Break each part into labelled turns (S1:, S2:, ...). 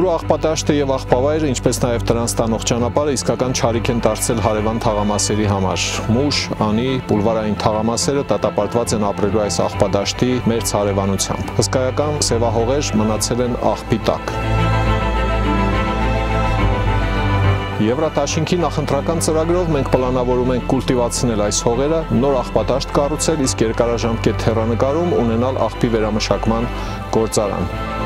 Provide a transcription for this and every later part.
S1: Գյումրու աղբատաշտը եւ աղբավայրը, ինչպես նաեւ դրանց տանող ճանապարհը իսկական չարիք են դարձել հարևան թաղամասերի համար։ Մուշ, անի, բուլվարային թաղամասերը դատապարտված են ապրելու այս աղբադաշտի մերձ հարևանությամբ։ Հսկայական սևահողեր մնացել են աղբի տակ։ Եվրատաշինքի նախընտրական ծրագրով մենք պլանավորում ենք կուլտիվացնել այս հողերը, նոր աղբատաշտ կառուցել, իսկ երկարաժամկետ հեռանկարում ունենալ աղբի վերամշակման գործարան։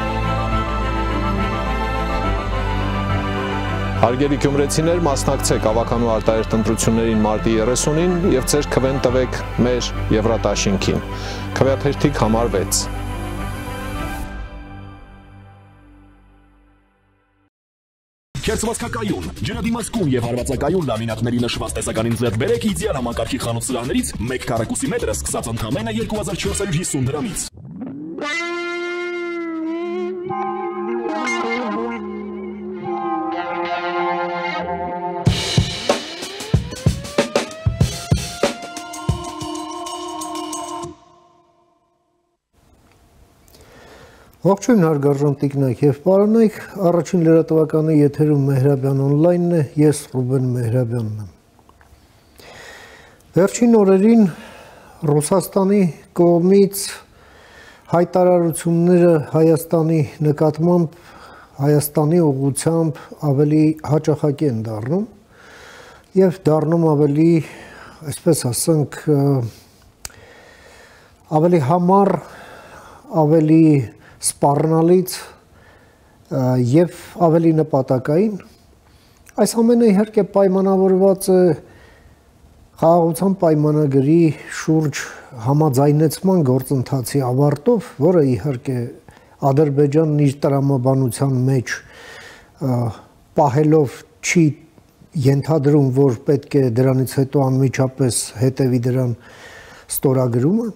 S1: Հարգելի գյումրեցիներ, մասնակցեք ավականու արտահերթ ընտրություններին մարտի 30-ին եւ ձեր քվեն տվեք մեր Եվրատաշինքին։ Քվեաթերթիկ համար 6։
S2: Քերծվածքակայուն, ջրադիմացկուն եւ հարվածակայուն լամինատների նշված տեսականին ձեռք բերեք իդեալ համակարգի խանութ սրահներից 1 քառակուսի մետրը սկսած ընդամենը 2450 դրամից։
S3: Ողջույն հարգարժան տիկնայք եւ պարոնայք, առաջին լրատվականի եթերում Մեհրաբյան օնլայնն է, ես Ռուբեն Մեհրաբյանն եմ։ Վերջին օրերին Ռուսաստանի կողմից հայտարարությունները Հայաստանի նկատմամբ, Հայաստանի ուղղությամբ ավելի հաճախակի են դառնում եւ դառնում ավելի, այսպես ասենք, ավելի համառ, ավելի սպառնալից եւ ավելի նպատակային։ Այս ամենը իհարկե պայմանավորված է խաղաղության պայմանագրի շուրջ համաձայնեցման գործընթացի ավարտով, որը իհարկե Ադրբեջանն իր տրամաբանության մեջ պահելով չի ենթադրում, որ պետք է դրանից հետո անմիջապես հետևի դրան ստորագրումը։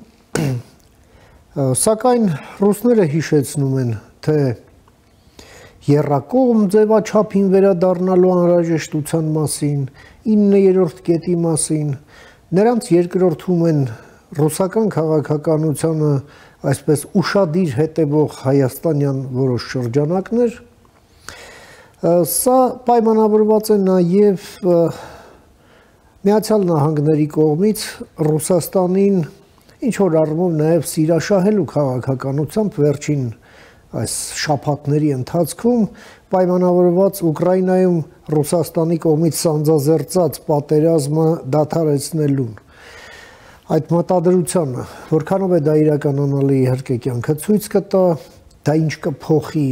S3: Սակայն ռուսները հիշեցնում են, թե եռակողմ ձևաչափին վերադառնալու անհրաժեշտության մասին, 9-րդ կետի մասին, նրանց երկրորդում են ռուսական քաղաքականությանը այսպես ուշադիր հետևող հայաստանյան որոշ շրջանակներ։ Սա պայմանավորված է նաև Միացյալ Նահանգների կողմից Ռուսաստանին ինչ-որ առումով նաև սիրաշահելու քաղաքականությամբ վերջին այս շաբաթների ընթացքում պայմանավորված Ուկրաինայում Ռուսաստանի կողմից սանձազերծած պատերազմը դադարեցնելուն։ Այդ մտադրությանը, որքանով է դա իրականանալի, իհարկե կյանքը ցույց կտա, դա ինչ կփոխի,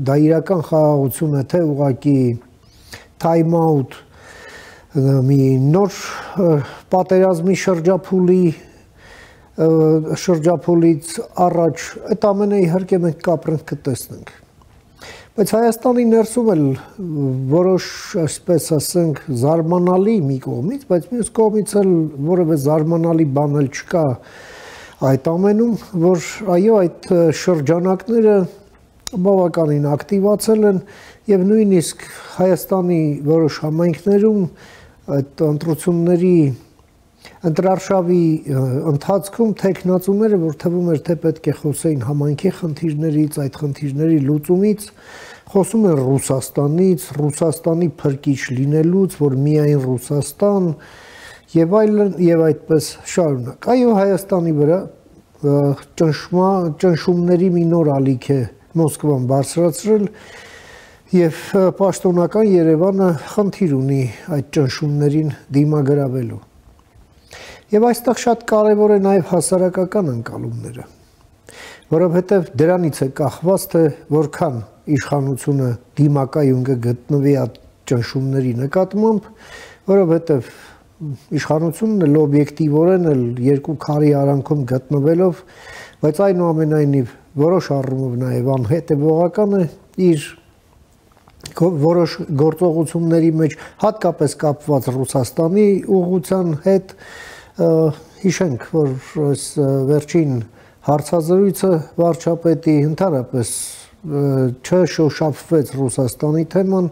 S3: դա իրական խաղաղություն է, թե ուղղակի time out, մի նոր պատերազմի շրջափուլից առաջ, այդ ամենը իհարկե մենք կապրենք կտեսնենք։ Բայց Հայաստանի ներսում էլ որոշ, այսպես ասենք, զարմանալի մի կողմից, բայց մյուս կողմից էլ որևէ զարմանալի բան էլ չկա այդ ամենում, որ այո, այդ շրջանակները բավականին ակտիվացել են եւ նույնիսկ Հայաստանի որոշ համայնքներում այդ ընտրությունների ընտրարշավի ընթացքում տեխնացուները, որ թվում էր, թե պետք է խոսեին համայնքի խնդիրներից, այդ խնդիրների լուծումից, խոսում են Ռուսաստանից, Ռուսաստանի փրկիչ լինելուց, որ միայն Ռուսաստան եւ այլն եւ այդպես շարունակ։ Այո, Հայաստանի վրա ճնշումների մի նոր ալիք է Մոսկվան բարձրացրել եւ պաշտոնական Երևանը խնդիր ունի այդ ճնշումներին դիմագրավելու։ Եվ այստեղ շատ կարևոր է նաև հասարակական ընկալումները, որովհետև դրանից է կախված, թե որքան իշխանությունը դիմակայուն կգտնվի այդ ճնշումների նկատմամբ, որովհետև իշխանությունն էլ օբյեկտիվորեն էլ երկու քարի արանքում գտնվելով, բայց այնուամենայնիվ որոշ առումով նաև անհետևողական է իր որոշ գործողությունների մեջ, հատկապես կապված Ռուսաստանի ուղղության հետ, հիշենք, որ այս վերջին հարցազրույցը վարչապետի ընդհանրապես չշոշափվեց Ռուսաստանի թեման,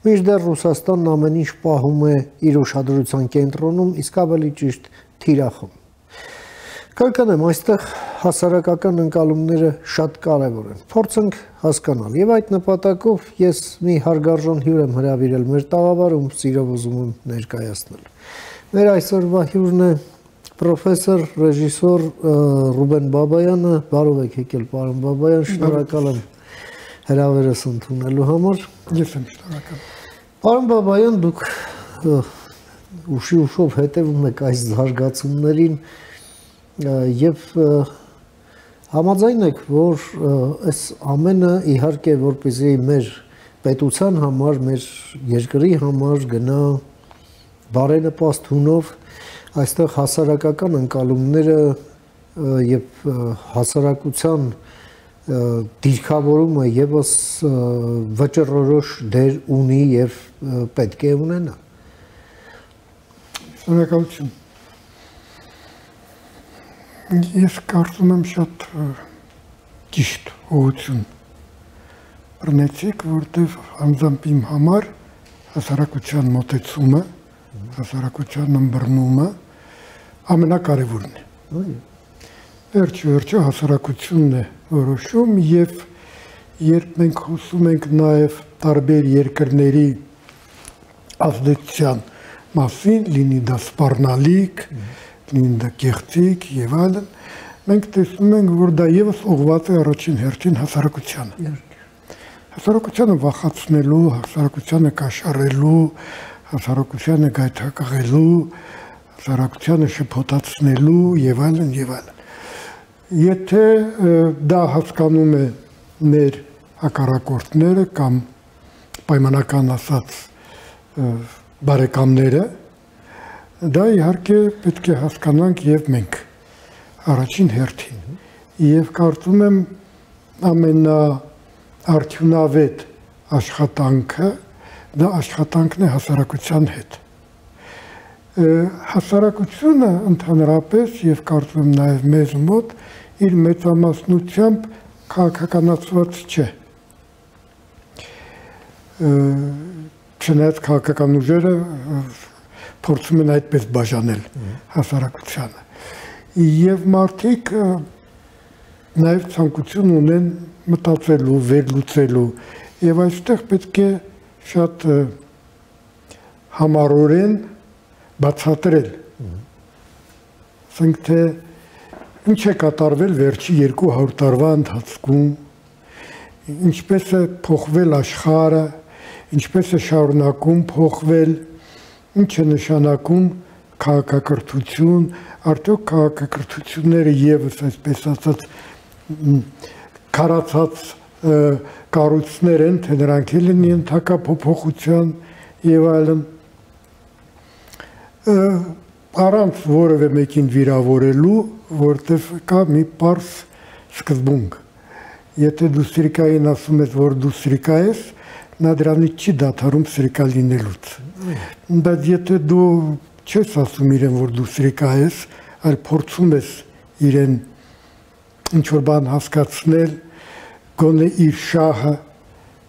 S3: մինչդեռ Ռուսաստանն ամեն ինչ պահում է իր ուշադրության կենտրոնում, իսկ ավելի ճիշտ թիրախում։ Կրկնեմ, այստեղ հասարակական ընկալումները շատ կարևոր են։ Փորձենք հասկանալ։ Եվ այդ նպատակով ես մի հարգարժան հյուր եմ հրավիրել մեր տաղավարում, սիրով ուզում եմ ներկայացնել։ Մեր այսօրվա հյուրն է պրոֆեսոր, ռեժիսոր Ռուբեն Բաբայանը, բարով եք եկել, պարոն Բաբայան, շնորհակալ եմ հրավերս ընդունելու համար։
S4: Ես եմ շնորհակալ։
S3: Պարոն Բաբայան, դուք ուշով հետևում եք այս զարգացումներին եւ համաձայն եք, որ այս ամենը իհարկե որպեսզի մեր պետության համար, մեր երկրի համար գնա բարենպաստ հունով, այստեղ հասարակական ընկալումները եւ հասարակության դիրքավորումը եւս վճռորոշ դեր ունի եւ պետք է ունենա։
S4: Շնորհակալություն։ Ես կարծում եմ շատ ճիշտ ուղղություն բռնեցիք, որտեղ անձամբ իմ համար հասարակության մոտեցումը, հասարակության ըմբռնումը ամենակարևորն է։ Վերջը հասարակությունն է որոշում եւ երբ մենք խոսում ենք նաեւ տարբեր երկրների ազդեցության մասին, լինի դա սպառնալիք, լինի դա կեղծիք եւ այլն, մենք տեսնում ենք, որ դա եւս ուղղված է առաջին հերթին հասարակությանը։ Հասարակությանը վախացնելու, հասարակությանը կաշառելու, հասարակությանը գայթակղելու, հասարակությանը շփոթացնելու եւ այլն եւ այլն։ Եթե դա հասկանում է մեր հակառակորդները կամ պայմանական ասած բարեկամները, դա իհարկե պետք է հասկանանք եւ մենք առաջին հերթին։ Եվ կարծում եմ ամենաարդյունավետ աշխատանքը դա աշխատանքն է հասարակության հետ։ Հասարակությունը ընդհանրապես եւ կարծում եմ նաեւ մեզ մոտ իր մեծամասնությամբ քաղաքականացված չէ։ Չնայած քաղաքական ուժերը փորձում են այդպես բաժանել հասարակությանը։ Եվ մարդիկ նաև ցանկություն ունեն մտածելու, վերլուծելու, եւ այստեղ պետք է շատ համառորեն բացատրել։ Ասենք թե ինչ է կատարվել վերջի 200 տարվա ընթացքում, ինչպես է փոխվել աշխարհը, ինչպես է շարունակում փոխվել, ինչ է նշանակում քաղաքակրթություն, արդյոք քաղաքակրթությունները եւս այսպես ասած քարացած կառույցներ են, թե նրանք էլ են ենթակա փոփոխության եւ այլն։ Առանց որևէ մեկին վիրավորելու, որտեղ կա մի պարզ սկզբունք։ Եթե դու սրիկային ասում ես, որ դու սրիկա ես, նա դրանից չի դադարում սրիկա լինելուց։ Բայց եթե դու չես ասում իրեն, որ դու սրիկա ես, այլ փորձում ես իրեն ինչ-որ բան հասկացնել, գոնե իր շահը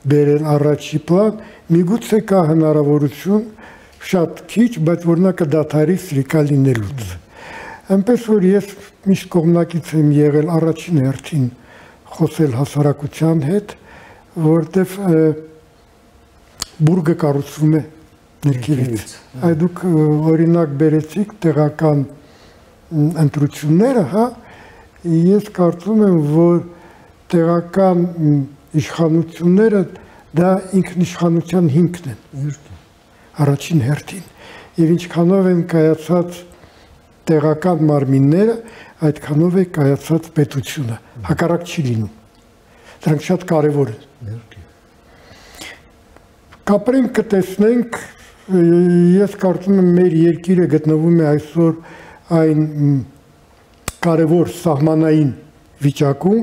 S4: բերել առաջի պլան, միգուցե կա հնարավորություն շատ քիչ, բայց որ նա կդադարի սրիկա լինելուց։ Այնպես որ ես միշտ կողմնակից եմ եղել առաջին հերթին խոսել հասարակության հետ, որտեղ բուրգը կառուցվում է ներքևից։ Այդ դուք օրինակ բերեցիք տեղական ընտրությունները, հա, ես կարծում եմ, որ տեղական իշխանությունները դա ինքնիշխանության հիմքն են առաջին հերթին։ Եվ ինչքանով են կայացած տեղական մարմինները, այդքանով է կայացած պետությունը, հակառակ չի լինում։ Դրանք շատ կարևոր են։ Կապրենք կտեսնենք, ես կարծում եմ մեր երկիրը գտնվում է այսօր այն կարևոր սահմանային վիճակում,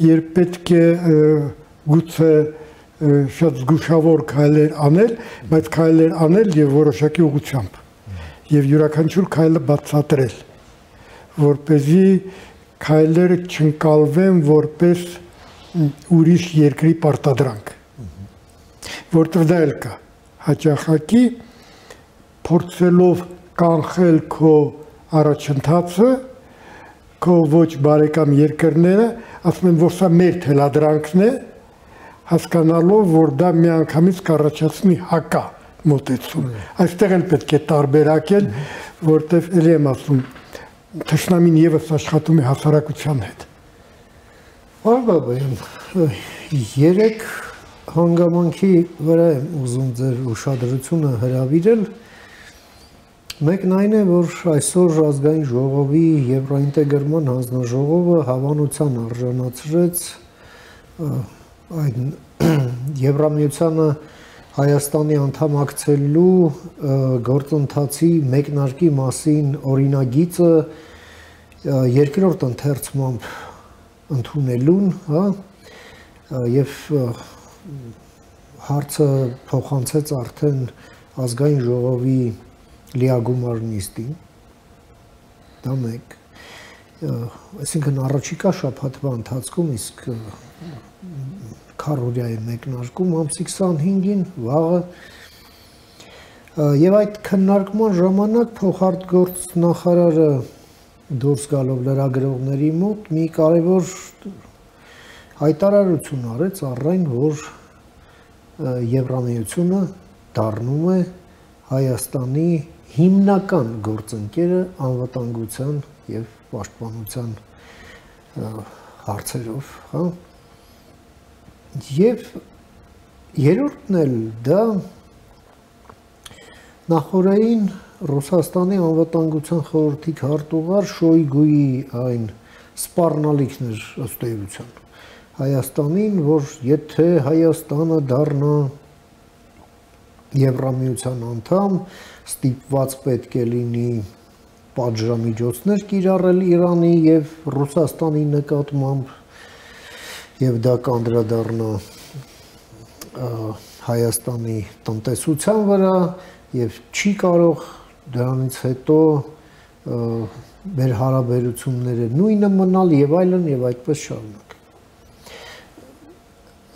S4: երբ պետք է գուցե շատ զգուշավոր քայլեր անել, բայց քայլեր անել եւ որոշակի ուղղությամբ եւ յուրաքանչյուր քայլը բացատրել, որպեսզի քայլերը չընկալվեն որպես ուրիշ երկրի պարտադրանք, որտեղ դա էլ կա հաճախակի փորձելով կանխել քո առաջընթացը, քո ոչ բարեկամ երկրները ասում են, որ սա մեր թելադրանքն է, հասկանալով, որ դա միանգամից կառաջացնի հակա մոտեցում։ Այստեղ էլ պետք է տարբերակել, որտեղ ելի եմ ասում, թշնամին եւս աշխատում է հասարակության հետ։
S3: Արբաբյան, երեք հանգամանքի վրա եմ ուզում ձեր ուշադրությունը հրավիրել։ Մեկն այն է, որ այսօր ազգային ժողովի Եվրոինտեգրման հանձնաժողովը հավանության արժանացրեց այն Եվրամիությանը Հայաստանի անդամակցելու գործընթացի մեկնարկի մասին օրինագիծը երկրորդ ընթերցմամբ ընդունելուն, հա, եւ հարցը փոխանցեց արդեն ազգային ժողովի լիագումար նիստին, դա մեկ, այսինքն առաջիկա շաբաթվա ընթացքում, իսկ քառօրյա է մեկնարկում ամսի 25-ին, վաղը, եւ այդ քննարկման ժամանակ փոխարտգործնախարարը դուրս գալով լրագրողների մոտ մի կարևոր հայտարարություն արեց առայն, որ Եվրամիությունը դառնում է Հայաստանի հիմնական գործընկերը անվտանգության եւ պաշտպանության հարցերով, հա։ Եվ երրորդն էլ դա նախորդային Ռուսաստանի անվտանգության խորհրդի քարտուղար Շոյգուի այն սպառնալիքն էր ըստ էության Հայաստանին, որ եթե Հայաստանը դառնա Եվրամիության անդամ, ստիպված պետք է լինի պատժամիջոցներ կիրառել Իրանի եւ Ռուսաստանի նկատմամբ եւ դա կանդրադառնա Հայաստանի տնտեսության վրա եւ չի կարող դրանից հետո մեր հարաբերությունները նույնը մնալ եւ այլն եւ այդպես շարունակ։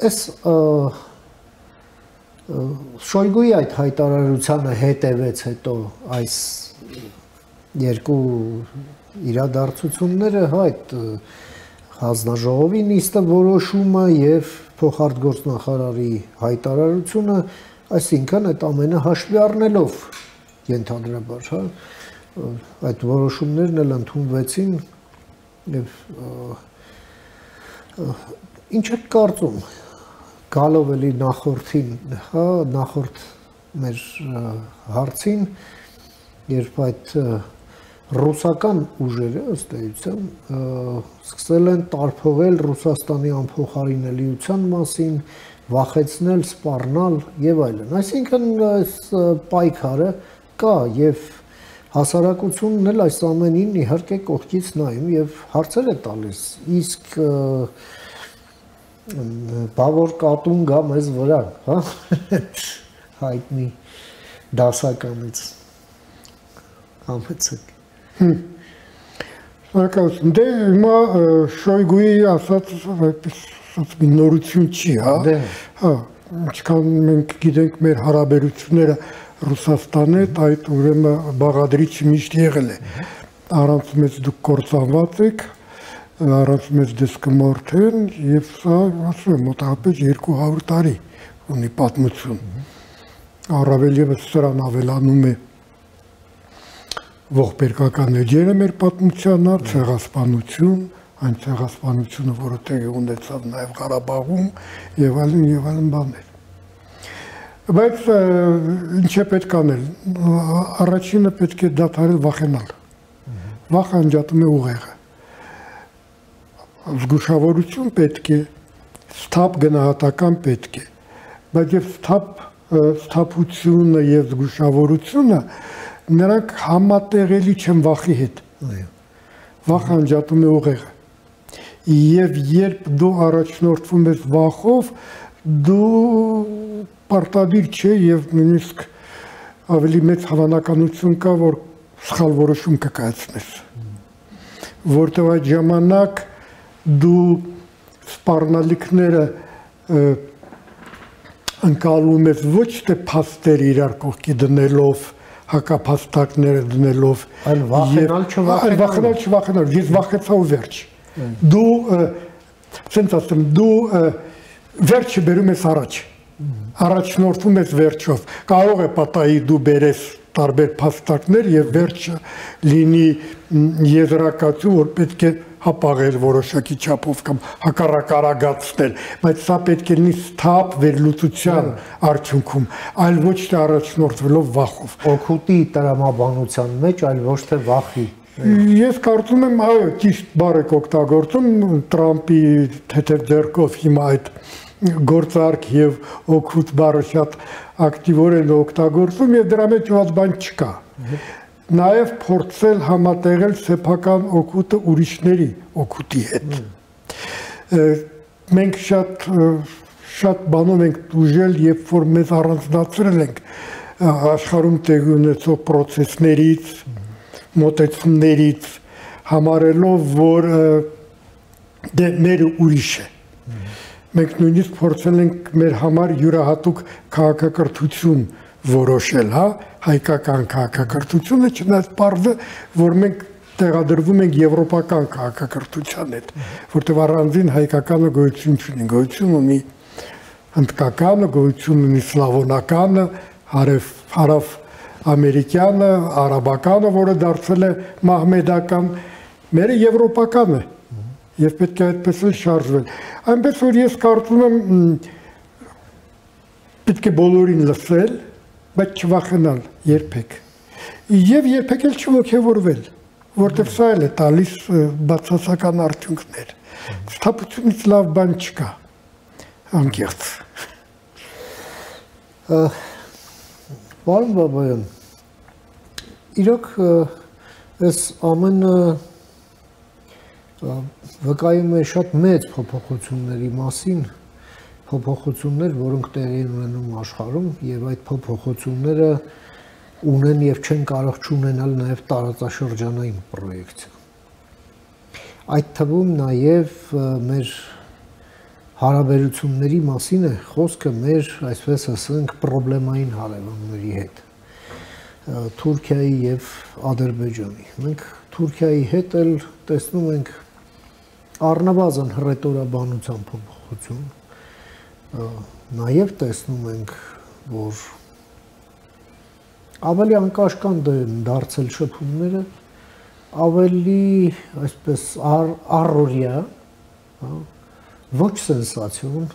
S3: Այս Շոյգուի այդ հայտարարությանը հետևեց հետո այս երկու իրադարձությունները, այդ հանձնաժողովի նիստը որոշումը եւ փոխարտգործնախարարի հայտարարությունը, այսինքն այդ ամենը հաշվի առնելով ենթադրաբար, հա, այդ որոշումներն էլ ընդունվեցին եւ ինչ եք կարծում գալով էլի նախորդին, հա, նախորդ մեր հարցին, երբ այդ ռուսական ուժերը ըստ էության սկսել են տարփողել Ռուսաստանի անփոխարինելիության մասին, վախեցնել, սպառնալ եւ այլն։ Այսինքն այս պայքարը կա եւ հասարակությունն էլ այս ամենին իհարկե կողքից նայում եւ հարցեր է տալիս։ Իսկ բավոր կատուն գա մեզ վրա, հա, հայտնի դասականից համեցեք։
S4: Շնորհակալություն։ Դե հիմա Շոյգուի ասած մի նորություն չի, հա։ Հա, ինչքան մենք գիտենք մեր հարաբերությունները Ռուսաստանի հետ, այդ ուրեմն բաղադրիչ միշտ եղել է։ Առանց մեզ դուք կործանված եք, առանց մեզ դեսկմորթեն եւ սա ասում եմ մոտավորապես 200 տարի ունի պատմություն։ Առավել եւս սրան ավելանում է ողբերգական էջերը մեր պատմության առ ցեղասպանություն, այն ցեղասպանությունը, որը տեղի ունեցավ նաեւ Ղարաբաղում եւ այլն բաներ։ Բայց ինչ է պետք անել։ Առաջինը պետք է դադարել վախենալ։ Վախը անջատում է ուղեղը։ Զգուշավորություն պետք է, սթափ գնահատական պետք է, բայց եւ սթափությունը եւ զգուշավորությունը նրանք համատեղելի չեն վախի հետ։ Վախը անջատում է ուղեղը։ Եվ երբ դու առաջնորդվում ես վախով, դու պարտադիր չէ եւ նույնիսկ ավելի մեծ հավանականություն կա, որ սխալ որոշում կկայացնես։ Որտեղ այդ ժամանակ դու սպառնալիքները ընկալում ես ոչ թե փաստեր իրար կողքի դնելով, հակափաստակները դնելով
S3: այլ վախենալ, ես վախեցա ու վերջ։ Դու ցենց ասեմ, դու վերջը բերում ես առաջ։ Առաջնորդում ես վերջով։ Կարող է պատահի դու բերես տարբեր փաստարկներ եւ վերջը լինի եզրակացություն, որ պետք է հապաղել որոշակի չափով կամ հակառակարագացնել, բայց սա պետք է լինի սթափ վերլուծության արդյունքում, այլ ոչ թե առաջնորդվելով վախով։ Օգուտի տրամաբանության մեջ, այլ ոչ թե վախի։
S4: Ես կարծում եմ, այո, ճիշտ բառ եք օգտագործում, Տրամպի թեթև ձեռքով հիմա այդ գործարք եւ օգուտ բառը շատ ակտիվորեն օգտագործում եւ դրա մեջ ված բան չկա։ Նաև փորձել համատեղել սեփական օգուտը ուրիշների օգուտի հետ։ Մենք շատ բանով ենք դուժել, երբ որ մեզ առանձնացրել ենք աշխարհում տեղի ունեցող process-ներից, մոտեցումներից, համարելով, որ դե մերը ուրիշ է։ Մենք նույնիսկ փորձել ենք մեր համար յուրահատուկ քաղաքակրթություն որոշել, հա, հայկական քաղաքակրթությունը, չնայած պարզը, որ մենք տեղադրվում ենք եվրոպական քաղաքակրթության հետ, որտեղ առանձին հայկականը գոյություն չունի, գոյություն ունի հնդկականը, գոյություն ունի սլավոնականը, հարավ ամերիկյանը, արաբականը, որը դարձել է մահմեդական, մերը եվրոպականը եւ պետք է այդպես էլ շարժվել։ Այնպես որ ես կարծում եմ պետք է բոլորին լսել, բայց չվախենալ երբեք։ Եվ երբեք էլ չոգևորվել, որտեղ սա էլ է տալիս բացասական արդյունքներ։ Սթափությունից լավ բան չկա։ Անկեղծ։
S3: Պարոն Բաբայան, իրոք այս ամենը վկայում է շատ մեծ փոփոխությունների մասին, փոփոխություններ, որոնք տեղի են ունենում աշխարհում եւ այդ փոփոխությունները ունեն եւ չեն կարող չունենալ նաեւ տարածաշրջանային պրոյեկցիա։ Այդ թվում նաեւ մեր հարաբերությունների մասին է խոսքը մեր, այսպես ասենք, պրոբլեմային հարևանների հետ, Թուրքիայի եւ Ադրբեջանի։ Մենք Թուրքիայի հետ էլ տեսնում ենք առնվազն հռետորաբանության փոփոխություն, նաև տեսնում ենք, որ ավելի անկաշկանդ են դարձել շփումները, ավելի այսպես առօրյա, ոչ սենսացիոն,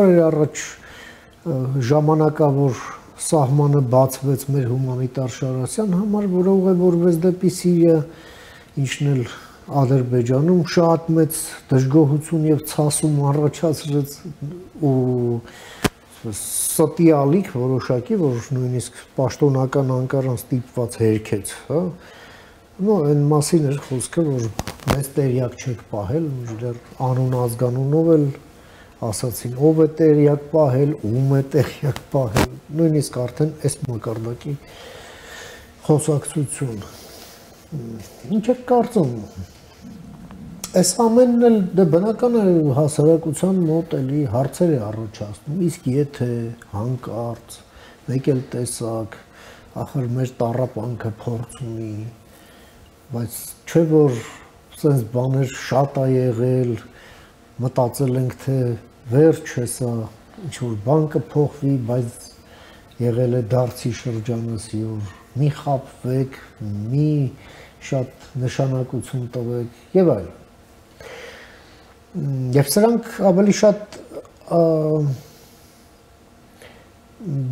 S3: օրեր առաջ ժամանակավոր սահմանը բացվեց մեր հումանիտար շարասյան համար, որը ուղևորվեց դեպի Սիրիա, ինչն էլ Ադրբեջանում շատ մեծ դժգոհություն եւ ցասում առաջացրեց ու ստի ալիք որոշակի, որ նույնիսկ պաշտոնական Անկարան ստիպված հերքեց, հա։ Նո, այն մասին էր խոսքը, որ մեծ տեղյակ չեք պահել, դեռ անուն ազգանունով էլ ասացին, ով է տեղյակ պահել, ում է տեղյակ պահել, նույնիսկ արդեն այս մակարդակի խոսակցություն։ Ինչ եք կարծում։ Այս ամենն էլ դե բնական է հասարակության մոտ էլի հարցեր է առաջացնում, իսկ եթե հանկարծ մեկ էլ տեսակ, ախր մեր տառապանքը փորձ ունի, բայց չէ որ սենց բաներ շատ է եղել, մտածել ենք թե վերջ է սա, ինչ-որ բան կփոխվի, բայց եղել է դարձի շրջանասյուր, մի խաբվեք, մի շատ նշանակություն տվեք եւ այլն։ Եվ սրանք ավելի շատ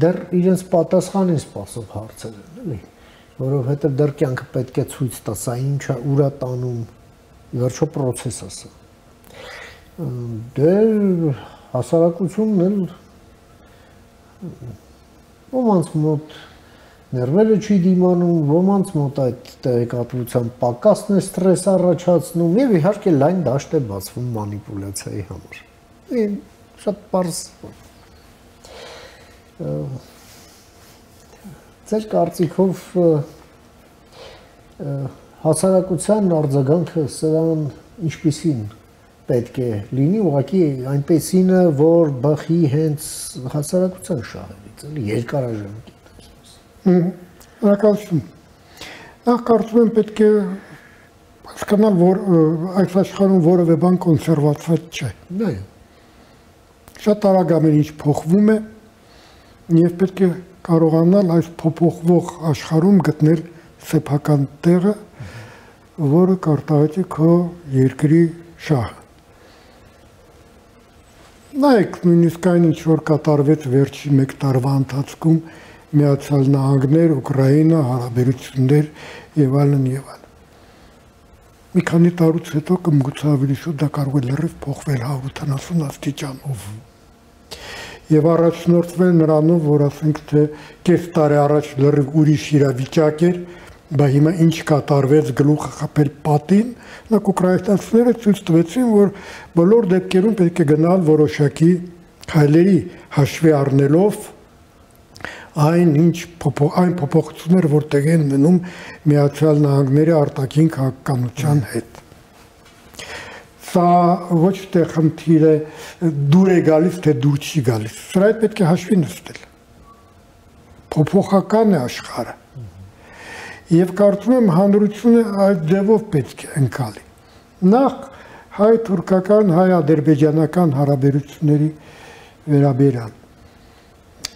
S3: դեռ իրենց պատասխան են սպասող հարցեր են, էլի, որովհետև դեռ կյանքը պետք է ցույց տա, սա ինչ է, ուր է տանում, վերջո process է սա։ Դեռ հասարակությունն էլ ոմանց մոտ ներվերը չի դիմանում, ոմանց մոտ այդ տեղեկատվության պակասն է ստրես առաջացնում եւ իհարկե լայն դաշտ է բացվում մանիպուլյացիայի համար։ Շատ պարզ։ Ձեր կարծիքով հասարակության արձագանքը սրան ինչպիսին պետք է լինի ուղղակի այնպեսինը, որ բխի հենց հասարակության շահերից, էլի երկարաժամկետ։
S4: Շնորհակալություն։ Նախ կարծում եմ պետք է հասկանալ, որ այս աշխարհում որևէ բան կոնսերվացված չէ։
S3: Այո։
S4: Շատ արագ ամեն ինչ փոխվում է եւ պետք է կարողանալ այս փոփոխվող աշխարհում գտնել սեփական տեղը, որը կարտահայտի քո երկրի շահը։ Նայեք, նույնիսկ այն ինչ որ կատարվեց վերջի 1 տարվա ընթացքում Միացյալ Նահանգներ, Ուկրաինա, հարաբերություններ եւ այլն եւ այլն։ Մի քանի տարուց հետո կմգուցա ավելի շուտ դա կարող է լրիվ փոխվել 180 աստիճանով։ Եվ առաջնորդվել նրանով, որ ասենք թե կես տարի առաջ լրիվ ուրիշ իրավիճակ էր, բայց հիմա ինչ կատարվեց գլուխը խփել պատին, նույնիսկ ուկրաինացիները ցույց տվեցին, որ բոլոր դեպքերում պետք է գնալ որոշակի քայլերի հաշվի առնելով այն փոփոխություններ, որ տեղի են մնում Միացյալ Նահանգների արտաքին քաղաքականության հետ։ Սա ոչ թե խնդիր է դուր է գալիս, թե դուր չի գալիս։ Սրա հետ պետք է հաշվի նստել։ Փոփոխական է աշխարհը։ Եվ կարծում եմ հանրությունը այդ ձևով պետք է ընկալի։ Նախ հայ-թուրքական, հայ-ադրբեջանական հարաբերությունների վերաբերյալ։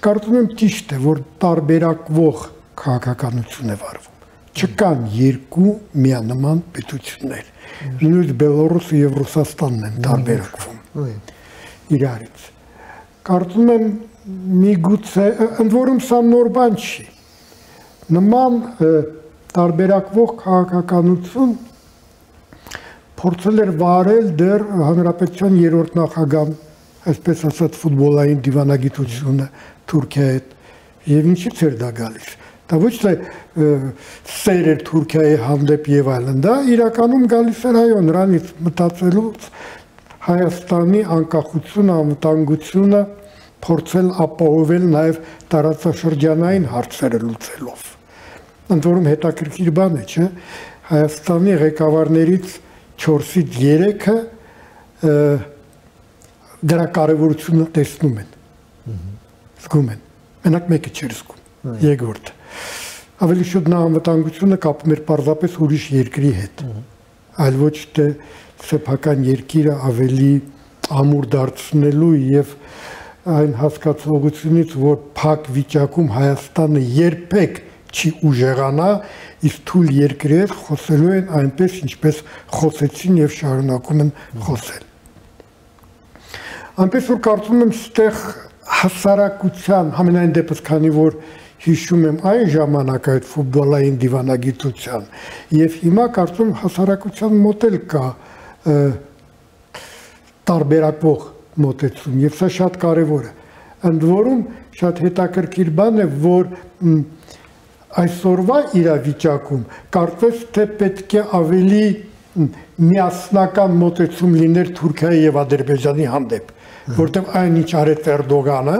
S4: Կարծում եմ ճիշտ է, որ տարբերակվող քաղաքականություն է վարվում։ Չկան երկու միանման պետություններ։ Նույնիսկ Բելոռուսը եւ Ռուսաստանն են տարբերակվում իրարից։ Կարծում եմ միգուցե ընդ որում սա նոր բան չի։ Նման տարբերակվող քաղաքականություն փորձել էր վարել դեռ հանրապետության 3-րդ նախագահ, այսպես ասած ֆուտբոլային դիվանագիտությունը Թուրքիայի հետ եւ ինչից էր դա գալիս։ Դա ոչ թե սեր էր Թուրքիայի հանդեպ եւ այլն, դա իրականում գալիս էր այո նրանից մտածելուց Հայաստանի անկախությունը, անվտանգությունը փորձել ապահովել նաեւ տարածաշրջանային հարցերը լուծելով։ Ընդ որում հետաքրքիր բան է, չէ՞, Հայաստանի ղեկավարներից 4-ից 3-ը դրա կարևորությունը տեսնում են։ Զգում են։ Մենակ մեկը չէր զգում։ Երկրորդը։ Ավելի շուտ նա անվտանգությունը կապում էր պարզապես ուրիշ երկրի հետ, այլ ոչ թե սեփական երկիրը ավելի ամուր դարձնելու եւ այն հասկացողությունից, որ փակ վիճակում Հայաստանը երբեք չի ուժեղանա, իսկ թույլ երկրի հետ խոսելու են այնպես, ինչպես խոսեցին եւ շարունակում են խոսել։ Այնպես որ կարծում եմ, ստեղ հասարակության համենայն դեպս, քանի որ հիշում եմ այն ժամանակ այդ ֆուտբոլային դիվանագիտության եւ հիմա կարծում հասարակության մոտ էլ կա տարբերակվող մոտեցում եւ սա շատ կարեւոր է։ Ընդ որում շատ հետաքրքիր բան է, որ այսօրվա իրավիճակում կարծես թե պետք է ավելի միասնական մոտեցում լիներ Թուրքիայի եւ Ադրբեջանի հանդեպ, որտեղ այն ինչ արեց Էրդողանը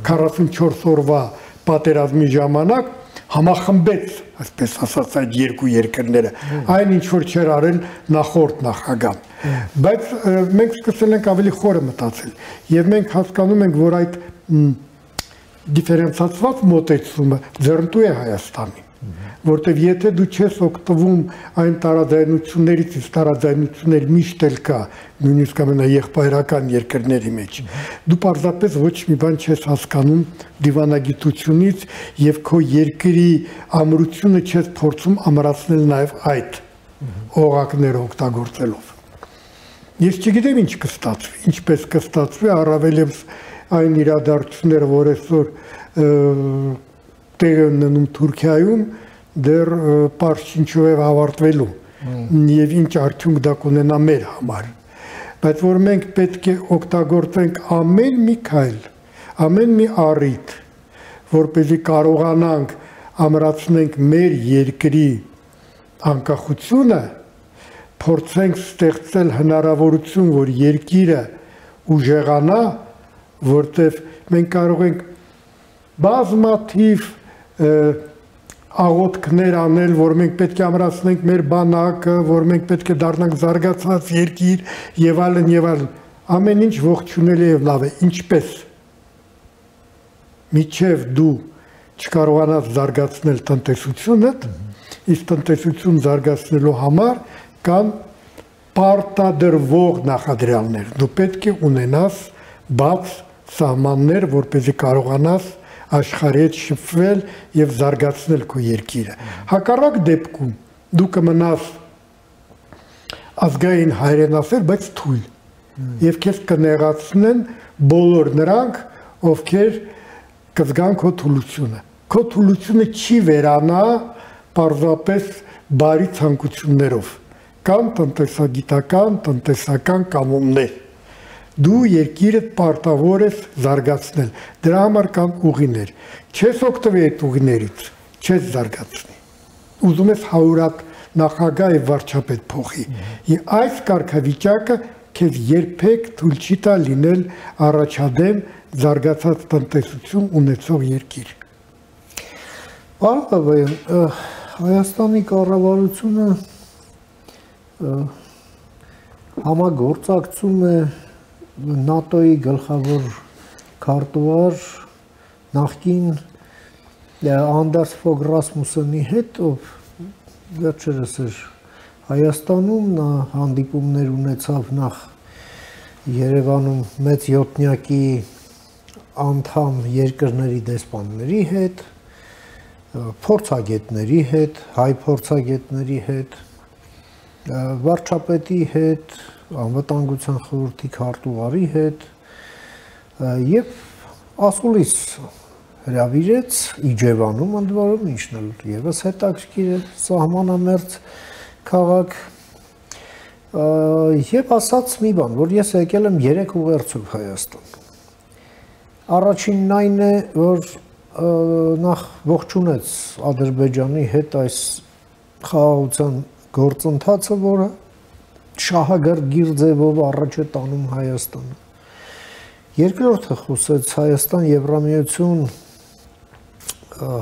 S4: 44 օրվա պատերազմի ժամանակ համախմբեց, այսպես ասած, այդ երկու երկրները, այն ինչ որ չէր արել նախորդ նախագահ։ Բայց մենք սկսել ենք ավելի խորը մտածել եւ մենք հասկանում ենք, որ այդ դիֆերենցացված մոտեցումը ձեռնտու է Հայաստանին, որտեվ եթե դու չես օգտվում այն տարաձայնություններից, իսկ տարաձայնություններ միշտ էլ կա, նույնիսկ ամենաեղբայրական երկրների մեջ, դու պարզապես ոչ մի բան չես հասկանում դիվանագիտությունից եւ քո երկրի ամրությունը չես փորձում ամրացնել նաեւ այդ օղակները օգտագործելով։ Ես չգիտեմ ինչ կստացվի, ինչպես կստացվի, առավելևս այն իրադարձությունները, որ այսօր տեղի են ունենում Թուրքիայում, դեռ պարզ ինչով է ավարտվելու եւ ինչ արդյունք դա կունենա մեր համար։ Բայց որ մենք պետք է օգտագործենք ամեն մի քայլ, ամեն մի առիթ, որպեսզի կարողանանք ամրացնենք մեր երկրի անկախությունը, փորձենք ստեղծել հնարավորություն, որ երկիրը ուժեղանա, որտեղ մենք կարող ենք բազմաթիվ աղոթքներ անել, որ մենք պետք է ամրացնենք մեր բանակը, որ մենք պետք է դառնանք զարգացած երկիր եւ այլն եւ այլն։ Ամեն ինչ ողջունելի եւ լավ է, ինչպես միջև դու չկարողանաս զարգացնել տնտեսությունդ, իսկ տնտեսություն զարգացնելու համար կան պարտադրվող նախադրյալներ։ Դու պետք է ունենաս բաց սահմաններ, որպեսզի կարողանաս աշխարհի հետ շփվել եւ զարգացնել քո երկիրը։ Հակառակ դեպքում դու կմնաս ազգային հայրենասեր, բայց թույլ։ Եվ քեզ կնեղացնեն բոլոր նրանք, ովքեր կզգան քո թուլությունը։ Քո թուլությունը չի վերանա պարզապես բարի ցանկություններով։ Կան տնտեսագիտական, տնտեսական կանոններ։ Դու երկիրդ պարտավոր ես զարգացնել։ Դրա համար կան ուղիներ։ Չես օգտվի այդ ուղիներից, չես զարգացնի։ Ուզում ես 100 նախագահ եւ վարչապետ փոխի։ Եվ այս կարգավիճակը քեզ երբեք թույլ չի տա լինել առաջադեմ զարգացած տնտեսություն ունեցող երկիր։
S3: Պարոն Հայաստանի կառավարությունը համագործակցում է ՆԱՏՕ-ի գլխավոր քարտուղար նախկին Անդերս Ֆոգ Ռասմուսենի հետ, ով վերջերս էր Հայաստանում, նա հանդիպումներ ունեցավ նախ Երևանում մեծ յոթնյակի անդամ երկրների դեսպանների հետ, փորձագետների հետ, հայ փորձագետների հետ, վարչապետի հետ, անվտանգության խորհրդի քարտուղարի հետ եւ ասուլիս հրավիրեց Իջևանում ընդ որում, ինչն էլ եւս հետաքրքիր է, սահմանամերձ քաղաք եւ ասաց մի բան, որ ես եկել եմ 3 ուղերձով Հայաստան։ Առաջինն այն է, որ նախ ողջունեց Ադրբեջանի հետ այս խաղաղության գործընթացը, որը շահագրգիռ ձևով առաջ է տանում Հայաստանը։ Երկրորդը խոսեց Հայաստան-Եվրամիություն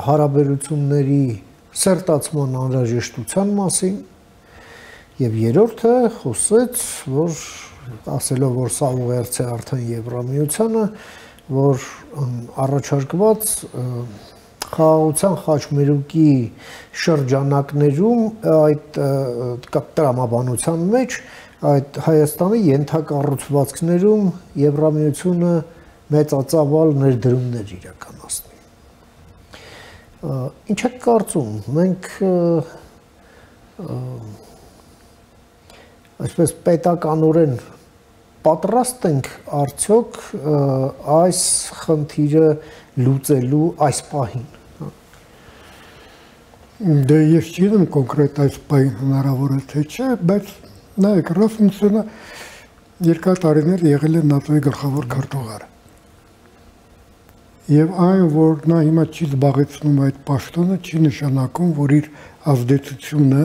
S3: հարաբերությունների սերտացման անհրաժեշտության մասին, եւ երրորդը խոսեց, որ ասելով, որ սա ուղերձ է արդեն Եվրամիությանը, որ առաջարկված խաղաղության խաչմերուկի շրջանակներում այդ տրամաբանության մեջ այդ Հայաստանի ենթակառուցվածքներում Եվրամիությունը մեծածավալ ներդրումներ իրականացնի։ Ինչ եք կարծում, մենք այսպես պետականորեն պատրաստ ենք արդյոք այս խնդիրը լուծելու այս պահին։
S4: Դե ես չգիտեմ կոնկրետ այս պահին հնարավոր է թե չէ, բայց նայեք, Ռասմուսենը երկար տարիներ եղել է ՆԱՏՕ-ի գլխավոր քարտուղարը։ Եվ այն, որ նա հիմա չի զբաղեցնում այդ պաշտոնը, չի նշանակում, որ իր ազդեցությունը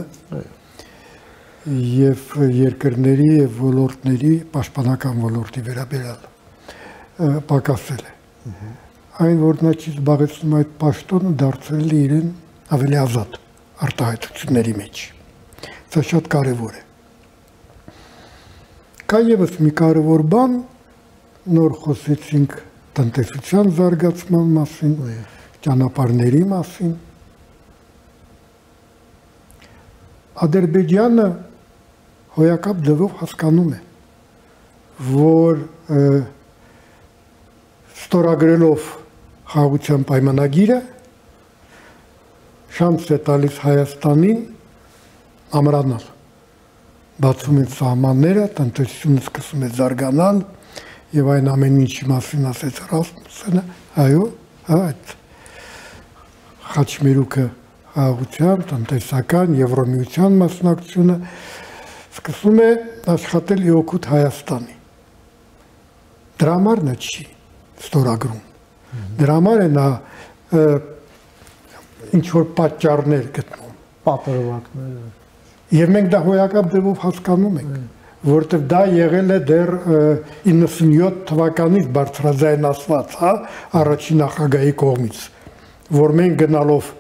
S4: եւ երկրների եւ ոլորտների պաշտպանական ոլորտի վերաբերյալ պակասել է։ Այն, որ նա չի զբաղեցնում այդ պաշտոնը, դարձրել է իրեն ավելի ազատ արտահայտությունների մեջ։ Սա շատ կարևոր է։ Կա եւս մի կարևոր բան, նոր խոսեցինք տնտեսության զարգացման մասին, ճանապարհների մասին։ Ադրբեջանը հոյակապ ձևով հասկանում է, որ ստորագրելով խաղաղության պայմանագիրը շանս է տալիս Հայաստանին ամրանալ։ Բացում են սահմանները, տնտեսությունը սկսում է զարգանալ եւ այն ամեն ինչի մասին ասեց Ռասմուսենը, այո, այդ խաչմերուկը խաղաղության, տնտեսական, Եվրամիության մասնակցությունը սկսում է աշխատել իօգուտ Հայաստանի։ Դրա համար նա չի ստորագրում։ Դրա համար է նա ինչ-որ պատճառներ գտնում։
S3: Պատրվակներ։
S4: Եվ մենք դա հոյակապ ձևով հասկանում ենք, որտեղ դա եղել է դեռ 97 թվականից բարձրաձայնացված, հա, առաջին նախագահի կողմից, որ մենք գնալով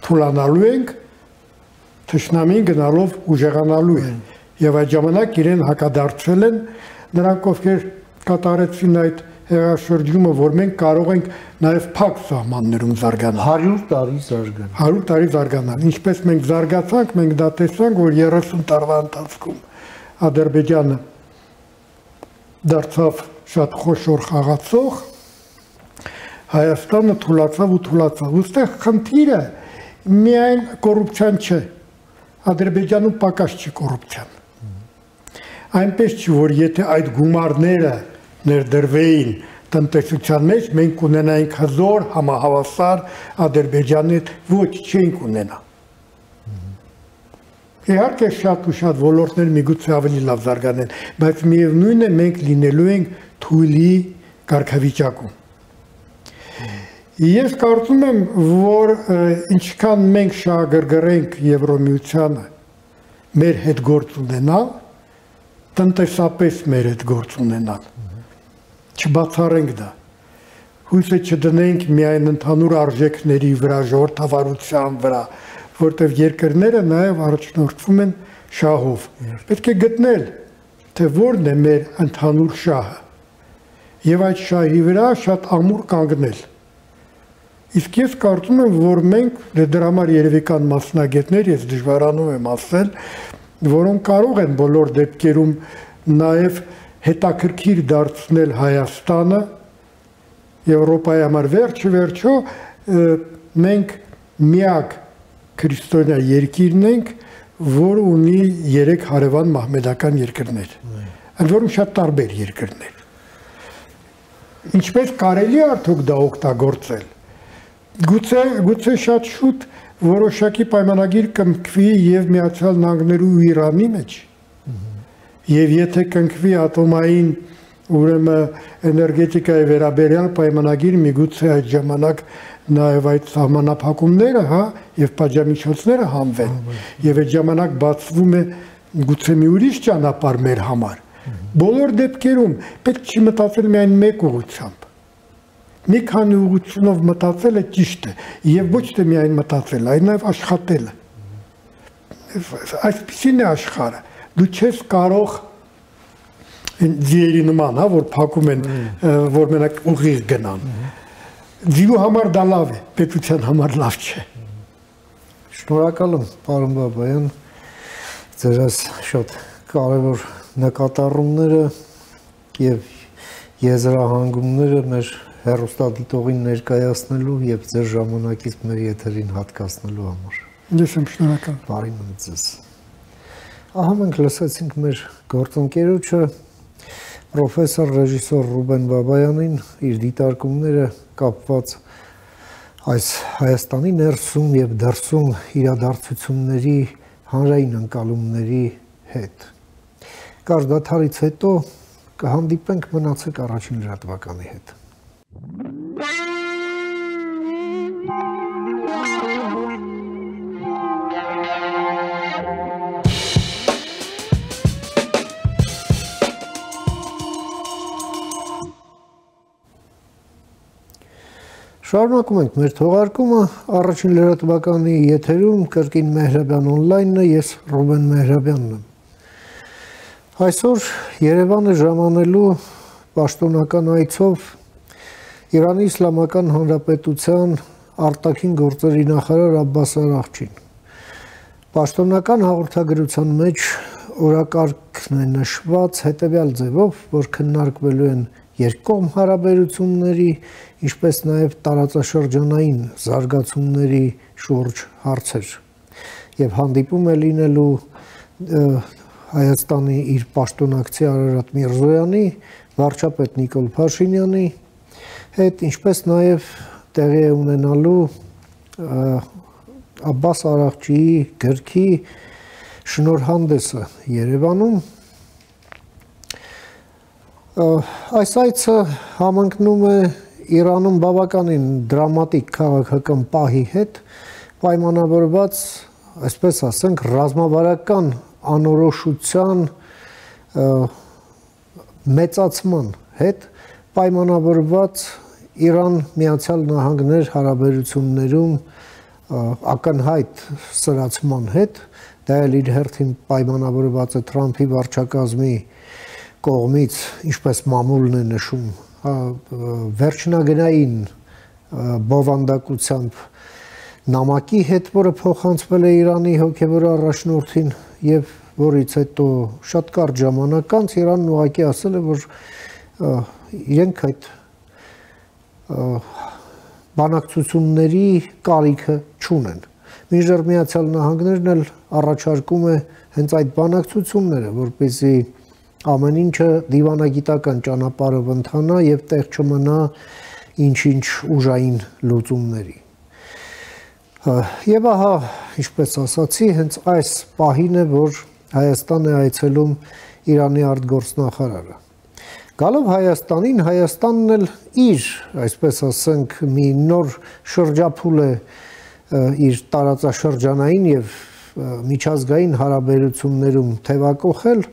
S4: թուլանալու ենք, թշնամին գնալով ուժեղանալու է։ Եվ այդ ժամանակ իրեն հակադարձել են նրանք, ովքեր կատարեցին այդ հեղաշրջումը, որ մենք կարող ենք նաև փակ սահմաններում զարգանալ։
S3: 100 տարի զարգանալ։
S4: 100 տարի զարգանալ։ Ինչպես մենք զարգացանք, մենք դա տեսանք, որ 30 տարվա ընթացքում Ադրբեջանը դարձավ շատ խոշոր խաղացող, Հայաստանը թուլացավ ու թուլացավ։ Ոստեղ խնդիրը միայն կոռուպցիան չէ։ Ադրբեջանում պակաս չի կոռուպցիան։ Այնպես չի, որ եթե այդ գումարները ներդրվեին տնտեսության մեջ, մենք կունենայինք հզոր, համահավասար Ադրբեջանի հետ, ոչ, չենք ունենա։ Իհարկե շատ ու շատ ոլորտներ միգուցե ավելի լավ զարգանեն, բայց միևնույն է մենք լինելու ենք թույլի կարգավիճակում։ Ես կարծում եմ, որ ինչքան մենք շահագրգռենք Եվրոմիությանը մեր հետ գործ ունենալ, տնտեսապես մեր հետ գործ ունենալ, չբացառենք դա, հույսը չդնենք միայն ընդհանուր արժեքների վրա, ժողովրդավարության վրա, որտեղ երկրները նաև առաջնորդվում են շահով։ Պետք է գտնել, թե որն է մեր ընդհանուր շահը, եւ այդ շահի վրա շատ ամուր կանգնել։ Իսկ ես կարծում եմ, որ մենք դրա համար երևի կան մասնագետներ, ես դժվարանում եմ ասել, որոնք կարող են բոլոր դեպքերում նաև հետաքրքիր դարձնել Հայաստանը Եվրոպայի համար վերջո մենք միակ քրիստոնյա երկիրն ենք, որը ունի 3 հարևան մահմեդական երկրներ, ընդ որում շատ տարբեր երկրներ։ Ինչպես կարելի է արդյոք դա օգտագործել։ Գուցե շատ շուտ որոշակի պայմանագիր կնքվի եւ Միացյալ Նահանգներու ու Իրանի մեջ։ Եվ եթե կնքվի ատոմային ուրեմն էներգետիկայի վերաբերյալ պայմանագիր, միգուցե այդ ժամանակ նաև այդ սահմանափակումները, եւ պատժամիջոցները հանվեն, եւ այդ ժամանակ բացվում է գուցե մի ուրիշ ճանապարհ մեր համար։ Բոլոր դեպքերում պետք չի մտածել միայն մեկ ուղղությամբ։ Մի քանի ուղղությունով մտածելը ճիշտ է, եւ ոչ թե միայն մտածել, այլ նաև աշխատել։ Այսպիսին է աշխարհը։ Դու չես կարող ձիերի նման, որ փակում են, որ մենակ ուղիղ գնան։ Ձիու համար դա լավ է, պետության համար լավ չէ։
S3: Շնորհակալ եմ, պարոն Բաբայան, ձեր շատ կարևոր նկատառումները եւ եզրահանգումները մեր հեռուստադիտողին ներկայացնելու եւ ձեր ժամանակից մեր եթերին հատկացնելու համար։
S4: Ես եմ շնորհակալ։
S3: Բարի մնաք ձեզ։ Ահա մենք լսեցինք մեր գործընկերոջը պրոֆեսոր ռեժիսոր Ռուբեն Բաբայանին իր դիտարկումները կապված այս Հայաստանի ներսում եւ դրսում իրադարձությունների հանրային ընկալումների հետ։ Կարճ դադարից հետո կհանդիպենք, մնացեք առաջին լրատվականի հետ։ Շարունակում ենք մեր թողարկումը, առաջին լրատվականի եթերում կրկին Մեհրաբյան on-line-ը, ես Ռուբեն Մեհրաբյանն եմ։ Այսօր Երևանը ժամանելու պաշտոնական այցով Իրանի Իսլամական Հանրապետության արտաքին գործերի նախարար Աբբաս Արաղչին։ Պաշտոնական հաղորդագրության մեջ օրակարգն է նշված հետևյալ ձևով, որ քննարկվելու են երկկողմ հարաբերությունների, ինչպես նաև տարածաշրջանային զարգացումների շուրջ հարցեր։ Եվ հանդիպում է լինելու Հայաստանի իր պաշտոնակցի Արարատ Միրզոյանի, վարչապետ Նիկոլ Փաշինյանի հետ, ինչպես նաև տեղի է ունենալու Աբբաս Արաղչիի գրքի շնորհանդեսը Երևանում։ Այս այցը համընկնում է Իրանում բավականին դրամատիկ քաղաքական պահի հետ, պայմանավորված, այսպես ասենք, ռազմավարական անորոշության մեծացման հետ, պայմանավորված Իրան-Միացյալ Նահանգներ հարաբերություններում ակնհայտ սրացման հետ, դա էլ իր հերթին պայմանավորված է Թրամփի վարչակազմի կողմից, ինչպես մամուլն է նշում, վերջնագնային բովանդակությամբ նամակի հետ, որը փոխանցվել է Իրանի հոգևոր առաջնորդին եւ որից հետո շատ կարճ ժամանակ անց Իրանն ուղղակի ասել է, որ իրենք այդ բանակցությունների կարիքը չունեն։ Մինչդեռ Միացյալ Նահանգներն էլ առաջարկում է հենց այդ բանակցությունները, որպեսզի ամեն ինչը դիվանագիտական ճանապարհով ընթանա եւ տեղ չմնա ինչ-ինչ ուժային լուծումների։ Եվ ահա, ինչպես ասացի, հենց այս պահին է, որ Հայաստան է այցելում Իրանի արտգործնախարարը։ Գալով Հայաստանին, Հայաստանն էլ իր, այսպես ասենք, մի նոր շրջափուլ է իր տարածաշրջանային եւ միջազգային հարաբերություններում թևակողել,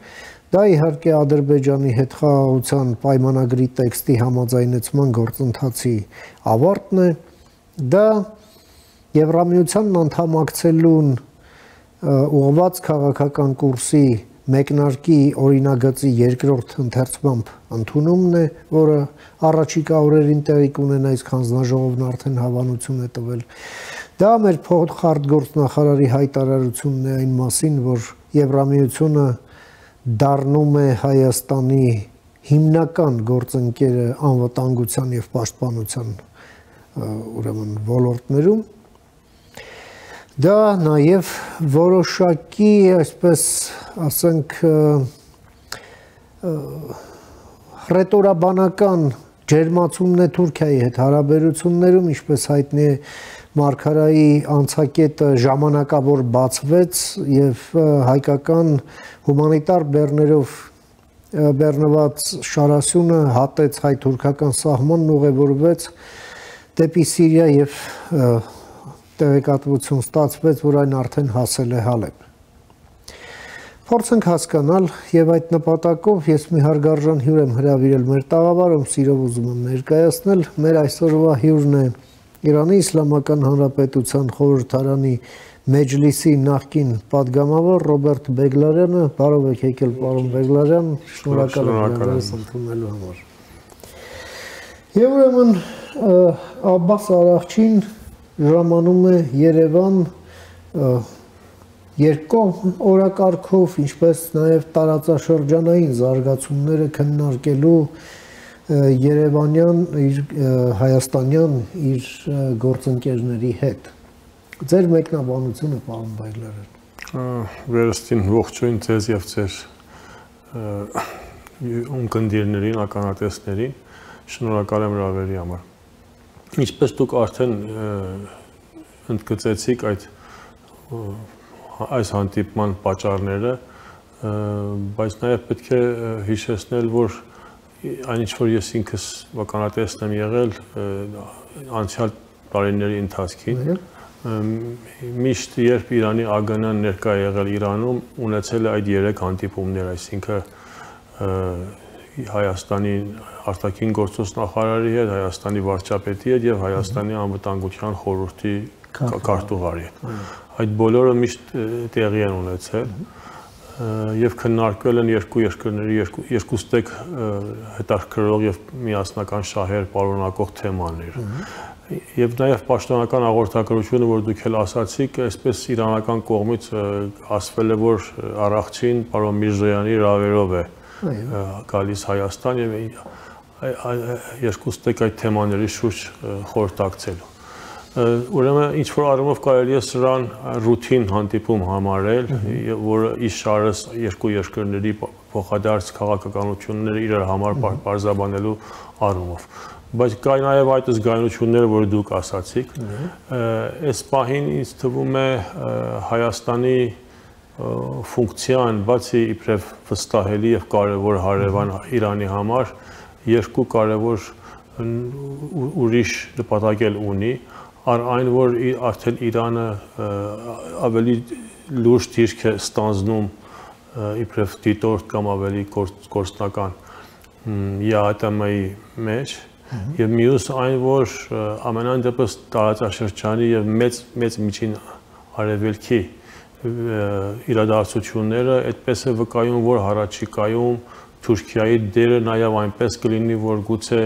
S3: դա իհարկե Ադրբեջանի հետ խաղաղության պայմանագրի տեքստի համաձայնեցման գործընթացի ավարտն է, դա Եվրամիությանն անդամակցելուն ուղղված քաղաքական կուրսի մեկնարկի օրինագծի երկրորդ ընթերցմամբ ընդունումն է, որը առաջիկա օրերին տեղի կունենա, իսկ հանձնաժողովն արդեն հավանություն է տվել։ Դա մեր փոխարտգործնախարարի հայտարարությունն է այն մասին, որ Եվրամիությունը դառնում է Հայաստանի հիմնական գործընկերը անվտանգության եւ պաշտպանության ուրեմն ոլորտներում։ Դա նաև որոշակի, այսպես ասենք, հռետորաբանական ջերմացումն է Թուրքիայի հետ հարաբերություններում, ինչպես հայտնի է Մարգարայի անցակետը ժամանակավոր բացվեց եւ հայկական հումանիտար բեռներով բեռնված շարասյունը հատեց հայ-թուրքական սահմանն ուղևորվեց դեպի Սիրիա եւ տեղեկատվություն ստացվեց, որ այն արդեն հասել է Հալեբ։ Փորձենք հասկանալ եւ այդ նպատակով ես մի հարգարժան հյուր եմ հրավիրել մեր տաղավարում, սիրով ուզում եմ ներկայացնել, մեր այսօրվա հյուրն է Իրանի Իսլամական Հանրապետության խորհրդարանի Մեջլիսի նախկին падգամավոր Ռոբերտ Բեգլարյանը, բարով եք եկել պարոն Բեգլարյան, շնորհակալ եմ ձեզ ընդունելու համար։ Եվ ուրեմն Աբբաս Արաղչին ժամանում է Երևան երկկողմ օրակարգով, ինչպես նաև տարածաշրջանային զարգացումները քննարկելու երևանյան, հայաստանյան իր գործընկերների հետ։ Ձեր մեկնաբանությունը, պարոն Բեգլարյան։
S5: Վերստին ողջույն ձեզ եւ ձեր ունկնդիրներին, ականատեսներին, շնորհակալ եմ հրավերի համար։ Ինչպես դուք արդեն ընդգծեցիք այս հանդիպման պատճառները, բայց նաև պետք է հիշեցնել, որ այն ինչ որ ես ինքս ականատեսն եմ եղել անցյալ տարիների ընթացքին, միշտ երբ Իրանի ԱԳՆ-ն ներկա եղել Իրանում, ունեցել է այդ 3 հանդիպումներ, այսինքն Հայաստանի արտաքին գործոս նախարարի հետ, Հայաստանի վարչապետի հետ եւ Հայաստանի անվտանգության խորհրդի քարտուղարի հետ։ Այդ բոլորը միշտ տեղի են ունեցել եւ քննարկվել են երկու երկրների երկու ստեկ հետաքրքրող եւ միասնական շահեր պարունակող թեմաներ։ Եվ նաեւ պաշտոնական հաղորդակցությունը, որ դուք էլ ասացիք, այսպես իրանական կողմից ասվել է, որ Արաղչին պարոն Միրզոյանի հրավերով է գալիս Հայաստան եւ երկու ստեկ այդ թեմաների շուրջ խորհրդակցելու։ Ուրեմն ինչ որ առումով կարելի է սրան ռուտին հանդիպում համարել, որը իշարս երկու երկրների փոխադարձ քաղաքականությունները իրար համար բարձրաբանելու առումով։ Բայց կա նաև այդ զգայունությունները, որ դուք ասացիք, այս պահին ինձ թվում է Հայաստանի ֆունկցիան, բացի իբրև վստահելի եւ կարեւոր հարևան Իրանի համար, երկու կարեւոր ուրիշ նպատակ էլ ունի, այն որ արդեն Իրանը ավելի լուրջ դիրք է ստանձնում իբրև դիտորդ կամ ավելի գործնական ԵԱՏՄ-ի մեջ եւ մյուս այն, որ ամենայն դեպս տարածաշրջանի եւ մեծ միջին արևելքի իրադարձությունները այդպես է վկայում, որ առաջիկայում Թուրքիայի դերը նաեւ այնպես կլինի, որ գուցե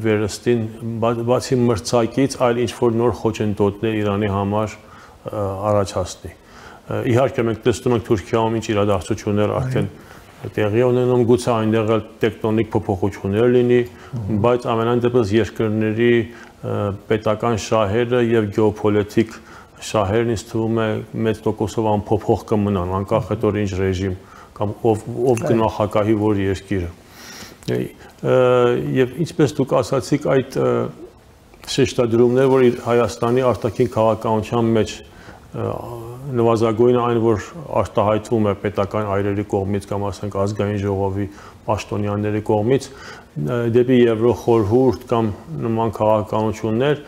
S5: վերստին բացի մրցակից այլ ինչ որ նոր խոչընդոտներ Իրանի համար առաջացնի։ Իհարկե մենք տեսնում ենք Թուրքիայում ինչ իրադարձություններ արդեն տեղի ունենում, գուցե այնտեղ էլ տեկտոնիկ փոփոխություններ լինի, բայց ամենայն դեպս երկրների պետական շահերը եւ գեոպոլիտիկ շահերն ինձ թվում է մեծ տոկոսով անփոփոխ կմնան, անկախ հետո ինչ ռեժիմ կամ ով կնախագահի որ երկիրը։ Եվ ինչպես դուք ասացիք, այդ շեշտադրումները, որ Հայաստանի արտաքին քաղաքականության մեջ նվազագույնը այն, որ արտահայտվում է պետական այրերի կողմից կամ ասենք ազգային ժողովի պաշտոնյաների կողմից դեպի Եվրոխորհուրդ կամ նման քաղաքականություններ,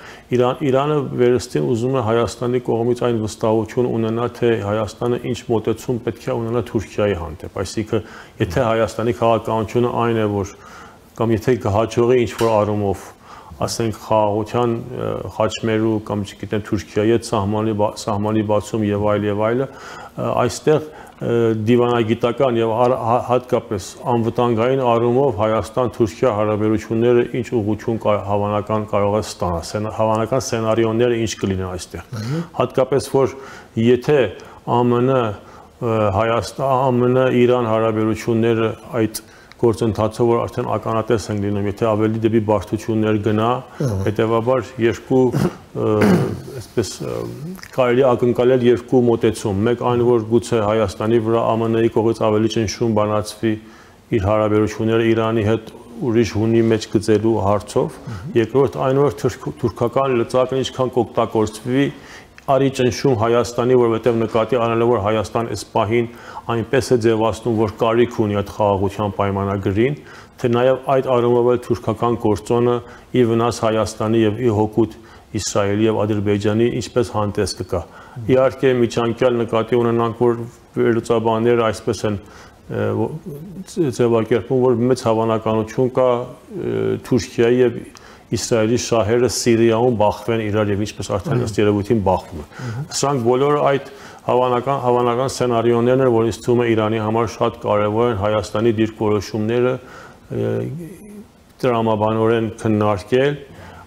S5: Իրանը վերստին ուզում է Հայաստանի կողմից այն վստահություն ունենա, թե Հայաստանը ինչ մոտեցում պետք է ունենա Թուրքիայի հանդեպ, այսինքն եթե Հայաստանի քաղաքականությունը այն է, որ կամ եթե կհաջողի ինչ որ առումով ասենք խաղաղության խաչմերու կամ չգիտեմ Թուրքիայի հետ սահմանի բացում եւ այլը, այստեղ դիվանագիտական եւ հատկապես անվտանգային առումով Հայաստան-Թուրքիա հարաբերությունները ինչ ուղղություն հավանական կարող է ստանալ, հավանական սցենարիոները ինչ կլինեն այստեղ։ Հատկապես որ եթե ԱՄՆ-Իրան հարաբերությունները այդ գործընթացով որ արդեն ականատես ենք լինում, եթե ավելի դեպի բարդություններ գնա, հետեւաբար երկու այսպես կարելի ակնկալել երկու մոտեցում, մեկ այն որ գուցե Հայաստանի վրա ԱՄՆ-ի կողմից ավելի ճնշում բանացվի իր հարաբերությունները Իրանի հետ ուրիշ հունի մեջ գծելու հարցով, երկրորդ այն որ թուրքական լծակը ինչքան կօգտագործվի արի ճնշում Հայաստանի, որովհետև նկատի առնելով որ Հայաստան այս պահին այնպես է ձևացնում, որ կարիք ունի այդ խաղաղության պայմանագրին, թե նաև այդ առումով էլ թուրքական գործոնը ի վնաս Հայաստանի եւ ի հօգուտ Իսրայելի եւ Ադրբեջանի ինչպես հանդես կգա։ Իհարկե միջանկյալ նկատի ունենանք, որ վերլուծաբանները այսպես են ձևակերպում, որ մեծ հավանականություն կա Թուրքիայի եւ Իսրայելի շահերը Սիրիայում բախվեն իրար եւ ինչպես արդեն ըստ երևույթին բախվում են։ Սրանք բոլորը այդ հավանական սցենարիոներն են, որ ինձ թվում է Իրանի համար շատ կարևոր են Հայաստանի դիրքորոշումները տրամաբանորեն քննարկել,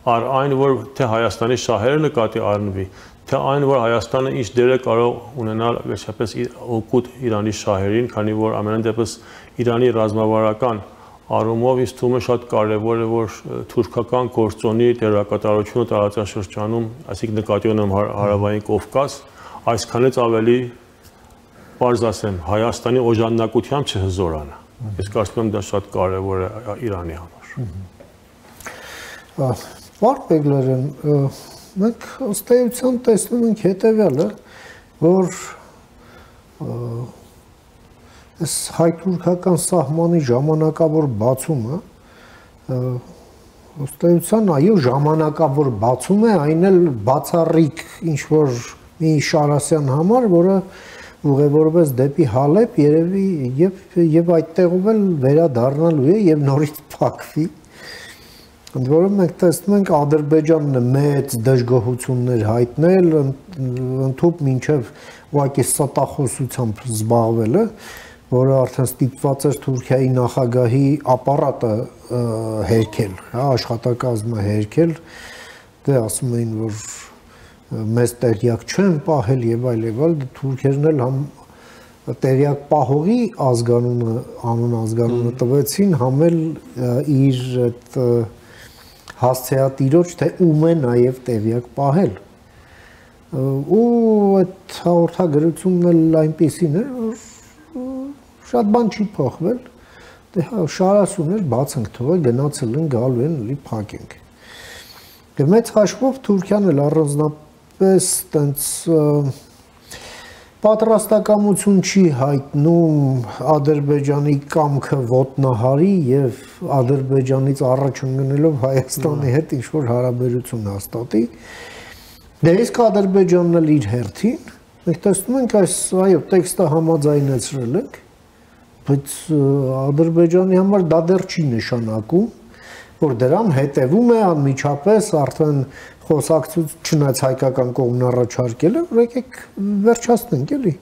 S5: առ այն որ թե Հայաստանի շահերը նկատի առնվի, թե այն որ Հայաստանը ինչ դեր է կարող ունենալ վերջապես օգուտ Իրանի շահերին, քանի որ ամենայն դեպս Իրանի ռազմավարական առումով ինձ թվում է շատ կարևոր է, որ թուրքական գործոնի դերակատարությունը տարածաշրջանում, այսինքն նկատի ունեմ հարավային Կովկաս, այսքանից ավելի պարզ ասեմ, Հայաստանի օժանդակությամբ չհզորանա։ Ես կարծում եմ դա շատ կարևոր է Իրանի համար։
S3: Պարկ Բեգլարյան, մենք ըստ էության տեսնում ենք հետևյալը, որ այս հայ-թուրքական սահմանի ժամանակավոր բացումը ըստ էության այո ժամանակավոր բացում է, այն էլ բացառիկ ինչ-որ մի շարասյան համար, որը ուղևորվեց դեպի Հալեբ երևի եւ այդտեղով էլ վերադառնալու է եւ նորից փակվի։ Ընդ որում մենք տեսնում ենք Ադրբեջանն է մեծ դժգոհություններ հայտնել, ընդհանուր մինչև ուղղակի ստախոսությամբ զբաղվելը, որը արդեն ստիպված էր Թուրքիայի նախագահի ապարատը հերքել, հա, աշխատակազմը հերքել, դե ասում էին, որ մեզ տեղյակ չեն պահել եւ այլ, թուրքերն էլ համ տեղյակ պահողի անուն տվեցին, համ էլ իր այդ հասցեատիրոջ, թե ում է նաեւ տեղյակ պահել։ Ու այդ հաղորդագրությունն էլ այնպիսին է, որ շատ բան չի փոխվել, դե շարասուներ բաց ենք թողել, գնացել են, գալու են, լի փակենք։ Մեծ հաշվով Թուրքիան էլ առանձնապես տենց պատրաստակամություն չի հայտնում Ադրբեջանի կամքը ոտնահարի եւ Ադրբեջանից առաջ ընկնելով Հայաստանի հետ ինչ-որ հարաբերություն հաստատի։ Դե իսկ Ադրբեջանն էլ իր հերթին, մենք տեսնում ենք այս, այո, տեքստը համաձայնեցրել ենք, բայց Ադրբեջանի համար դա դեռ չի նշանակում, որ դրան հետևում է անմիջապես արդեն խոսակցություն չնայած հայկական կողմն առաջարկել է, որ եկեք վերջացնենք էլի։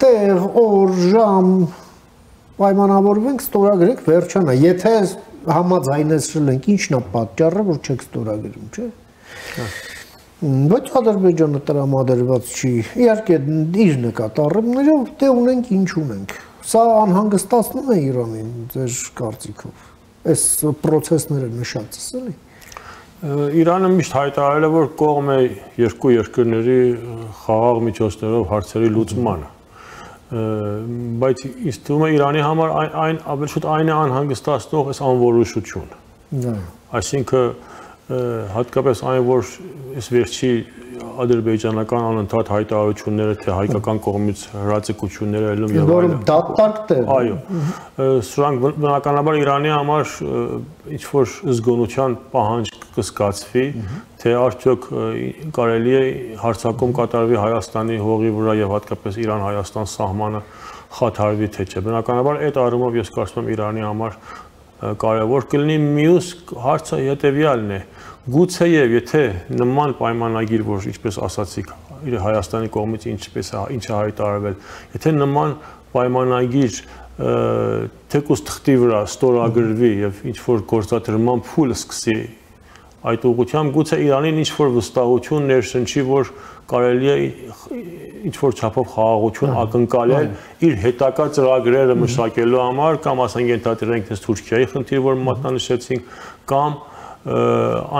S3: Տեղ, օր, ժամ պայմանավորվենք, ստորագրենք, վերջանա։ Եթե համաձայնեցրել ենք, ինչն է պատճառը, որ չեք ստորագրում, չէ՞։ Բայց Ադրբեջանը տրամադրված չի։ Իհարկե իր նկատառումներով դե ունենք ինչ ունենք։ Սա անհանգստացնում է Իրանին, ձեր կարծիքով։ Այս process-ները նշածս էլի։
S5: Իրանը միշտ հայտարարել է, որ կողմ է երկու երկրների խաղաղ միջոցներով հարցերի լուծմանը։ Բայց ինձ թվում է Իրանի համար ավելի շուտ այն է անհանգստացնող այս անորոշությունը։ Այսինքն հատկապես այն, որ այս վերջի ադրբեջանական անընդհատ հայտարարությունները, թե հայկական կողմից հրաձգությունները ելնում եւ այլն։
S3: Դատարկ տեղ։
S5: Այո։ Սրանք բնականաբար Իրանի համար ինչ որ զգոնության պահանջ կզգացվի, թե արդյոք կարելի է հարձակում կատարվի Հայաստանի հողի վրա եւ հատկապես Իրան-Հայաստան սահմանը խաթարվի, թե չէ։ Բնականաբար այդ առումով ես կարծում եմ Իրանի համար կարևոր կլինի։ Մյուս հարցը հետևյալն է. գուցեև եթե նման պայմանագիր, որ ինչպես ասացիք, Հայաստանի կողմից ինչ է հայտարարվել, եթե նման պայմանագիր թեկուզ թղթի վրա ստորագրվի եւ ինչ որ գործադրման փուլ սկսի այդ ուղղությամբ, գուցե Իրանին ինչ որ վստահություն ներշնչի, որ կարելի է ինչ որ չափով խաղաղություն ակնկալել իր հետագա ծրագրերը մշակելու համար, կամ ասենք ենթադրենք այս Թուրքիայի խնդիրը, որ մատնանշեցինք, կամ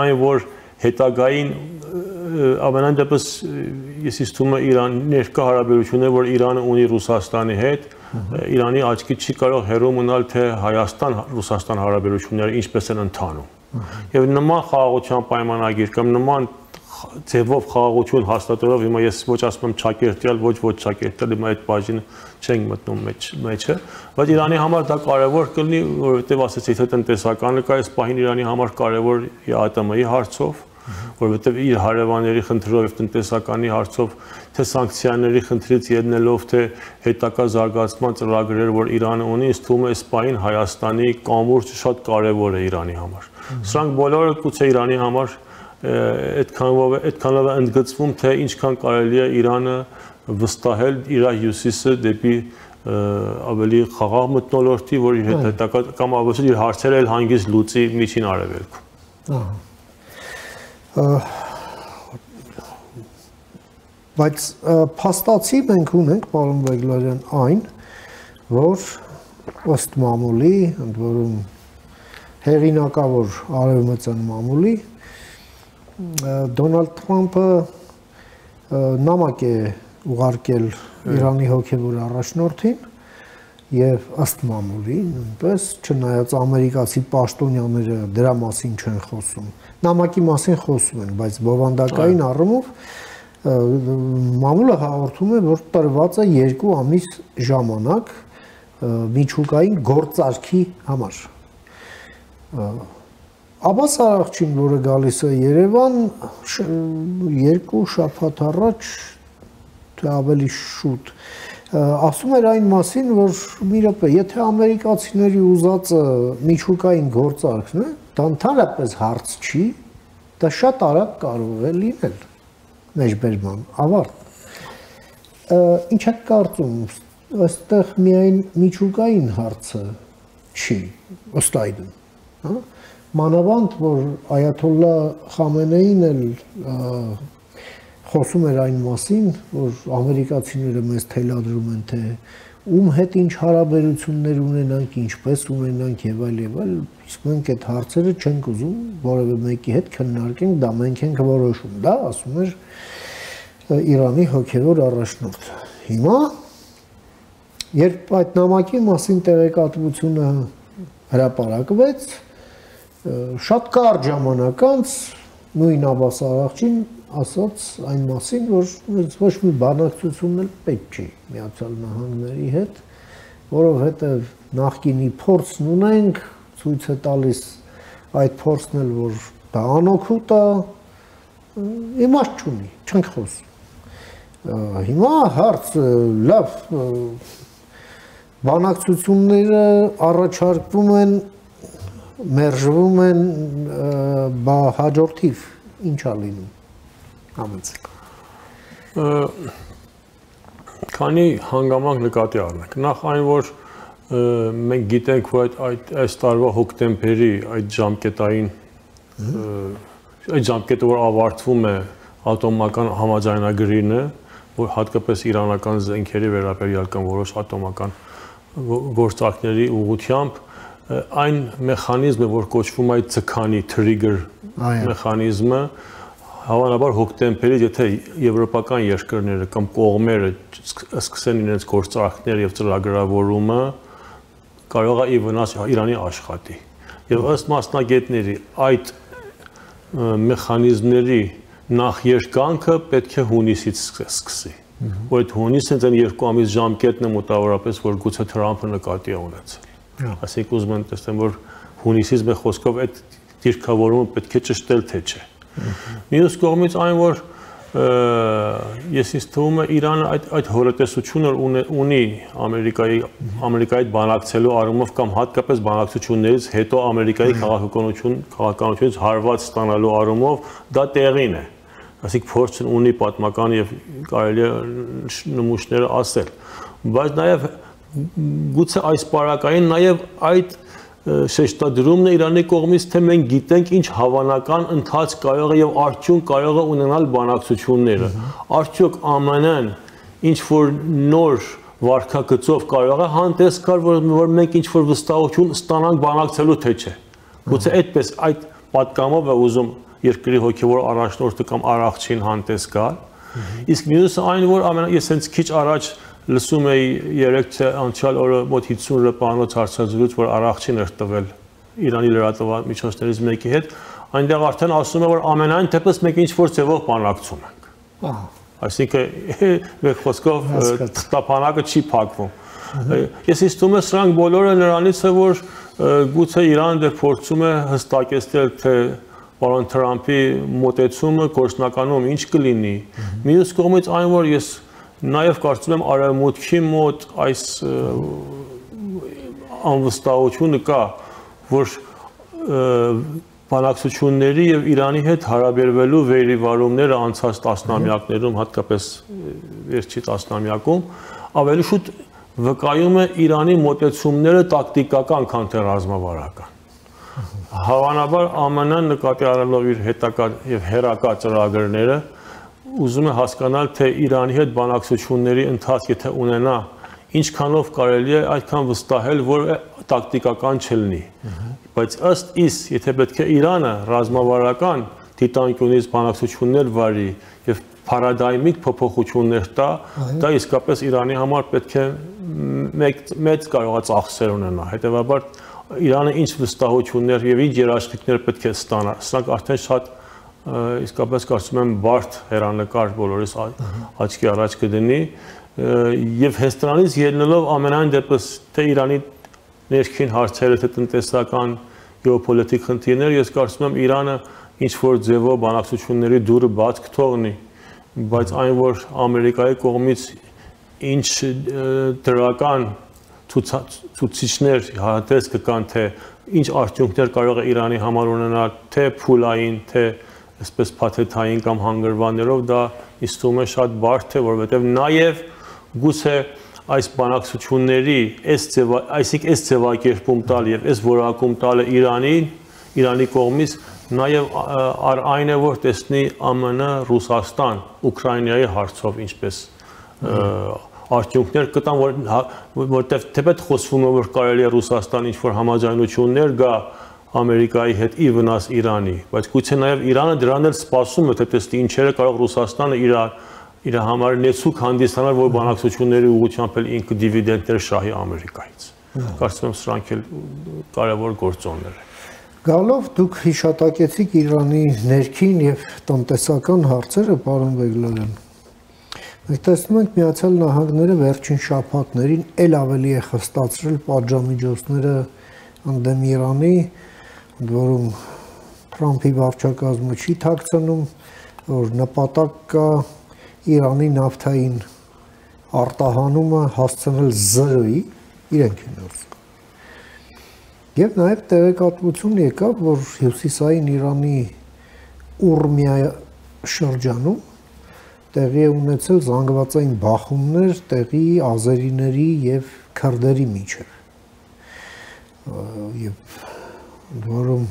S5: այն, որ հետագային ամենայն դեպս ես թվում է Իրան ներկա հարաբերությունները, որ Իրանը ունի Ռուսաստանի հետ, Իրանի աչքի չի կարող հեռու մնալ, թե Հայաստան-Ռուսաստան հարաբերությունները ինչպես են ընթանում։ Եվ նման խաղաղության պայմանագիր կամ նման ձևով խաղաղություն հաստատելով, հիմա ես ոչ ասում եմ ճակերտյալ, ոչ ճակերտյալ, հիմա այդ բաժինը չենք մտնում մեջը, բայց Իրանի համար դա կարևոր կլինի, որովհետև ասեցի, թե տնտեսականը կա, այս պահին Իրանի համար կարևոր ԵԱՏՄ-ի հարցով, որովհետև իր հարևանների խնդրով եւ տնտեսականի հարցով, թե սանկցիաների խնդրից ելնելով, թե հետագա զարգացման ծրագրեր, որ Իրանը ունի, ինձ թվում է այս պահին Հայաստանի կամուրջը շատ կարևոր է Իրանի համար։ Սրանք բոլորը գուցե Իրանի համար այդքանով է ընդգծվում, թե ինչքան կարելի է Իրանը վստահել իր հյուսիսը դեպի ավելի խաղաղ մթնոլորտի, որ իր հետագա կամ ավելի իր հարցերը էլ հանգիստ լուծի միջին արևելքում։
S3: Բայց փաստացի մենք ունենք, պարոն Բեգլարյան, այն, որ ըստ մամուլի, ընդ որում հեղինակավոր արևմտյան մամուլի, Դոնալդ Թրամփը նամակ է ուղարկել Իրանի հոգևոր առաջնորդին եւ ըստ մամուլի նույնպես, չնայած ամերիկացի պաշտոնյաները դրա մասին չեն խոսում, նամակի մասին խոսում են, բայց բովանդակային առումով մամուլը հաղորդում է, որ տրված է 2 ամիս ժամանակ միջուկային գործարքի համար։ Աբբաս Արաղչին, որը գալիս է Երևան, 2 շաբաթ առաջ, թե ավելի շուտ, ասում էր այն մասին, որ մի րոպե, եթե ամերիկացիների ուզածը միջուկային գործարքն է, դա ընդհանրապես հարց չի, դա շատ արագ կարող է լինել մեջբերման ավարտ։ Ինչ եք կարծում, այստեղ միայն միջուկային հարցը չի, ըստ այդմ, հա? Մանավանդ, որ Այաթոլլա Խամենեին էլ խոսում էր այն մասին, որ ամերիկացիները մեզ թելադրում են, թե ում հետ ինչ հարաբերություններ ունենանք, ինչպես ունենանք եւ այլ, իսկ մենք այդ հարցերը չենք ուզում որևէ մեկի հետ քննարկենք, դա մենք ենք որոշում, դա ասում էր Իրանի հոգևոր առաջնորդը։ Հիմա, երբ այդ նամակի մասին տեղեկատվությունը հրապարակվեց, շատ կարճ ժամանակ անց նույն Աբբաս Արաղչին ասաց այն մասին, որ ոչ մի բանակցություն էլ պետք չի Միացյալ Նահանգների հետ, որովհետև նախկինի փորձն ունենք, ցույց է տալիս այդ փորձն էլ, որ դա անօգուտ է, իմաստ չունի, չենք խոսում։ Հիմա հարց լավ բանակցությունները առաջարկվում են մերժվում են, բա հաջորդիվ ինչա լինում համեցեք։
S5: Քանի հանգամանք նկատի առնենք, նախ այն, որ մենք գիտենք, որ այս տարվա հոկտեմբերի այդ ժամկետային այդ ժամկետը, որ ավարտվում է ատոմական համաձայնագրինը, որ հատկապես իրանական զենքերի վերաբերյալ կամ որոշ ատոմական գործարքների ուղղությամբ այն մեխանիզմը, որ կոչվում է ցքանի trigger մեխանիզմը, հավանաբար հոկտեմբերից, եթե եվրոպական երկրները կամ կողմերը սկսեն իրենց գործարքները եւ ծրագրավորումը, կարող է ի վնաս Իրանի աշխատի։ Եվ ըստ մասնագետների այդ մեխանիզմների նախերկանքը պետք է հունիսից սկսի, որ այդ հունիսը այն 2 ամիս ժամկետն է մոտավորապես, որ գուցե Թրամփը նկատի է ունեցել։ Այսինքն ուզում եմ տեսնեմ, որ հունիսից մեր խոսքով այդ դիրքավորումը պետք է ճշտել, թե չէ։ Մյուս կողմից այն, որ ես ինձ թվում է Իրանը այդ հորատեսությունը ունի Ամերիկայի բանակցելու առումով կամ հատկապես բանակցություններից հետո Ամերիկայի քաղաքականությունից հարված ստանալու առումով դա տեղին է։ Այսինքն փորձն ունի պատմական եւ կարելի է նմուշները ասել։ Բայց նաեւ գուցե այս պարակային նաեւ այդ շեշտադրումն է Իրանի կողմից, թե մենք գիտենք ինչ հավանական ընթացք կարող է եւ արդյունք կարող է ունենալ բանակցությունները։ Արդյոք ԱՄՆ-ն ինչ որ նոր վարքագծով կարող է հանդես գալ, որ մենք ինչ որ վստահություն ստանանք բանակցելու, թե չէ։ Գուցե այդպես այդ պատկամով է ուզում երկրի հոգևոր առաջնորդը կամ արաղչին հանդես գալ։ Իսկ մյուսը այն, որ ես հենց քիչ առաջ լսում էի երեք անցյալ օրը մոտ 50 րոպեանոց հարցազրույց, որ արաղչին էր տվել Իրանի լրատվամիջոցներից մեկի հետ, այնտեղ արդեն ասում է, որ ամենայն դեպս մենք ինչ որ ձևով բանակցում ենք։ Այսինքն մեր խոսքով թղթափանակը չի փակվում։ Ես իստում եմ սրանք բոլորը նրանից է, որ գուցե Իրանը դեռ փորձում է հստակեցնել, թե պարոն Թրամփի մոտեցումը գործնականում ինչ կլինի։ Մյուս կողմից այն, որ ես նաև կարծում եմ արևմուտքի մոտ այս անվստահությունը կա, որ բանակցությունների եւ Իրանի հետ հարաբերվելու վերիվարումները անցած տասնամյակներում, հատկապես վերջի տասնամյակում, ավելի շուտ վկայում է Իրանի մոտեցումները տակտիկական, քան թե ռազմավարական։ Հավանաբար ԱՄՆ-ն նկատի առնելով իր հետագա եւ հերակա ծրագրերը ուզում է հասկանալ, թե Իրանի հետ բանակցությունների ընթացք եթե ունենա, ինչքանով կարելի է այդքան վստահել, որ տակտիկական չլինի։ Բայց ըստ իս, եթե պետք է Իրանը ռազմավարական դիտանկյունից բանակցություններ վարի եւ փարադայմիկ փոփոխություններ տա, դա իսկապես Իրանի համար պետք է մեծ կարող է ծախսեր ունենա։ Հետեւաբար Իրանը ինչ վստահություններ եւ ինչ երաշխիքներ պետք է ստանա։ Սրանք արդեն շատ իսկապես կարծում եմ բարդ հերանեկար բոլորիս աչքի առաջ կդնի եւ հենց դրանից ելնելով ամենայն դեպս թե Իրանի ներքին հարցերը, թե տնտեսական գեոպոլիտիկ խնդիրներ, ես կարծում եմ Իրանը ինչ որ ձևով բանակցությունների դուրը բաց կթողնի, բայց այն որ Ամերիկայի կողմից ինչ դրական ցուցիչներ հատես կան, թե ինչ արդյունքներ կարող է Իրանի համար ունենալ, թե փուլային, թե այսպես փաթեթային կամ հանգրվաններով, դա իստում է շատ բարդ է, որովհետև նաև գուցե այս բանակցությունների այսինքն այս ձևակերպում տալ եւ այս որակում տալը Իրանի կողմից նաև այն է, որ տեսնի ԱՄՆ, Ռուսաստան, Ուկրաինայի հարցով ինչպես արդյունքներ կտան, որտեղ թեպետ խոսվում է, որ կարելի է Ռուսաստան ինչ-որ համաձայնություններ գա Ամերիկայի հետ ի վնաս Իրանի, բայց գուցե նաև Իրանը դրան էլ սպասում է, թե տեսնի ինչերը կարող Ռուսաստանը իր համար նեցուկ հանդիսանալ, որ բանակցությունների ուղղությամբ էլ ինքը դիվիդենդներ շահի Ամերիկայից։ Կարծում եմ սրանք էլ կարևոր գործոններ են։
S3: Գալով դուք հիշատակեցիք Իրանի ներքին եւ տնտեսական հարցերը, պարոն Բեգլարյան։ Մենք տեսնում ենք Միացյալ Նահանգները վերջին շաբաթներին ել ավելի է խստացրել պատժամիջոցները ընդդեմ Իրանի, որում Թրամփի վարչակազմը չի թաքցնում, որ նպատակ կա Իրանի նավթային արտահանումը հասցնել 0-ի, իրենք են ուզում։ Եվ նաև տեղեկատվություն եկավ, որ հյուսիսային Իրանի Ուրմիա շրջանում տեղի է ունեցել զանգվածային բախումներ տեղի ազերիների եւ քրդերի միջև։ Եվ որում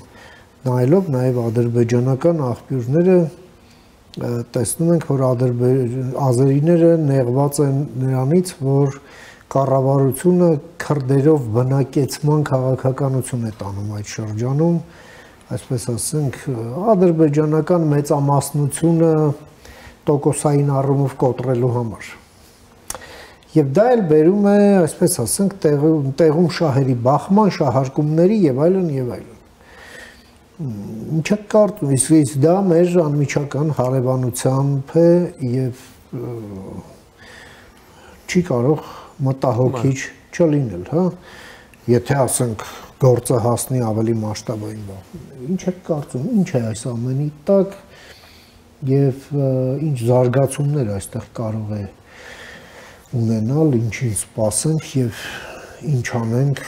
S3: նայելով նաև ադրբեջանական աղբյուրները տեսնում ենք, որ ազերիները նեղված են նրանից, որ կառավարությունը քրդերով բնակեցման քաղաքականություն է տանում այդ շրջանում, այսպես ասենք, ադրբեջանական մեծամասնությունը տոկոսային առումով կոտրելու համար։ Եվ դա էլ բերում է, այսպես ասենք, տեղում շահերի բախման, շահարկումների եւ այլն եւ այլն։ Ինչ կարծում, իսկ դա մեր անմիջական հարևանությամբ է եւ չի կարող մտահոգիչ չլինել, հա, եթե ասենք գործը հասնի ավելի մասշտաբային բախումների։ Ինչ եք կարծում, ինչ է այս ամենի տակ եւ ինչ զարգացումներ այստեղ կարող է ունենալ, ինչին սպասենք եւ ինչ անենք,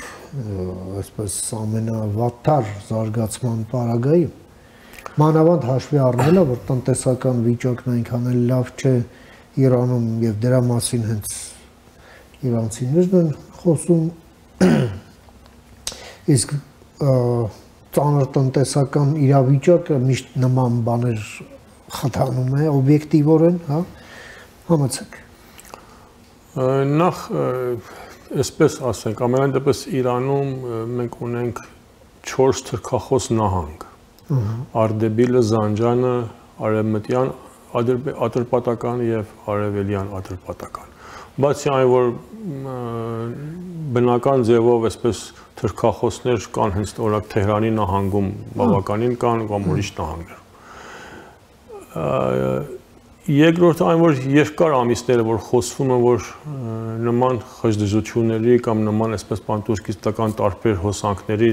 S3: այսպես ամենավատար զարգացման պարագայում։ Մանավանդ հաշվի առնելով, որ տնտեսական վիճակն այնքան էլ լավ չէ Իրանում եւ դրա մասին հենց իրանցիներն են խոսում, իսկ ծանր տնտեսական իրավիճակը միշտ նման բաներ խթանում է օբյեկտիվորեն, հա, համեցեք։
S5: Նախ այսպես ասենք, ամենայն դեպս Իրանում մենք ունենք 4 թրքախոս նահանգ։ Արդեբիլը, Զանջանը, Արևմտյան Ատրպատական եւ Արևելյան Ատրպատական։ Բացի այն, որ բնական ձևով այսպես թրքախոսներ կան հենց օրինակ Թեհրանի նահանգում բավականին կան կամ ուրիշ նահանգներ։ Երկրորդը այն, որ երկար ամիսները, որ խոսվում է, որ նման խժդժությունների կամ նման այսպես պանտուրքիստական տարբեր հոսանքների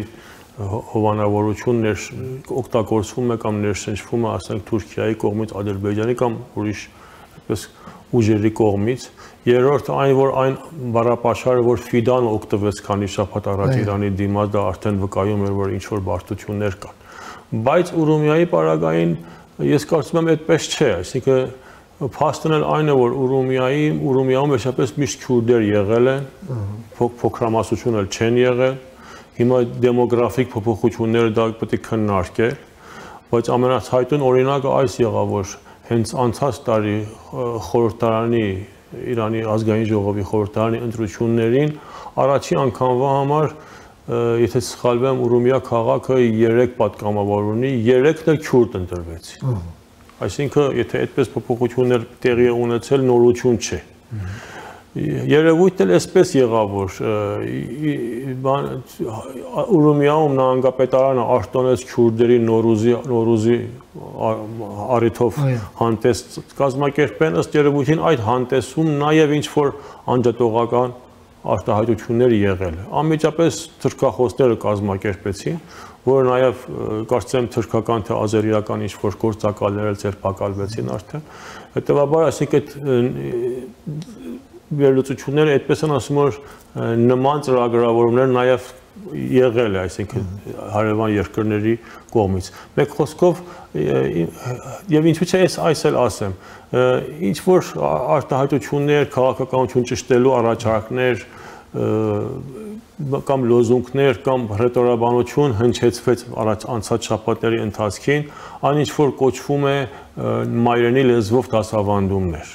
S5: հովանավորություն օգտագործվում է կամ ներշնչվում է, ասենք Թուրքիայի կողմից, Ադրբեջանի կամ ուրիշ այսպես ուժերի կողմից։ Երրորդը այն, որ այն բառապաշարը, որ Ֆիդանը օգտվեց քանի շաբաթ առաջ Իրանի դիմաց, դա արդեն վկայում էր, որ ինչ-որ բարդություններ կան։ Բայց Ուրումիայի պարագային ես կարծում եմ այդպես չէ, այսինքն փաստն էլ այն է, որ Ուրումիայում վերջապես միշտ քուրդեր եղել են, փոքրամասնություն էլ չեն եղել։ Հիմա դեմոգրաֆիկ փոփոխությունները դա պետք է քննարկել, բայց ամենահայտնի օրինակը այս եղավ, որ հենց անցած տարի խորհրդարանի Իրանի ազգային ժողովի խորհրդարանի ընտրություններին առաջին անգամվա համար, եթե սխալվեմ, Ուրումիա քաղաքը 3 պատգամավոր ունի, 3-ն էլ քուրդ ընտրվեցին։ Այսինքն, եթե այդպես փոփոխություններ տեղի ունեցել, նորություն չէ։ Երևույթն էլ այսպես եղավ, որ Ուրումիայում նահանգապետարանը արտոնեց քուրդերի նորուզի առիթով հանդես կազմակերպեն, ըստ երևույթին այդ հանդեսում նաև ինչ-որ անջատողական արտահայտություններ եղել է։ Անմիջապես թուրքախոսները կազմակերպեցին, որը նաև կարծեմ թուրքական թե ազերիական ինչ-որ գործակալներ ձերբակալվեցին արդեն։ Հետևաբար, այսինքն վերլուծությունները այդպես են ասում, որ նման ծրագրավորումներ նաև եղել է, այսինքն հարևան երկրների կողմից։ Մեկ խոսքով եւ ինչու՞ չէ այս էլ ասեմ, ինչ որ արտահայտություններ, քաղաքականություն ճշտելու առաջարկներ կամ լոզունգներ կամ ռետորաբանություն հնչեցվեց անցած շաբաթների ընթացքին, այն ինչ որ կոչվում է մայրենի լեզվով դասավանդումներ։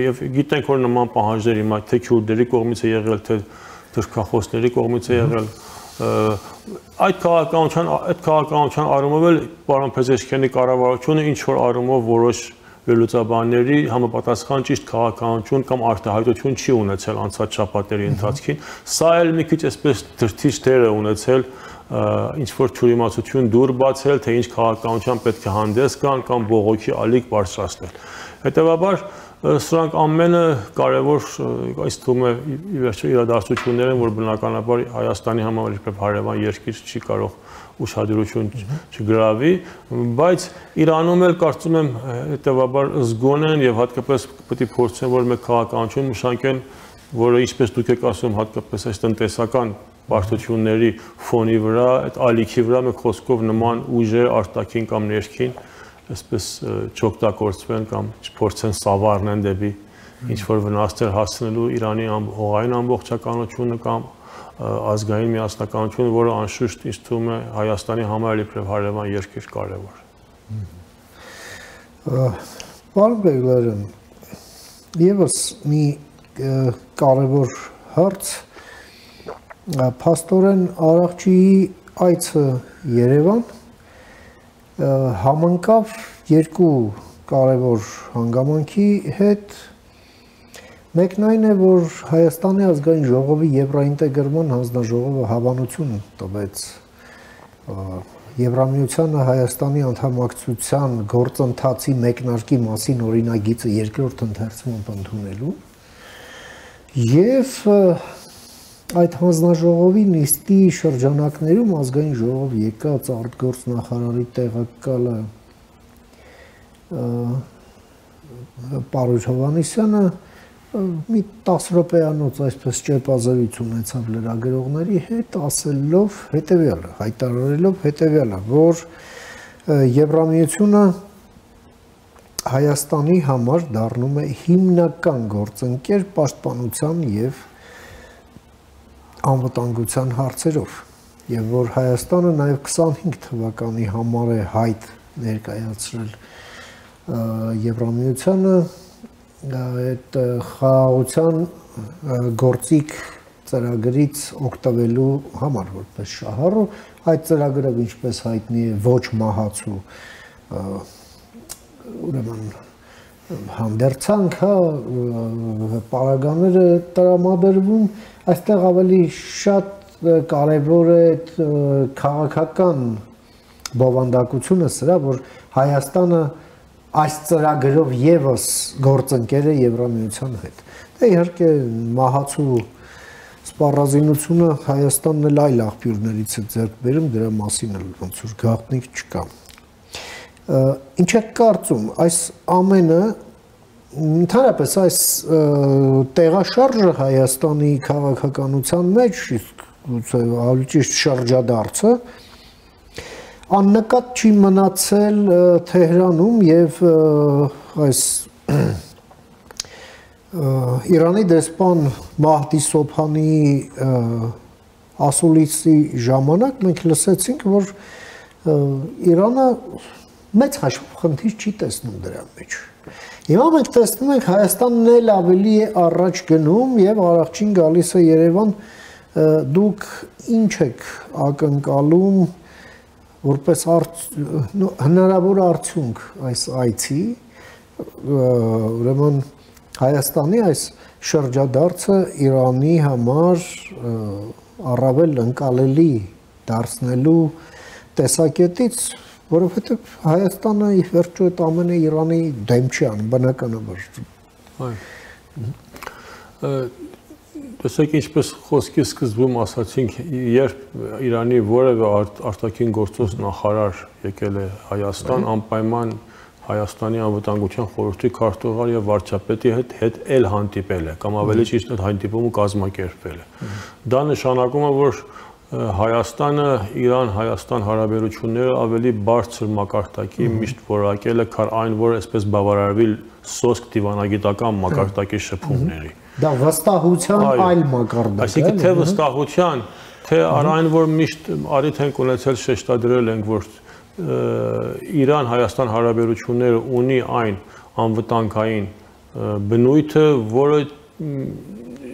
S5: Եվ գիտենք, որ նման պահանջներ հիմա թե քուրդերի կողմից է եղել, թե թուրքախոսների կողմից է եղել։ Այդ քաղաքականության առումով էլ պարոն Փեզեշքյանի կառավարությունը ինչ որ առումով որոշ վերլուծաբանների համապատասխան ճիշտ քաղաքականություն կամ արտահայտություն չի ունեցել անցած շաբաթների ընթացքին։ Սա էլ մի քիչ այսպես դրդիչ դեր է ունեցել ինչ որ թյուրիմացություն դուր բացել, թե ինչ քաղաքականության պետք է հանդես գան կամ բողոքի ալիք բարձրացնել։ Հետևաբար սրանք ամենը կարևոր այս թվում է ի վերջո իրադարձություններ են, որ բնականաբար Հայաստանի համար իբրև հարևան երկիր չի կարող ուշադրություն չգրավի, բայց Իրանում էլ կարծում եմ հետևաբար զգոն են եւ հատկապես պետք է փորձեն, որ մեկ քաղաքականություն մշակեն, որը ինչպես դուք եք ասում, հատկապես այս տնտեսական բարդությունների ֆոնի վրա, այդ ալիքի վրա մեկ խոսքով նման ուժեր արտաքին կամ ներքին այսպես չօգտագործվեն կամ չփորձեն սավառնեն դեպի ինչ որ վնասներ հասցնելու Իրանի հողային ամբողջականությունը կամ ազգային միասնականությունը, որը անշուշտ ինձ թվում է Հայաստանի համար իբրև հարևան երկիր կարևոր։
S3: Պարոն Բեգլարյան, եւս մի կարևոր հարց փաստորեն Արարչիի այցը Երևան համընկավ երկու կարևոր հանգամանքի հետ։ Մեկն այն է, որ Հայաստանի ազգային ժողովի Եվրաինտեգրման հանձնաժողովը հավանություն տվեց Եվրամիությանը Հայաստանի անդամակցության գործընթացի մեկնարկի մասին օրինագիծը երկրորդ ընթերցումն ընդունելու եւ այդ հանձնաժողովի նիստի շրջանակներում ազգային ժողով եկած արտգործնախարարի տեղակալը Պարույր Հովհաննիսյանը մի 10 րոպեանոց այսպես ճեպազրույց ունեցավ լրագրողների հետ, ասելով հետևյալը, հայտարարելով հետևյալը, որ Եվրամիությունը Հայաստանի համար դառնում է հիմնական գործընկեր պաշտպանության եւ անվտանգության հարցերով, եւ որ Հայաստանը նաեւ 25 թվականի համար է հայտ ներկայացրել Եվրամիությանը այդ խաղաղության գործիք ծրագրից օգտվելու համար որպես շահառու այդ ծրագրը ինչպես հայտնի է ոչ մահացու ուրեմն հանդերձանք պարագաները տրամադրվում այստեղ ավելի շատ կարևոր է այդ քաղաքական բովանդակությունը սրա որ Հայաստանը այս ծրագրով եւս գործընկեր է Եվրամիության հետ։ Դե իհարկե մահացու սպառազինությունը Հայաստանն էլ այլ աղբյուրներից է ձեռք բերում, դրա մասին էլ ոնց որ գաղտնիք չկա։ Ինչ է կարծում, այս ամենը ընդհանրապես այս տեղաշարժը Հայաստանի քաղաքականության մեջ, իսկ ավելի ճիշտ շրջադարձը աննկատ չի մնացել Թեհրանում եւ այս Իրանի դեսպան Մահդի Սոբհանիի ասուլիսի ժամանակ մենք լսեցինք, որ Իրանը մեծ խնդիր չի տեսնում դրա մեջ։ Հիմա մենք տեսնում ենք Հայաստանն էլ ավելի է առաջ գնում եւ առաջին գալիս է Երևան, դուք ինչ եք ակնկալում որպես հնարավոր արդյունք այս այցի, ուրեմն Հայաստանի այս շրջադարձը Իրանի համար առավել ընկալելի դարձնելու տեսակետից, որովհետև Հայաստանը ի վերջո այդ ամենը Իրանի դեմ չի անում, բնականաբար։
S5: Տեսեք, ինչպես խոսքի սկզբում ասացինք, երբ Իրանի որևէ արտաքին գործոս նախարար եկել է Հայաստան, անպայման Հայաստանի անվտանգության խորհրդի քարտուղար եւ վարչապետի հետ էլ հանդիպել է, կամ ավելի ճիշտ այդ հանդիպումը կազմակերպել է։ Դա նշանակում է, որ Հայաստանը Իրան-Հայաստան հարաբերությունները ավելի բարձր մակարդակի միշտ որակել է, քան այն, որ այսպես բավարարվի սոսկ դիվանագիտական մակարդակի շփումների։
S3: Դա վստահության այլ մակարդակ է։
S5: Այսինքն թե վստահության, թե այն, որ միշտ առիթ ենք ունեցել շեշտադրել ենք, որ Իրան-Հայաստան հարաբերությունները ունի այն անվտանգային բնույթը, որը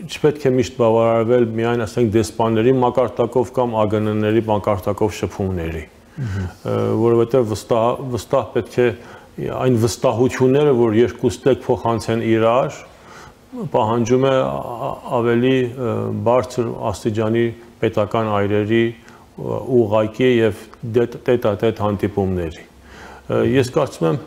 S5: չպետք է միշտ բավարարվել միայն ասենք դեսպանների մակարդակով կամ ԱԳՆ-ների մակարդակով շփումների, որովհետև վստահ պետք է այն վստահությունները, որ երկուստեք փոխանցեն իրար, պահանջում է ավելի բարձր աստիճանի պետական այրերի ուղղակի եւ տետատետ հանդիպումների։ Ես կարծում եմ,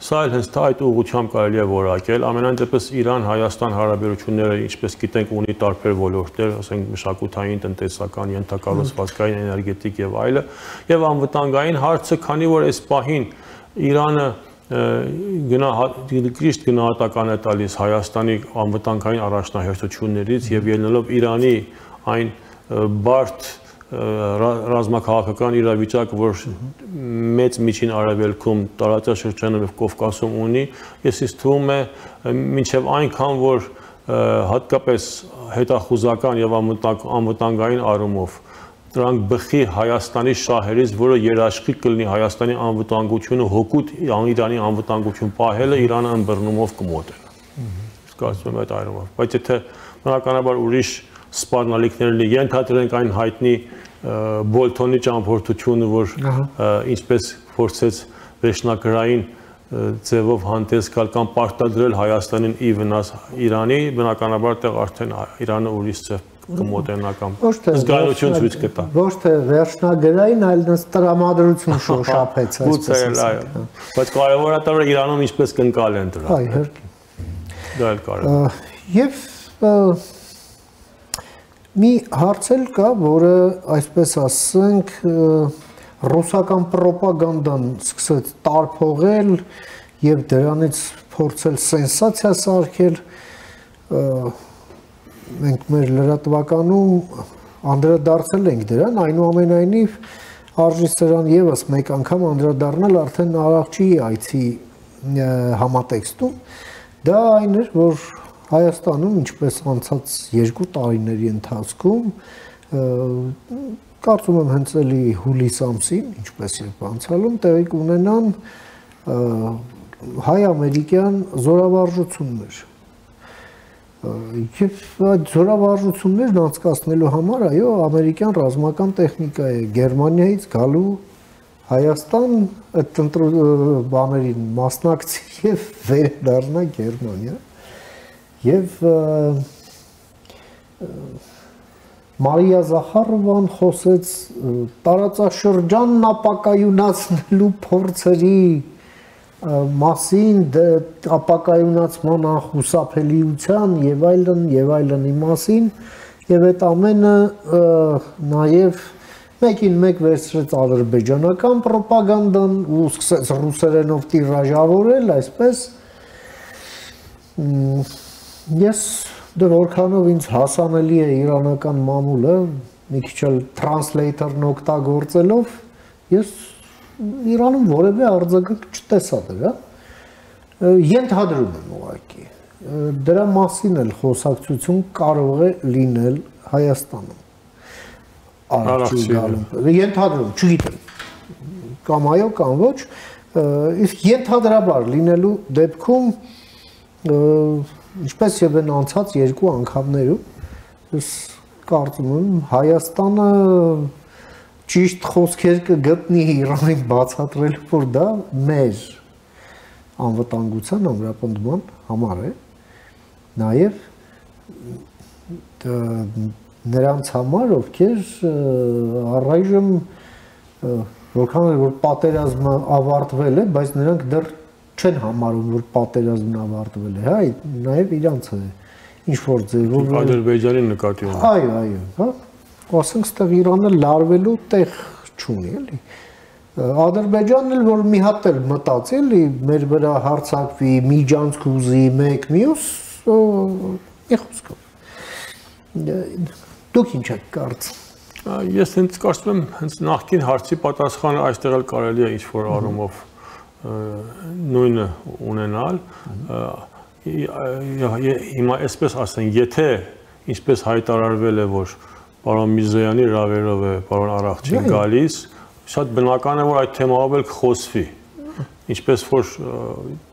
S5: սա էլ հենց այդ ուղղությամբ կարելի է որակել, ամենայն դեպս Իրան-Հայաստան հարաբերությունները, ինչպես գիտենք, ունի տարբեր ոլորտներ, ասենք մշակութային, տնտեսական, ենթակառուցվածքային, էներգետիկ եւ այլը, եւ անվտանգային հարցը, քանի որ այս պահին Իրանը գրիշտ գնահատական է տալիս Հայաստանի անվտանգային առաջնահերթություններից եւ ելնելով Իրանի այն բարդ ռազմաքաղաքական իրավիճակ, որ մեծ միջին արևելքում, տարածաշրջանում եւ Կովկասում ունի, ես ինձ թվում է մինչեւ այնքան, որ հատկապես հետախուզական եւ անվտանգային առումով դրանք բխի Հայաստանի շահերից, որը երաշխիք կլինի Հայաստանի անվտանգությունը, հօգուտ Իրանի անվտանգություն պահելը Իրանը ըմբռնումով կմոտենա։ Իսկ ասում եմ այդ այրումով։ Բայց եթե բնականաբար ուրիշ սպառնալիքներ լինի, ենթադրենք այն հայտնի Բոլթոնի ճամփորդությունը, որ ինչպես փորձեց վերջնագրային ձևով հանդես գալ կամ պարտադրել Հայաստանին ի վնաս Իրանի, բնականաբար տեղ արդեն Իրանը ուրիշ ձև կմոտենա կամ զգայունություն ցույց կտա։
S3: Ոչ թե վերջնագրային, այլ տրամադրություն շոշափեց
S5: այսպես։ Բայց կարևոր է որ Իրանում ինչպես կընկալեն դրա։
S3: Այ իհարկե։
S5: Դա էլ կարևոր։
S3: Եվ մի հարց էլ կա, որը այսպես ասենք ռուսական ռոպագանդան սկսեց տարփողել եւ դրանից փորձել սենսացիա սարքել, մենք մեր լրատվականում անդրադարձել ենք դրան, այնուամենայնիվ արժի սրան եւս մեկ անգամ անդրադառնալ արդեն Արարչի այցի համատեքստում, դա այն էր, որ Հայաստանում, ինչպես անցած 2 տարիների ընթացքում, կարծում եմ հենց էլի հուլիս ամսին, ինչպես եւ անցյալում տեղի կունենան հայ-ամերիկյան զորավարժություններ։ Եվ այդ զորավարժություններն անցկացնելու համար, այո, ամերիկյան ռազմական տեխնիկա է Գերմանիայից գալու Հայաստան այդ բաներին մասնակցի եւ վերադառնա Գերմանիա։ Եվ Մարիա Զախարովան խոսեց տարածաշրջանն ապակայունացնելու փորձերի մասին, ապակայունացման անխուսափելիության եւ այլնի մասին, եւ այդ ամենը նաեւ մեկին մեկ վերցրեց ադրբեջանական ռոպագանդան ու սկսեց ռուսերենով տիրաժավորել, այսպես Ես դե որքանով ինձ հասանելի է իրանական մամուլը, մի քիչ էլ տրանսլեյտերն օգտագործելով, ես Իրանում որևէ արձագանք չտեսա դրա, ենթադրում եմ ուղղակի, դրա մասին էլ խոսակցություն կարող է լինել Հայաստանում, Արարչի գալու, ենթադրում, չգիտեմ, կամ այո, կամ ոչ, իսկ ենթադրաբար լինելու դեպքում ինչպես եւ այն անցած 2 անգամներում, ես կարծում եմ Հայաստանը ճիշտ խոսքեր կգտնի Իրանին բացատրելու, որ դա մեր անվտանգության ամրապնդման համար է, նաեւ նրանց համար, ովքեր առայժմ որքան որ պատերազմը ավարտվել է, բայց նրանք դեռ չեն համարում, որ պատերազմն ավարտվել է, հա, նաև իրանց է ինչ-որ ձևով
S5: Ադրբեջանի նկատի ունի։
S3: Այո, հա, ասենք ստեղ Իրանը լարվելու տեղ չունի, էլի։ Ադրբեջանն էլ որ մի հատ էլ մտածի, էլի, մեր վրա հարձակվի, միջանցք ուզի մեկ մյուս, մի խոսքով։ Դուք ինչ եք կարծում։
S5: Ես հենց կարծում եմ, հենց նախկին հարցի պատասխանը այստեղ էլ կարելի է ինչ-որ առումով նույնը ունենալ, հիմա այսպես ասեն, եթե ինչպես հայտարարվել է, որ պարոն Միրզոյանի հրավերով է պարոն Արարչին գալիս, շատ բնական է, որ այդ թեմայով էլ կխոսվի, ինչպես որ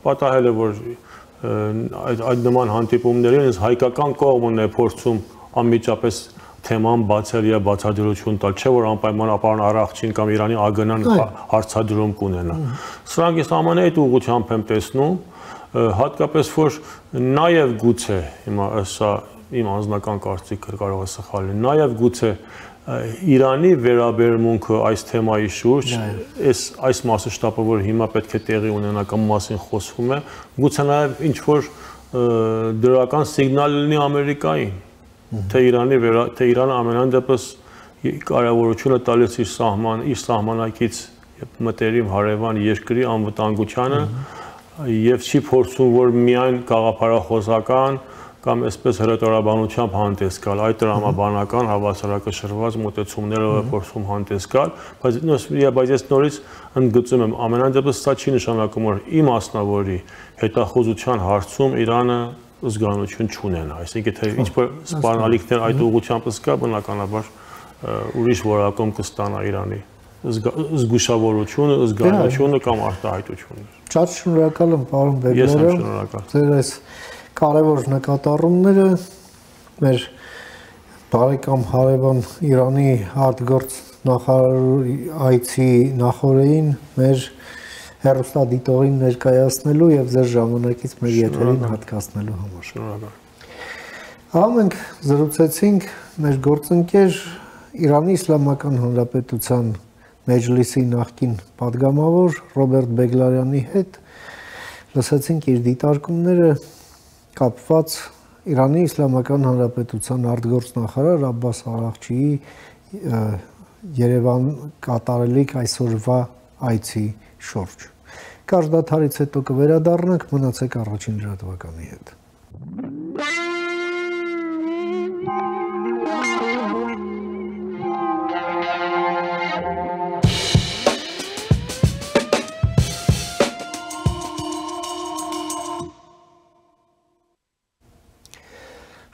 S5: պատահել է, որ այդ նման հանդիպումներին հայկական կողմն է փորձում անմիջապես թեման բացել եւ բացադրություն տալ, չէ որ անպայման պարոն Արարչին կամ Իրանի ԱԳՆ-ն հարցադրում կունենա։ Սրանք ես ամենայն այդ ուղղությամբ եմ տեսնում, հատկապես որ նաեւ գուցե հիմա սա իմ անձնական կարծիքը կարող է սխալ լինել, նաեւ գուցե Իրանի վերաբերմունքը այս թեմայի շուրջ, այս մասշտաբը, որ հիմա պետք է տեղի ունենա կամ մասին խոսվում է, գուցե նաեւ ինչ որ դրական սիգնալ լինի Ամերիկային, թե Իրանը ամենայն դեպս կարևորությունը տալիս իր սահմանակից մտերիմ հարևան երկրի անվտանգությանը եւ չի փորձում, որ միայն գաղափարախոսական կամ այսպես հրետորաբանությամբ հանդես գալ, այդ տրամաբանական հավասարակշռված մոտեցումներով փորձում հանդես գալ, բայց ես նորից ընդգծում եմ, ամենայն դեպս սա չի նշանակում, որ ի մասնավորի հետախուզության հարցում Իրանը զգանություն չունենա, այսինքն թե ինչ-որ սպառնալիքներ այդ ուղղությամբ կա, բնականաբար ուրիշ որակում կստանա Իրանի զգուշավորությունը, զգանությունը կամ արտահայտությունը։
S3: Շատ շնորհակալ եմ, պարոն Բեգլարյան, ձեր այս կարևոր նկատառումները մեր բարեկամ հարևան Իրանի արտգործ նախարարի այցի նախօրեին մեր հեռուստադիտողին ներկայացնելու եւ ձեր ժամանակից մեր եթերին հատկացնելու համար։
S5: Շնորհակալ։
S3: Մենք զրուցեցինք մեր գործընկեր Իրանի Իսլամական Հանրապետության Մեջլիսի նախկին պատգամավոր Ռոբերտ Բեգլարյանի հետ, լսեցինք իր դիտարկումները կապված Իրանի Իսլամական Հանրապետության արտգործնախարար Աբբաս Արաղչիի Երևան կատարելիք այսօրվա այցի շուրջ։ Կարճ դադարից հետո կվերադառնանք, մնացեք առաջին լրատվականի հետ։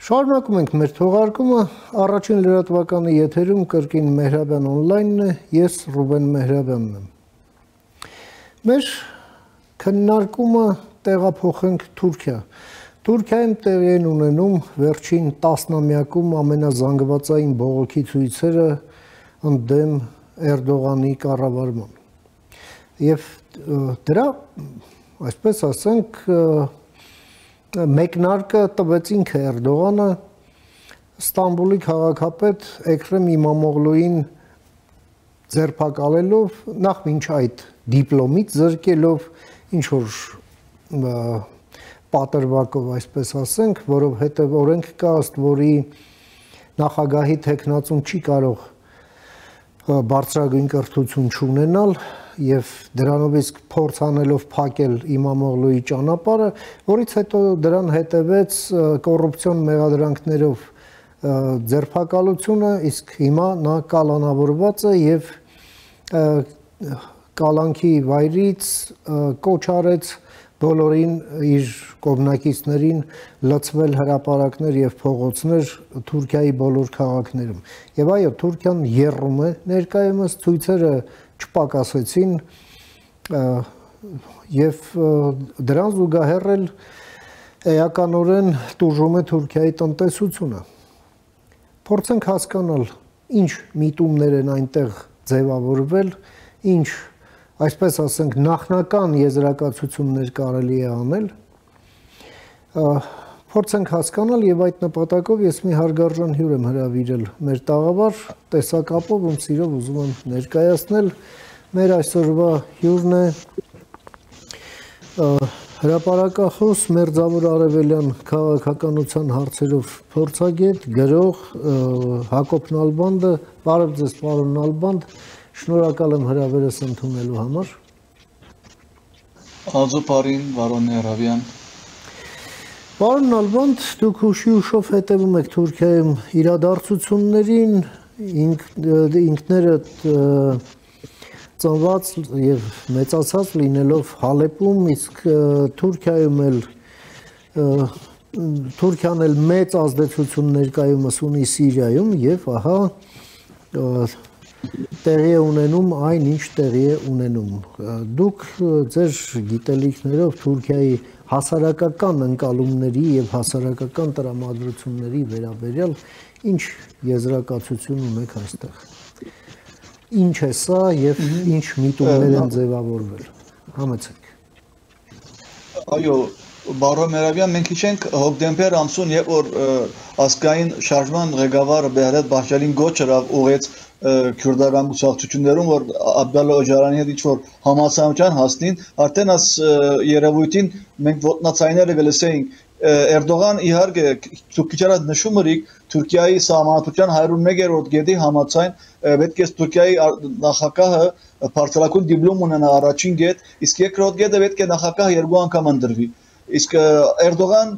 S3: Շարունակում ենք մեր թողարկումը, առաջին լրատվականի եթերում կրկին Մեհրաբյան օնլայնն է, ես Ռուբեն Մեհրաբյանն եմ։ Մեր քննարկումը տեղափոխենք Թուրքիա։ Թուրքիայում տեղի են ունենում վերջին տասնամյակում ամենազանգվածային բողոքի ցույցերը ընդդեմ Էրդողանի կառավարման։ Եվ դրա, այսպես ասենք, մեկնարկը տվեց ինքը Էրդողանը, Ստամբուլի քաղաքապետ Էքրեմ İmamoğluին ձերբակալելով, նախ մինչ այդ դիպլոմից զրկելով, ինչ որ պատրվակով, այսպես ասենք, որովհետև օրենք կա, ըստ որի նախագահի թեկնածուն չի կարող բարձրագույն կրթություն չունենալ եւ դրանով իսկ փորձ անելով փակել İmamoğluի ճանապարհը, որից հետո դրան հետևեց կոռուպցիոն մեղադրանքներով ձերբակալությունը, իսկ հիմա նա կալանավորված է եւ կալանքի վայրից կոչ արեց բոլորին իր կողմնակիցներին լցվել հրապարակներ եւ փողոցներ Թուրքիայի բոլոր քաղաքներում։ Եվ այո, Թուրքիան եռում է ներկայումս, ցույցերը չպակասեցին եւ դրան զուգահեռ էլ էականորեն տուժում է Թուրքիայի տնտեսությունը։ Փորձենք հասկանալ, ինչ միտումներ են այնտեղ ձևավորվել, ինչ, այսպես ասենք, նախնական եզրակացություններ կարելի է անել, փորձենք հասկանալ եւ այդ նպատակով ես մի հարգարժան հյուր եմ հրավիրել մեր տաղավար տեսակապով, ում սիրով ուզում եմ ներկայացնել, մեր այսօրվա հյուրն է հրապարակախոս Մերձավոր Արևելյան քաղաքականության հարցերով փորձագետ, գրող Հակոբ Նալբանդը, բարև ձեզ պարոն Նալբանդ, շնորհակալ եմ հրավերս ընդունելու համար։
S6: Ալզոպարին, Վարոն Էրավյան։
S3: Պարոն Նալբանդ, դուք հուշի-հուշով հետևում եք Թուրքիայում իրադարձություններին, ինքներդ ծնված եւ մեծացած լինելով Հալեպում, իսկ Թուրքիան էլ մեծ ազդեցություն ներկայումս ունի Սիրիայում եւ ահա տեղի է ունենում այն, ինչ տեղի է ունենում։ Դուք ձեր գիտելիքներով Թուրքիայի հասարակական ընկալումների եւ հասարակական տրամադրությունների վերաբերյալ ինչ եզրակացություն ունեք այստեղ։ Ինչ է սա եւ ինչ միտումներ են ձևավորվել։ Համեցեք։
S6: Այո, Բարոն Մերավյան, մենք հիշենք հոկտեմբեր ամսուն, երբ որ ազգային շարժման ղեկավարը Բեհրետ Բահջալին գոչ ուղղեց քյուրդական կուսակցություններում, որ Աբդալլա Օջարանի հետ ինչ-որ համացանության հասնին, արդեն այս երևույթին մենք ոտնացայինները գլսեինք Էրդողան իհարկե քիչ առաջ նշում էիք Թուրքիայի սահմանադրության 101-րդ գետի համաձայն պետք է Թուրքիայի նախագահը բարձրակույն դիպլոմ ունենա առաջին գետ, իսկ երկրորդ գետը պետք է նախագահը 2 անգամ ընդրվի։ Իսկ Էրդողան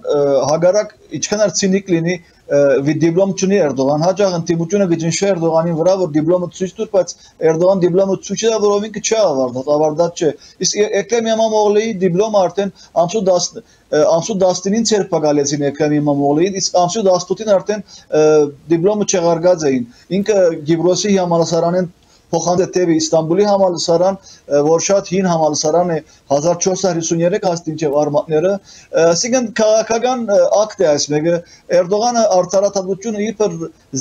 S6: հագարակ ինչքան ցինիկ լինի դիպլոմ չունի Էրդողան հաջող ընդդիմությունը գտնի Էրդողանին վրա որ դիպլոմը ցույց տուր բայց Էրդողան դիպլոմը ցույց տա որով ինքը չի ավարտած չէ իսկ Էկրեմ Էմամօղլիի դիպլոմը արդեն ամսու 19-ին ցերպակալեցին Էկրեմ Էմամօղլիին իսկ ամսու 18-ին արդեն դիպլոմը չեղարկած էին ինքը Գիբրոսի համալսարանին Փոխանդետևի Իստանբուլի համալսարան, որ շատ հին համալսարան է 1453 հաստինչև արմատները, այսինքն քաղաքական ակտ է այս մեկը Էրդողանը արդարադատությունը իբր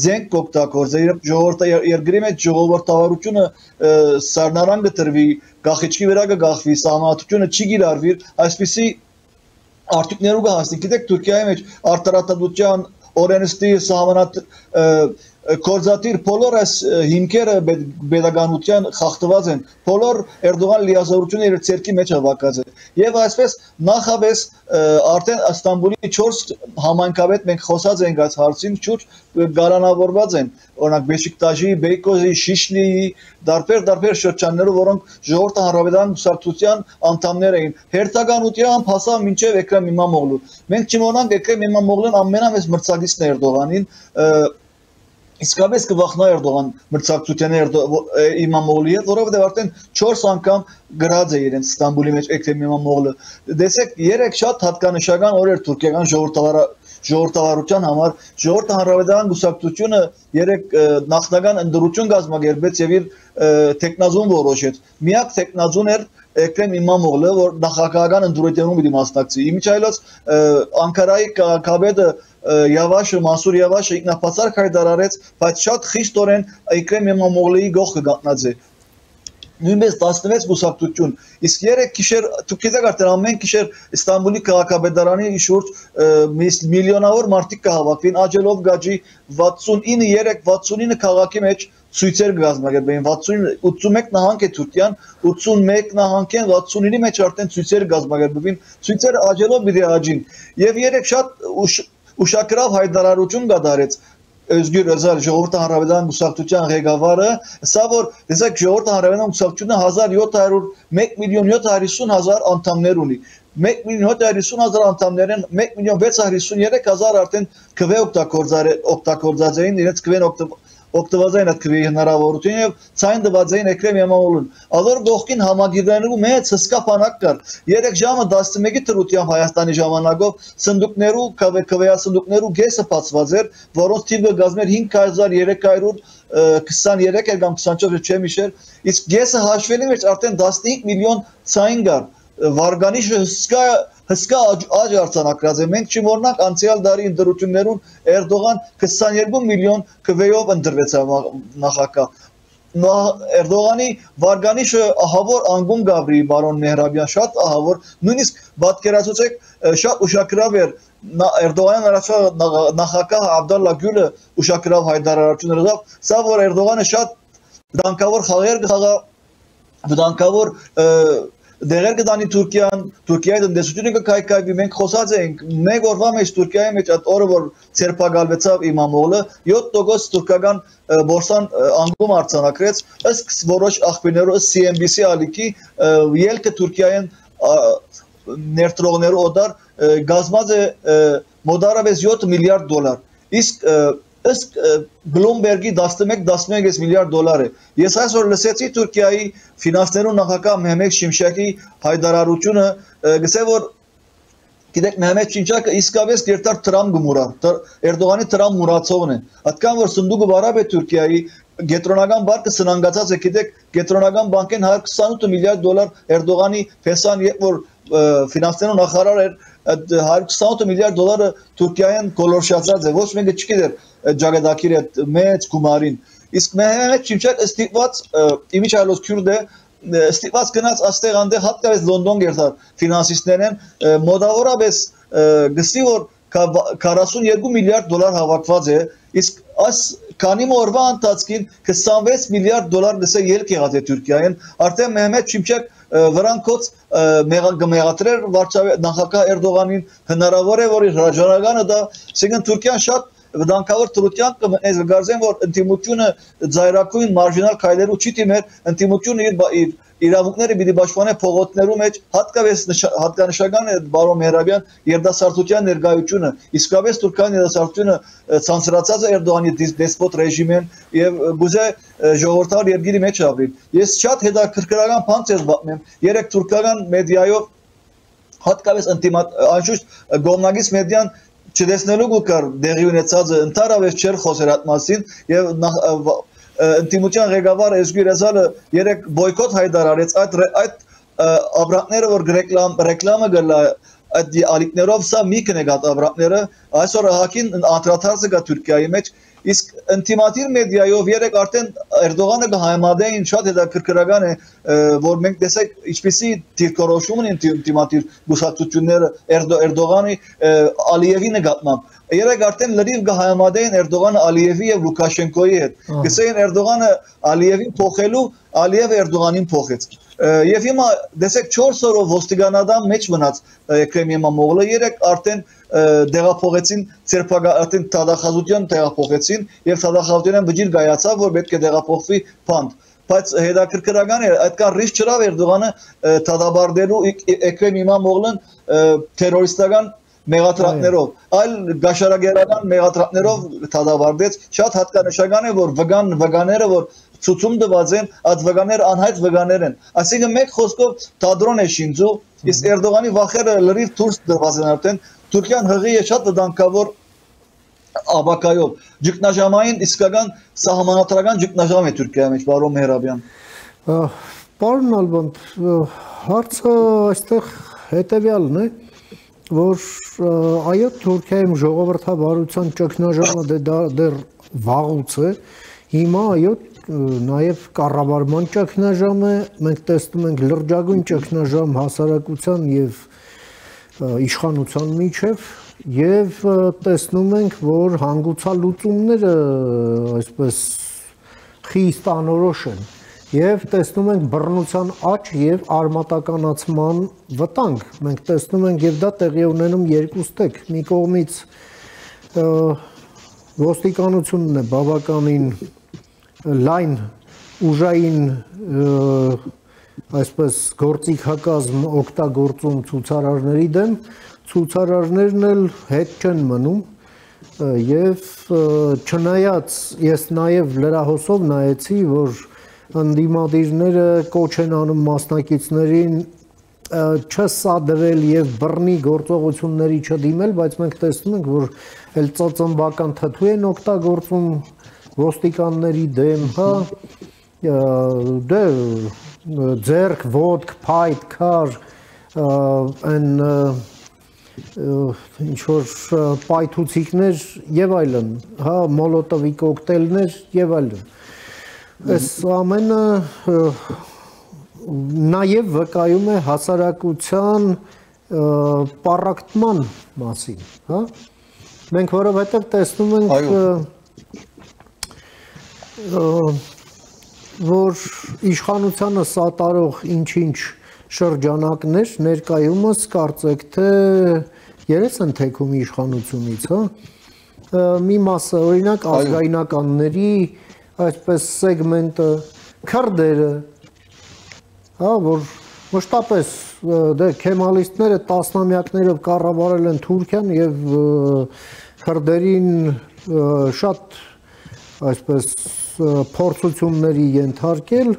S6: զենք կօգտագործի, ժողովրդի երկրի մեջ ժողովրդավարությունը սառնարան կտրվի, գախիճի վրա կգախվի, սահմանադրությունը չի գիրառվի, այսպիսի արդյունքներով կհասնի։ Գիտեք Թուրքիայի մեջ արդարադատության օրենսդի սահմանած Կորզատիր բոլոր այս հիմքերը pedagogiության խախտված են բոլոր Էրդողան լիազորությունը իր ցերկի մեջ հավաքած է եւ այսպես նախաբես արդեն Ստամբուլի 4 համայնքավետ մենք խոսած ենք այս հարցին շուրջ գարանավորված են օրինակ Բեշիկտաշի, Բեյկոզի, Շիշլիի դարբեր շրջաններով որոնք ժողովրդի հանրապետական կուսակցության անդամներ էին հերթականությամբ հասավ մինչև Էկրեմ Էմամօղլու մենք չմոռանանք Էկրեմ Էմամօղլուն ամենամեծ մրցակիցն է Էրդողանին Իսկապես կվախնա Էրդողան մրցակցության Էմամօղլիի հետ, որովհետև արդեն 4 անգամ գրած է իրենց Ստամբուլի մեջ Էկրեմ Էմամօղլը։ Դեսեք 3 շատ հատկանշական օրեր թուրքական ժողովրդավարության համար ժողովրդի հանրապետական կուսակցությունը 3 նախնական ընդդրություն կազմակերպեց եւ իր տեխնազուն որոշեց։ Միակ տեխնազուն էր Էկրեմ Էմամօղլը, որ նախագահական ընդդրությունում պիտի մասնակցի։ Իմիջայլոց Անկարայի քաղաքապետը Yavaşը Mansur Yavaşը ինքնապատասխան հայտարարեց, բայց շատ խիստորեն Էկրեմ Էմամօղլիի գողը գտնած է։ Նույնպես 16 կուսակցություն, իսկ 3 գիշեր Թուրքիայից արդեն ամեն գիշեր Ստամբուլի քաղաքապետարանի շուրջ միլիոնավոր մարդիկ կհավաքվին, աջելով գաջի 69 քաղաքի մեջ ցույցեր կազմակերպեին 81 նահանգ է Թուրքիան 81 նահանգ են 69-ի մեջ արդեն ցույցեր կազմակերպվին ցույցերը աջելով պիտի աջին եւ 3 շատ ուշագրավ հայտարարություն կատարեց Özgür Özel ժողովրդի հանրապետական կուսակցության ղեկավարը սա որ դեսեք ժողովրդի հանրապետական կուսակցությունը 1.750.000 անդամներ ունի 1.750.000 անդամներն 1.653.000 արդեն քվե օգտագործած էին իրենց քվեն օգտված էին այդ քվեի հնարավորություն եւ ցայն դված էին Էկրեմ Էմամօղլուն ալոր գողքին համագիրներու մեծ հսկա բանակ կար 3 ժամը 11-ի թրությամբ Հայաստանի ժամանակով սնդուկներու քվեասնդուկներու գեսը բացված էր որոնց թիվը գազմեր 5323 կամ 24 չեմ հիշեր իսկ գեսը հաշվելի մեջ արդեն 15 միլիոն ցայն կար վարգանիշը հսկա աճ արձանագրած է մենք չմոռնանք անցյալ դարի ընդրություններուն Էրդողան 22 միլիոն քվեով ընդրվեց նախագահ Էրդողանի վարգանիշը ահավոր անգում Գաբրի բարոն Մեհրաբյան շատ ահավոր նույնիսկ պատկերացուցեք շատ ուշագրավ էր Էրդողանի առաջվա նախագահ Աբդալլա Գյուլը ուշագրավ հայտարարություններ տав սա որ Էրդողանը շատ վտանգավոր խաղեր կխաղա վտանգավոր դեղեր կդանի Թուրքիայի տնտեսությունը կքայքայվի մենք խոսած ենք մեկ օրվա մեջ Թուրքիայի մեջ այդ օրը որ ցերպակալվեցավ Էմամօղլը 7% թուրքական բորսան անգում արձանագրեց ըստ որոշ աղբյուրներով CNBC ալիքի ելքը Թուրքիային ներդրողներու օդար գազմած է մոտարապես $7 միլիարդ իսկ ըստ Bloomberg-ի 11 միլիարդ դոլար է ես այսօր լսեցի Թուրքիայի ֆինանսներու նախագահ Մեհմեդ Շիմշակի հայտարարությունը գսե որ գիտեք Մեհմեդ Շիմշակը իսկապես երթար Տրամփ գմուրա Էրդողանի Տրամփ մուրացողն է այդքան որ սնդուկը բարավ է Թուրքիայի գետրոնական բանկը սնանգացած է գիտեք գետրոնական բանկեն 128 միլիարդ դոլար Էրդողանի ֆեսան երբ որ ֆինանսներու նախարար էր 128 միլիարդ դոլարը Թուրքիային կոլորշացած է ոչ մեկը չգիտեր Ջագադակիրի մեծ գումարին իսկ Մեհմեդ Շիմշակ ստիպված իմիջայլոց քյուրդ է ստիպված գնաց աստեղ անդեղ հատկապես Լոնդոն գերտար ֆինանսիստներն մոտավորապես գսի որ 42 միլիարդ դոլար հավաքված է իսկ այս քանի օրվա ընթացքին 26 միլիարդ դոլար դեսե ելք եղած է Թուրքիային արդեն Մեհմեդ Շիմշակ վրանքոց մեղադրեր վարչապետ նախագահ Էրդողանին հնարավոր է որ հրաժարականը դա այսինքն Թուրքիան շատ վտանգավոր դրության կմտնես գարձեն որ ինտիմությունը ծայրակույն մարժինալ քայլերու չի դիմեր ինտիմությունը իր իրավունքները պիտի պաշտպանե փողոցներու մեջ հատկապես հատկանշական է բարոն Մեհրաբյան երդասարտության ներկայությունը իսկապես Թուրքիան երդասարտությունը ցանցրացած է Էրդողանի դեսպոտ ռեժիմին եւ գուզե ժողովրդական երկիրի մեջ ապրին ես շատ հետաքրքրական բան ցես պատմեմ երեք թուրքական մեդիայով հատկապես անշուշտ գոմնագից մեդիան չտեսնելու գուկար դեղի ունեցածը ընդհանրապես չէր խոսել այդ մասին եւ ինտիմության ղեկավար Էզգյուր Էզալը երեք բոյկոտ հայտարարեց այդ ապրանքները որ ռեկլամը գլա այդ ալիքներով սա մի կնեք այդ ապրանքները այսօր հակին անդրադարձը կա Թուրքիայի մեջ իսկ ինտիմատիր մեդիայով երեք արդեն Էրդողանը կհայմադեին շատ հետաքրքրական է որ մենք տեսեք ինչպեսի դիրքորոշում են ինտիմատիր գուսակցությունները Էրդողանի Ալիևի նկատմամբ երեք արդեն լրիվ կհայմադեին Էրդողանը Ալիևի եւ Լուկաշենկոյի հետ գսեին Էրդողանը Ալիևին փոխելու Ալիևը Էրդողանին փոխեց եւ հիմա տեսեք 4 օրով ոստիկանադան մեջ մնաց Էկրեմ Էմամօղլը երեք արդեն դեղափոխեցին ցերպակատին տադախազության տեղափոխեցին եւ տադախազության բջիջ գայացավ որ պետք է դեղափոխվի փանդ բայց հետաքրքրական է այդքան ռիսկ չրավ Էրդողանը տադաբարդելու Էկրեմ Էմամօղլն տերորիստական մեղատրակներով այլ գաշարագերական մեղատրակներով տադաբարդեց շատ հատկանշական է որ վգաները որ ցուցում դված են այդ վգաները անհայտ վգաներ են այսինքն մեկ խոսքով թադրոն է շինձու իսկ Էրդողանի վախերը լրիվ դուրս դրված են արդեն Թուրքիան հղի է շատ վտանգավոր աբակայով ճգնաժամային իսկական սահմանադրական ճգնաժամ է Թուրքիայի մեջ բարոն Մեհրաբյան
S3: Պարոն Ալբանդ հարցը այստեղ հետեւյալն է որ այո Թուրքիայում ժողովրդավարության ճգնաժամը դեռ վաղուց է հիմա այո նաև կառավարման ճգնաժամ է մենք տեսնում ենք լրջագույն ճգնաժամ հասարակության եւ իշխանության միջև եւ տեսնում ենք որ հանգուցալուծումները այսպես խիստ անորոշ են եւ տեսնում ենք բռնության աճ եւ արմատականացման վտանգ մենք տեսնում ենք եւ դա տեղի ունենում երկուստեք մի կողմից ոստիկանությունն է բավականին լայն ուժային այսպես գործիքակազմ օգտագործում ցուցարարների դեմ ցուցարարներն էլ հետ չեն մնում եւ չնայած ես նաեւ լրահոսով նայեցի որ ընդդիմադիրները կոչ են անում մասնակիցներին չսադվել եւ բռնի գործողությունների չդիմել բայց մենք տեսնում ենք որ էլ ծծմբական թթու են օգտագործում ոստիկանների դեմ, հա, դե ձերք, ոտք, փայտ, քար, այն ինչ-որ պայթուցիկներ եւ այլն, հա, մոլոտովի կոկտեյլներ եւ այլն։ Այս ամենը նաեւ վկայում է հասարակության պառակտման մասին, հա։ Մենք որովհետեւ տեսնում ենք որ իշխանությանը սատարող ինչ-ինչ շրջանակներ ներկայումս կարծեք թե երես են թեքում իշխանությունից, հա մի մասը օրինակ ազգայնականների այսպես սեգմենտը քրդերը հա որ մշտապես դե քեմալիստները տասնամյակներով կառավարել են Թուրքիան եւ քրդերին շատ այսպես փորձությունների ենթարկել,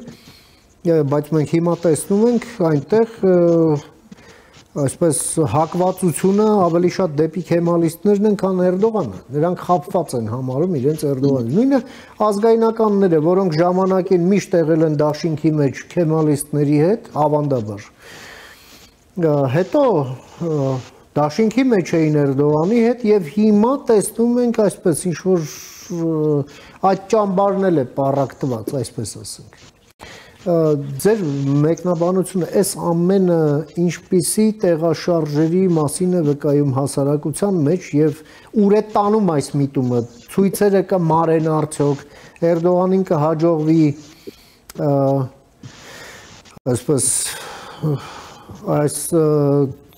S3: բայց մենք հիմա տեսնում ենք այնտեղ այսպես հակվածությունը ավելի շատ դեպի քեմալիստներն են, քան Էրդողանը։ Նրանք խաբված են համարում իրենց Էրդողանին։ Նույնը ազգայնականները, որոնք ժամանակին միշտ եղել են դաշինքի մեջ քեմալիստների հետ, ավանդաբար։ Հետո դաշինքի մեջ էին Էրդողանի հետ եւ հիմա տեսնում ենք այսպես ինչ որ այդ ճամբարն էլ է պառակտված, այսպես ասենք։ Ձեր մեկնաբանությունը այս ամենը ինչպիսի տեղաշարժերի մասին է վկայում հասարակության մեջ եւ ուր է տանում այս միտումը, ցույցերը կմարեն արդյոք, Էրդողանին կհաջողվի այսպես այս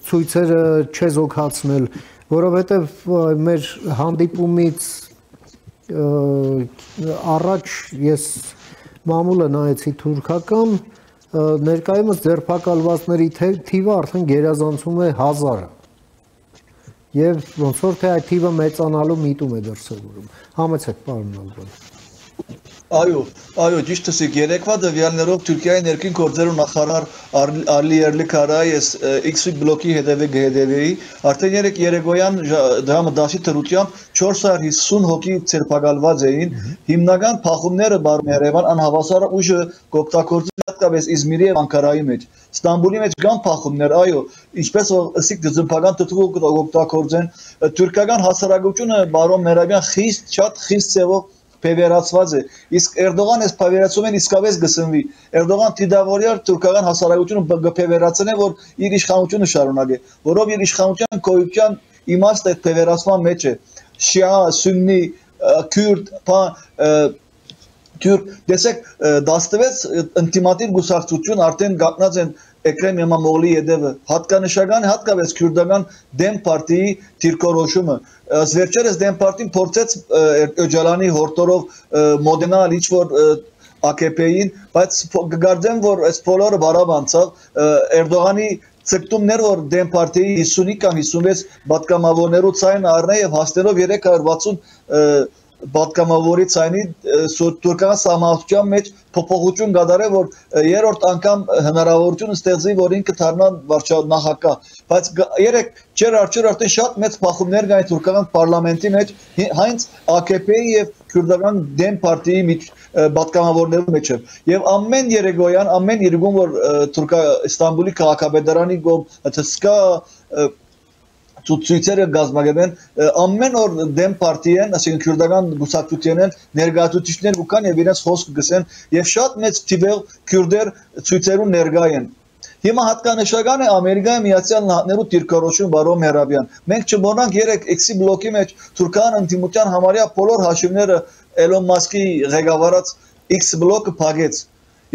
S3: ցույցերը չեզոքացնել, որովհետեւ մեր հանդիպումից առաջ ես մամուլը նայեցի թուրքական, ներկայումս ձերբակալվածների թիվը արդեն գերազանցում է 1000-ը։ Եվ ոնց որ թե այդ թիվը մեծանալու միտում է դրսևորում։ Համեցեք, պարոն Նալբան։
S6: Այո, ճիշտ ասեք, երեկվա դվյալներով Թուրքիայի ներքին գործերու նախարար Արլի Էրլիքարայի X բլոկի հետևեի, արդեն երեկոյան դրամը դասի թրությամբ 450 հոգի ձերբակալված էին, հիմնական փախումները Երևան անհավասար ուժը կօգտագործի հատկապես Իզմիրի եւ Անկարայի մեջ։ Ստամբուլի մեջ կան փախումներ, այո, ինչպես որ ըսիկ դժբական տտվող օգտագործեն, թուրքական հասարակությունը բարոն Մերաբյան շատ խիստ ծավով փևերացված է, իսկ Էրդողան այս փևերացումն իսկապես գսնվի։ Էրդողան դիդավորյալ թուրքական հասարակությունը գփևերացնե, որ իր իշխանությունը շարունակի, որով իր իշխանության կոյության իմաստը այդ փևերացման մեջ է։ Շիա, սուննի, քուրդ, թուրք, տեսեք 16 ինտիմատիվ գուսակցություն արդեն գտնած են Էկրեմ Էմամօղլի ետևը, հատկանշական հատկապես քուրդական դեմ պարտիի դիրքորոշումը։ Վերջերս դեմ պարտին փորձեց Օջալանի հորտորով մոդենալ ինչ-որ AKP-ին, բայց կգարձեմ, որ այս բոլորը բարավ անցավ, Էրդողանի ցկտումներ, որ դեմ պարտիի 50 կամ 56 պատգամավորներու ցայն առնե եւ հասնելով 360 պատգամավորի ցայնի թուրքական սահմանության մեջ փոփոխություն կատարել, որ երրորդ անգամ հնարավորություն ստեղծի, որ ինքը դառնա վարչանախագահ, բայց երեք չեր արդեն շատ մեծ փախումներ կային թուրքական պարլամենտի մեջ, հենց AKP-ի եւ քուրդական դեմ պարտիի պատգամավորներու մեջ եւ ամեն երեկոյան, ամեն իրգում, որ Ստամբուլի քաղաքապետարանի կողմ հսկա ցույցերը գազմագեն ամեն օր դեմ պարտիեն, ասենք քուրդական գուսակցությունն ներգաղթություններ կան եւ իրենց խոսք գսեն եւ շատ մեծ թիվով քուրդեր ցույցերուն ներկա են։ Հիմա հատկանշական է Ամերիկայի Միացյալ Նահանգներու դիրքորոշում բարոն Մերաբյան։ Մենք չմոռանանք 3X բլոկի մեջ թուրքական ընդդիմության համարյա բոլոր հաշիվները Էլոն Մասկի ղեկավարած X բլոկը փակեց։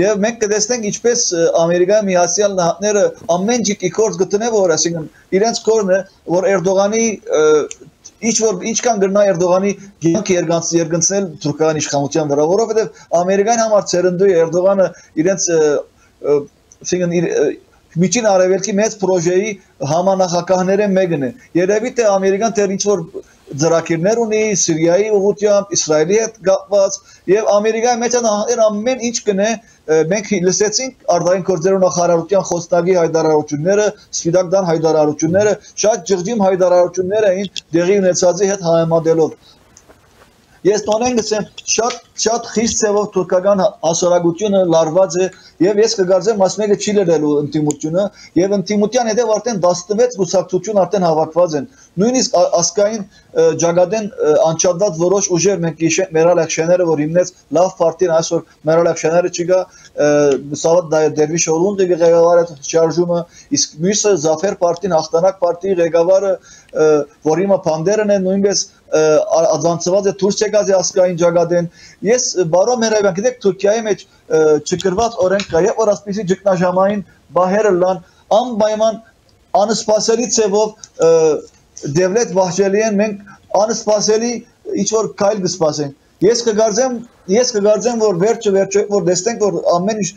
S6: Եվ մենք կտեսնենք ինչպես Ամերիկայի Միացյալ Նահանգները ամեն ջիկ իքորձ գտնե, որ ասենք իրենց կորնը, որ Էրդողանի ինչքան գրնա Էրդողանի գյանք երգնցնել թուրքական իշխանության վրա, որովհետև Ամերիկան համար ցերնդու է Էրդողանը իրենց միջին արևելքի մեծ պրոժեի համանախագահները մեկն է։ Երևի թե Ամերիկան դեռ ինչ-որ ծրագիրներ ունի Սիրիայի ուղղությամբ, Իսրայելի հետ կապված եւ Ամերիկայի մեջ ամեն ինչ կնե մենք լսեցինք արտաքին գործերու նախարարության խոսնակի հայտարարությունները, Սպիտակ տան հայտարարությունները, շատ ջղջիմ հայտարարություններ էին դեղի ունեցածի հետ համեմատելով։ Ես տոնեն գսեմ շատ խիստ ծավով թուրքական հասարակությունը լարված է եւ ես կգարձեմ մաս մեկը չի լրելու ընդդիմությունը եւ ընդդիմության հետեւ արդեն 16 գուսակցություն արդեն հավաքված են նույնիսկ ասկային ջագադեն անչափված որոշ ուժեր մենք հիշենք Մերալ Ակշեները որ հիմնեց լավ պարտին այսօր Մերալ Ակշեները չկա Սավատ Դերվիշօղլուի ղեկավարը շարժումը իսկ մյուսը Զաֆեր պարտին հաղթանակ պարտիի ղեկավարը որ հիմա Փանդերն է նույնպես ազանցված է դուրս եկած է ասկային ջագադեն ես բարո Մերաբյան գիտեք Թուրքիայի մեջ չկրված օրենք կա եւ որ ասպիսի ճգնաժամային բահերը լան անպայման անսպասելի ծևով Դևլետ Վահջելիեն մենք անսպասելի ինչ-որ քայլ կսպասենք ես կգարձեմ որ վերջը որ տեսնենք որ ամեն ինչ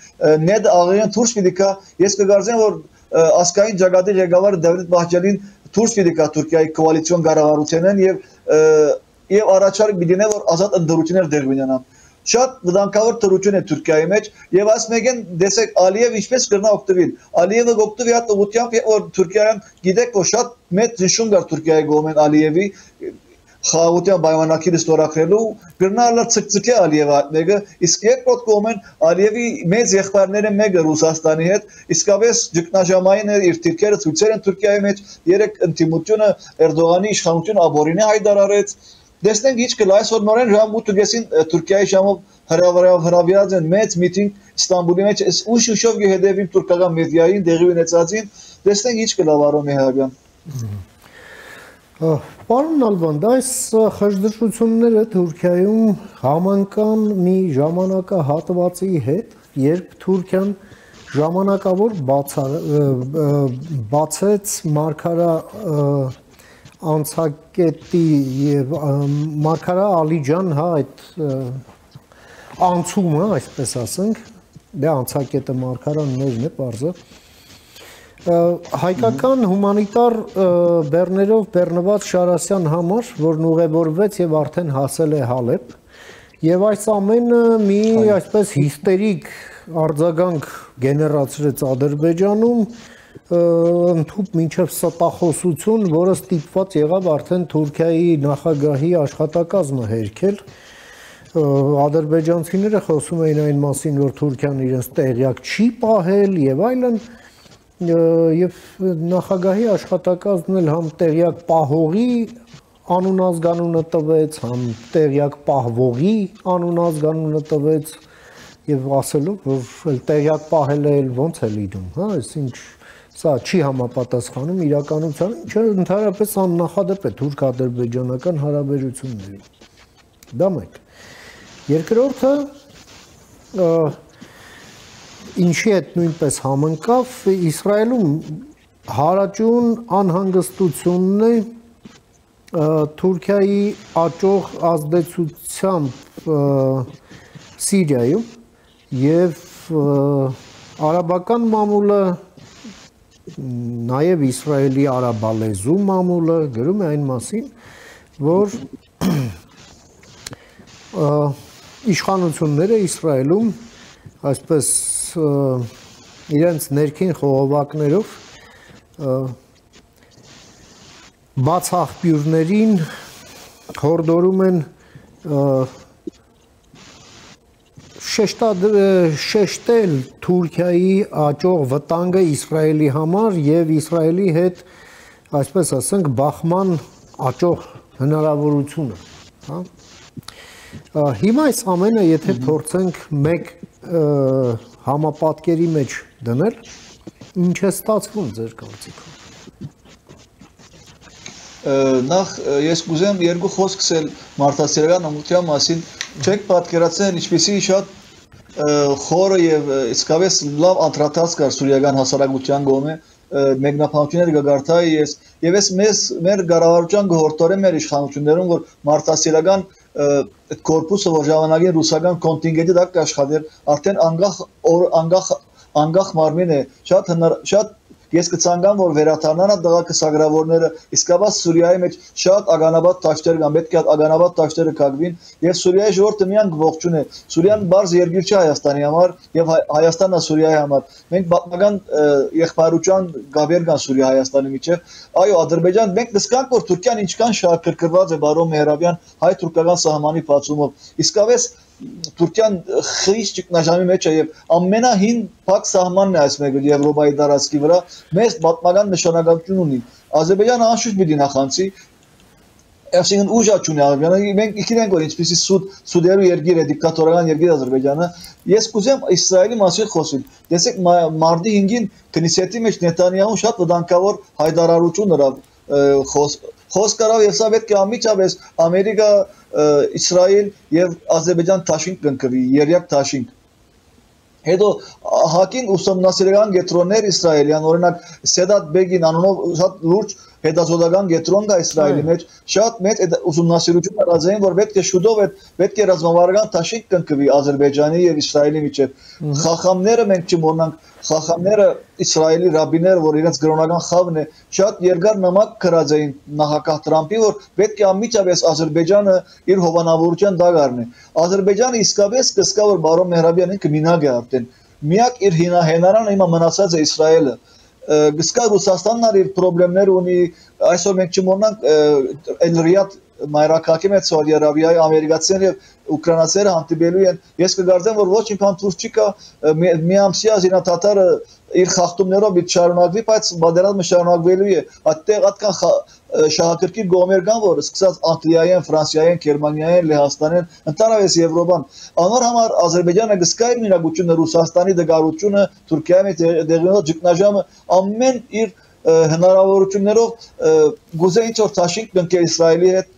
S6: նեդ աղերեն դուրս պիտի գա ես կգարձեմ որ ասկային ջագադի ղեկավարը Դևլետ Վահջելին դուրս պիտի գա Թուրքիայի կոալիցիոն կառավարությանն եւ առաջարկ պիտի որ ազատ ընդդրություններ դեր ունենան շատ վտանգավոր թրություն է Թուրքիայի մեջ եւ այս մեկեն դեսեք Ալիև ինչպես կրնա օգտվել Ալիևը օգտվի հատ ուղղությամբ որ Թուրքիան գիտեք որ շատ մեծ զշուն կար Թուրքիայի կողմեն Ալիևի խաղաղության պայմանագիրը ստորագրելու գրնալը ցկցկե Ալիևը մեկը իսկ երկրորդ կողմեն Ալիևի մեծ եղբայրները մեկը Ռուսաստանի հետ իսկապես ճգնաժամային է իր դիրքերը ցույցեր են Թուրքիայի մեջ երեք ընդդիմությունը Էրդողանի իշխանությունը աբորինի հայտարարեց Դեսնենք ինչ կլա այսօր նորեն ժամ 8:30-ին Թուրքիայի ժամով հրավիրած են մեծ միտինգ Ստամբուլի մեջ ուշ-ուշով կհետևին թուրքական մեդիային դեղի ունեցածին դեսնենք ինչ կլա Վարոն Մեհրաբյան
S3: Պարոն Նալբան, այս խժդժությունները Թուրքիայում համընկան մի ժամանակահատվածի հետ, երբ Թուրքիան ժամանակավոր բացեց մարգարա անցակետի եւ Մարգարա Ալիջան, հա, այդ անցումը, այսպես ասենք, դե անցակետը Մարգարաններն է, բարձը հայկական հումանիտար բեռներով բեռնված Շարասյան համար, որն ուղևորվեց եւ արդեն հասել է Հալեբ, եւ այս ամենը մի այսպես հիստերիկ արձագանք գեներացրեց Ադրբեջանում, ընդհուպ մինչև ստախոսություն, որը ստիպված եղավ արդեն Թուրքիայի նախագահի աշխատակազմը հերքել։ Ադրբեջանցիները խոսում էին այն մասին, որ Թուրքիան իրենց տեղյակ չի պահել եւ այլն, եւ նախագահի աշխատակազմն էլ համ տեղյակ պահողի անուն ազգանունը տվեց, համ տեղյակ պահվողի անուն ազգանունը տվեց եւ ասելով, որ տեղյակ պահելը էլ ոնց է լինում, հա, այսինչ սա չի համապատասխանում իրականությանը, ինչը ընդհանրապես աննախադեպ է թուրք-ադրբեջանական հարաբերություններին։ Դա մեկ։ Երկրորդը ինչի հետ նույնպես համընկավ, Իսրայելում հարաճուն անհանգստությունն է Թուրքիայի աճող ազդեցությամբ Սիրիայում եւ արաբական մամուլը նաև Իսրայելի արաբալեզու մամուլը գրում է այն մասին, որ իշխանությունները Իսրայելում այսպես իրենց ներքին խողովակներով բաց աղբյուրներին հորդորում են շեշտել Թուրքիայի աճող վտանգը Իսրայելի համար եւ Իսրայելի հետ, այսպես ասենք, բախման աճող հնարավորությունը, հա։ Հիմա այս ամենը եթե փորձենք մեկ համապատկերի մեջ դնել, ինչ է ստացվում ձեր կարծիքով։
S6: Նախ ես կուզեմ երկու խոսք ասել մարդասիրական ամուսնության մասին, չեք պատկերացնել ինչպեսի շատ խորը եւ իսկապես լավ անդրադարձ կար սուրիական հասարակության կողմէ մեկնաբանությունները կգարտայի ես եւ ես մեր կառավարության գորտորեմ մեր իշխանություններում որ մարդասիրական այդ կորպուսը որ ժամանակին ռուսական կոնտինգենտի դակ աշխատեր արդեն անգախ մարմին է շատ ես կցանկամ որ վերաթարնան այդ դղակսագրավորները իսկապես Սուրիայի մեջ շատ ագանաբադ տաշտեր կան պետք է ագանաբադ տաշտերը կագվին եւ Սուրիայի ժողովուրդը միան ողջուն է Սուրիան բարձ երկիր չէ Հայաստանի համար եւ Հայաստանն է Սուրիայի համար մենք պատմական եղբայրության գաբեր կան Սուրիա Հայաստանի միջեւ այո Ադրբեջան մենք կսկանք որ Թուրքիան ինչքան շահագրգռված է բարոն Մեհրաբյան հայ-թուրքական սահմանի բացումով իսկապես Թուրքիան խիստ ճգնաժամի մեջ է եւ ամենահին փակ սահմանն է այս մեկը Եվրոպայի տարածքի վրա մեծ պատմական նշանակություն ունի Ադրբեջանը անշուշտ պիտի նախանցի այսինքն ուժ ունի Ադրբեջանը մենք գիտենք որ ինչպեսի սուդերու երկիր է դիկտատորական երկիր Ադրբեջանը ես կուզեմ Իսրայելի մասին խոսել տեսեք մարտի 5-ին Քնիսեթի մեջ Նետանյահուն շատ վտանգավոր հայտարարություն հրավ խոսք արավ եւ սա պետք է անմիջապես Ամերիկա Իսրայել եւ Ադրբեջան դաշինք կընկվի երեք դաշինք հետո հակին ուսումնասիրական կենտրոններ իսրայելյան օրինակ Սեդատ Բեգին անունով շատ լուրջ հետազոտական կենտրոն կա Իսրայելի մեջ շատ մեծ ուսումնասիրություն արածային որ պետք է շուտով պետք է ռազմավարական դաշինք կընկվի Ադրբեջանի եւ Իսրայելի միջեւ խախամները մենք չմոռնանք խախամները Իսրայելի ռաբիները որ իրենց գրոնական խավն է շատ երկար նամակ գրած էին նախագահ Տրամփի որ պետք է անմիջապես Ադրբեջանը իր հովանավորության դակ առնի Ադրբեջանը իսկապես կսկա որ բարոն Մեհրաբյանին կմինակ է արդեն միակ իր հենարանը հիմա մնացած է Իսրայելը գսկա Ռուսաստանն իր խնդիրներ ունի այսօր մենք չմոռնանք Էլ-Ռիադ մայրաքաղաքի մեջ Սաուդի Արաբիայի ամերիկացիները եւ ուկրաինացիները հանդիպելու են ես կգարձեմ որ ոչ ինքան Թուրքիա միամսյա զինաթաթարը իր խախտումներով պիտի շարունակվի բայց բادرազմը շարունակվելու է այդտեղ այդքան շահագրգիռ գոմեր կան որ սկսած Անգլիայեն, Ֆրանսիայեն, Գերմանիայեն, Լեհաստանեն, ընդհանրապես Եվրոպան անոր համար Ադրբեջանը գսկա իր մինակությունը Ռուսաստանի դգարությունը Թուրքիայի մեջ դեղինող ճգնաժամը ամեն իր հնարավորություններով գուզե ինչ որ դաշինք կընկեր Իսրայելի հետ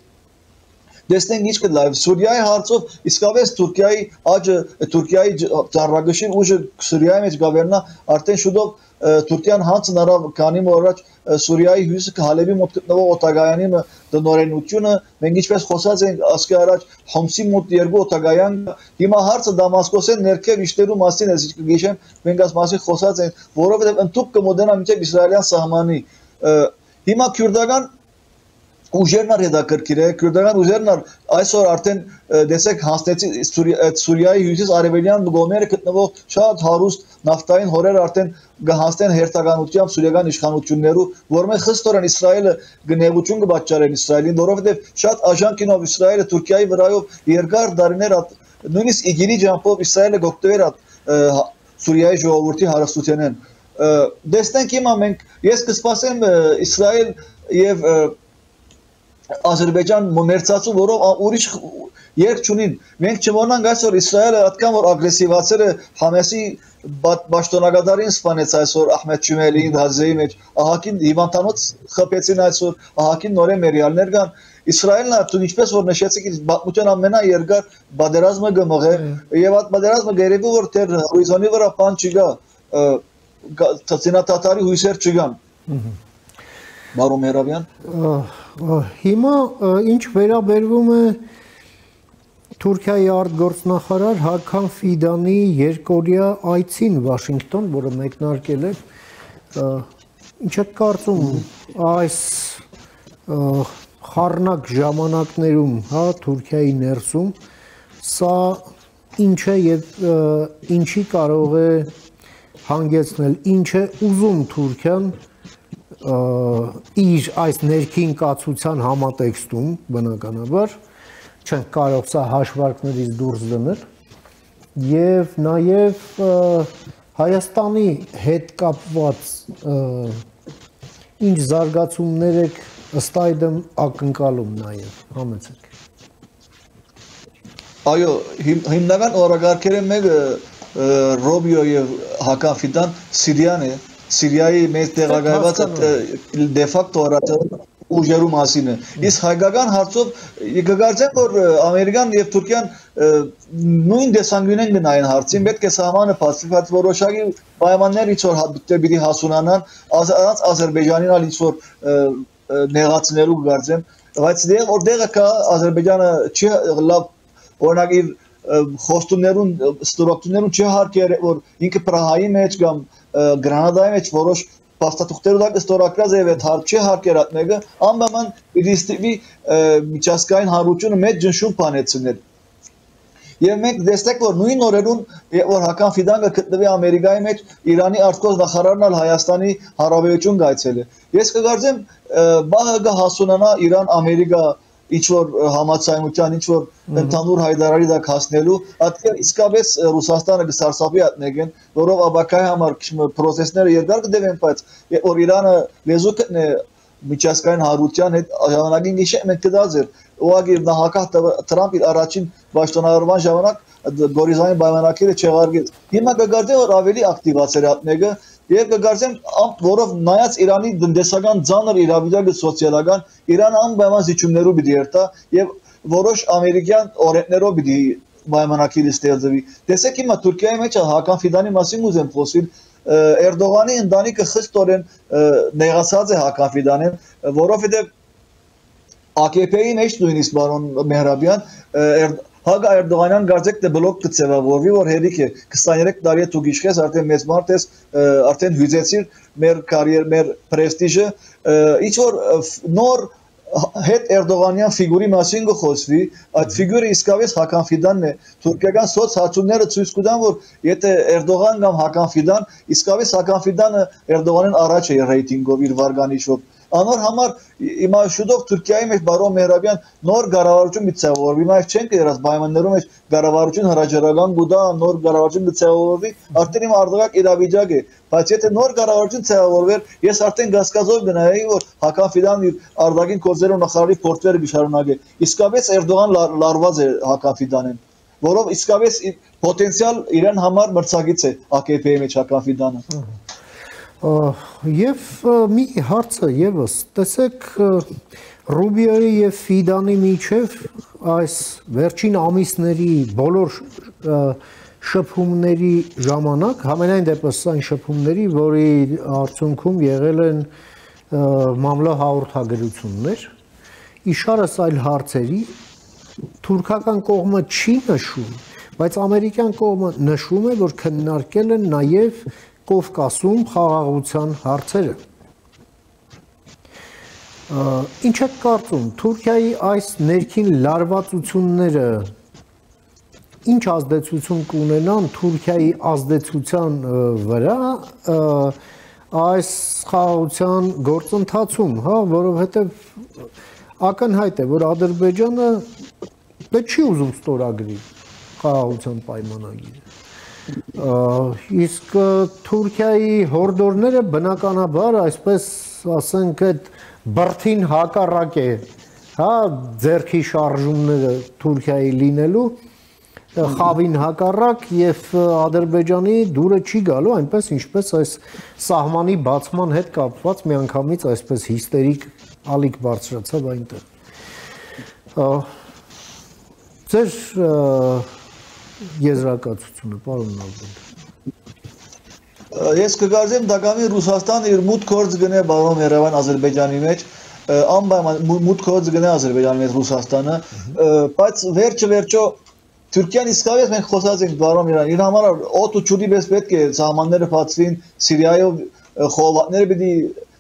S6: Տեսնենք ինչ կլավ Սուրիայի հարցով իսկապես Թուրքիայի աճը Թուրքիայի ծառագշին ուժը Սուրիայի մեջ գավերնա արդեն շուտով Թուրքիան հանցն արավ քանի մոռաջ Սուրիայի հյուսիսը Հալեբի մոտ գտնվող օտագայանի դնորենությունը մենք ինչպես խոսած ենք ասկի առաջ Հոմսի մոտ երկու օտագայան հիմա հարցը Դամասկոսեն ներքև իշտերու մասին է գիշեմ մենք այս մասին խոսած ենք որովհետև ընդཐུպ կմոդենա մինչև իսրայելյան սահմանի հիմա քյուրդական ուժերն ար հետաքրքիր է քյուրդական ուժերն ար այսօր արդեն դեսեք հասնեցի Սուրիայի հյուսիս արևելյան գոմերը գտնվող շատ հարուստ նավթային հորեր արդեն գահանցեն հերթականությամբ սուրիական իշխանություններու որմե խստորեն Իսրայելը գնեղություն կպատճառեն Իսրայելին որովհետև շատ աժանքինով Իսրայելը Թուրքիայի վրայով երկար դարիներ նույնիսկ իգիրի ջամփով Իսրայելը գոկտվեր Սուրիայի ժողովրդի հարստութենեն դեսնենք հիմա մենք ես կսպասեմ Իսրայել եւ Ադրբեջան մերցածու որով ուրիշ երկ չունին մենք չմոռանանք այսօր Իսրայելը այդքան որ ագրեսիվացել է Համեսի Պաշտոնագետարին սպանեց այսօր Ահմեդ Շումելին Գազեի մեջ ահագին հիվանդանոց խփեցին այսօր ահագին նորե մերիալներ կան Իսրայելն արդեն ինչպես որ նշեցիք բացության ամենաերկար բادرազմը գմղ է եւ այդ բادرազմը գերեւի որ դեռ հույզոնի վրա բան չկա ցածինատատարի հույսեր չկան Բարոն Մերավյան
S3: հիմա ինչ վերաբերվում է Թուրքիայի արտգործնախարար Հական Ֆիդանի երկօրյա այցին Վաշինգտոն, որը մեկնարկել է, ինչ եք կարծում այս խառնակ ժամանակներում, հա, Թուրքիայի ներսում, սա ինչ է եւ ինչի կարող է հանգեցնել, ինչ է ուզում Թուրքիան իր այս ներքին կացության համատեքստում բնականաբար չենք կարող սա հաշվարկներից դուրս դնել եւ նաեւ Հայաստանի հետ կապված ինչ զարգացումներ եք ըստ այդմ ակնկալում նաեւ համեցեք
S6: Այո հիմնական օրակարգերը մեկը Ռոբիո եւ Հական Ֆիդան Սիրիան է Սիրիայի մեծ տեղակայված դե ֆակտո ուժերու մասին է իսկ հայկական հարցով կգարձեմ որ ամերիկան եւ Թուրքիան նույն դեսանգյուն են գնային հարցին պետք է սահմանը բացվի բայց որոշակի պայմաններ ինչ որ պիտի հասունանան Ադրբեջանին ալ ինչ որ նեղացնելու կգարձեմ բայց դեղ որտեղը կա Ադրբեջանը չի լավ օրինակ իր խոստումներուն ստորություններուն չի հարկեր որ ինքը Պրահայի մեջ կամ Գրանադայի մեջ որոշ փաստաթուղթերով դա ստորագրած է եւ հարկ չի հարկեր այդ մեկը անբավարար դիստիվի միջազգային հարությունը մեծ ճնշում բանեցնել եւ մենք դեսtek որ նույն օրերուն որ Հական Ֆիդանը գտնվի Ամերիկայի մեջ Իրանի արտգործ նախարարն ալ Հայաստանի հարաբերություն գայցել է ես կգարձեմ բաղը հասունանա Իրան Ամերիկա ինչ որ համացայնության ինչ որ ընդհանուր հայդարարի դա հասնելու այդքան իսկապես Ռուսաստանը կսարսափի այդնեգեն որով աբակայի համար process-ները երկար կդեվեն բայց որ Իրանը լեզու կտնե միջազգային հարության հետ ժամանակին գիշեր մենք կդազեր ուղղակի նահանգ Թրամփ իր առաջին պաշտոնավարման ժամանակ Գորիզանի պայմանագիրը չեղարկեց հիմա կգարձեմ որ ավելի ակտիվացել այդնեգը Եվ կգարձեմ որով նայած Իրանի տնտեսական ծանր իրավիճակը սոցիալական Իրանը անպայման զիջումներով պիտի երթա եւ որոշ ամերիկյան օրենքներով պիտի պայմանագիր ստեղծվի Տեսեք հիմա Թուրքիայի մեջ Հական Ֆիդանի մասին ուզեմ խոսել Էրդողանի ընտանիքը խստորեն նեղացած է Հական Ֆիդանին որովհետեւ AKP-ի մեջ նույնիսկ բարոն Մեհրաբյան Հագա Էրդողանյան գարձեք դե բլոկ կծևավորվի որ հերիք է 23 տարի է դու գիշխես արդեն մեծ մարդ ես արդեն հյուծեցիր մեր կարիեր մեր պրեստիժը ինչ որ նոր հետ Էրդողանյան ֆիգուրի մասին կխոսվի այդ ֆիգուրը իսկապես Հական Ֆիդանն է թուրքական սոցհացումները ցույց կտան որ եթե Էրդողան կամ Հական Ֆիդան իսկապես Հական Ֆիդանը Էրդողանին առաջ է ռեյտինգով իր վարկանիշով Անոր համար հիմա շուտով Թուրքիայի մեջ բարոն Մեհրաբյան նոր կառավարություն միտցավորվի հիմա չենք երաս պայմաններում մեջ կառավարություն հրաժարական գուտա նոր կառավարություն միտցավորվի արդեն իմ արդյոք իրավիճակ է բայց եթե նոր կառավարություն ցեղավորվեր ես արդեն գասկազով գնայի որ Հական Ֆիդանն իր արտաքին գործերով նախարարի փորձերը կշարունակի իսկապես Էրդողան լարված է Հական Ֆիդանին որով իսկապես պոտենցիալ իրեն համար մրցակից է AKP-ի մեջ Հական Ֆիդանը
S3: Եվ մի հարցը եւս տեսեք Ռուբիոյի եւ Ֆիդանի միջև այս վերջին ամիսների բոլոր շփումների ժամանակ, համենայն դեպս այն շփումների, որի արդյունքում եղել են մամլո հաղորդագրություններ, իշարս այլ հարցերի, թուրքական կողմը չի նշում, բայց ամերիկյան կողմը նշում է, որ քննարկել են նաև Կովկասում խաղաղության հարցերը։ Ինչ եք կարծում, Թուրքիայի այս ներքին լարվածությունները ինչ ազդեցություն կունենան Թուրքիայի ազդեցության վրա այս խաղաղության գործընթացում, հա, որովհետև ակնհայտ է, որ Ադրբեջանը դե չի ուզում ստորագրի խաղաղության պայմանագիրը։ Իսկ Թուրքիայի հորդորները բնականաբար, այսպես ասենք, այդ բրդին հակառակ է, հա, ձեռքի շարժումները Թուրքիայի լինելու, խավին հակառակ եւ Ադրբեջանի դուրը չի գալու, այնպես ինչպես այս սահմանի բացման հետ կապված միանգամից այսպես հիստերիկ ալիք բարձրացավ այնտեղ։ Ձեր եզրակացությունը, պարոն Նալբանդ։
S6: Ես կգարձեմ դակամի Ռուսաստանը իր մուտք գործ գնե բարոն Երևան Ադրբեջանի մեջ, անպայման մուտք գործ գնե Ադրբեջանի մեջ Ռուսաստանը, բայց վերջը Թուրքիան իսկապես մենք խոսած ենք բարոն Երևան, իր համար օդ ու ջուրի պես պետք է սահմանները բացվին, Սիրիայով խողովակները պիտի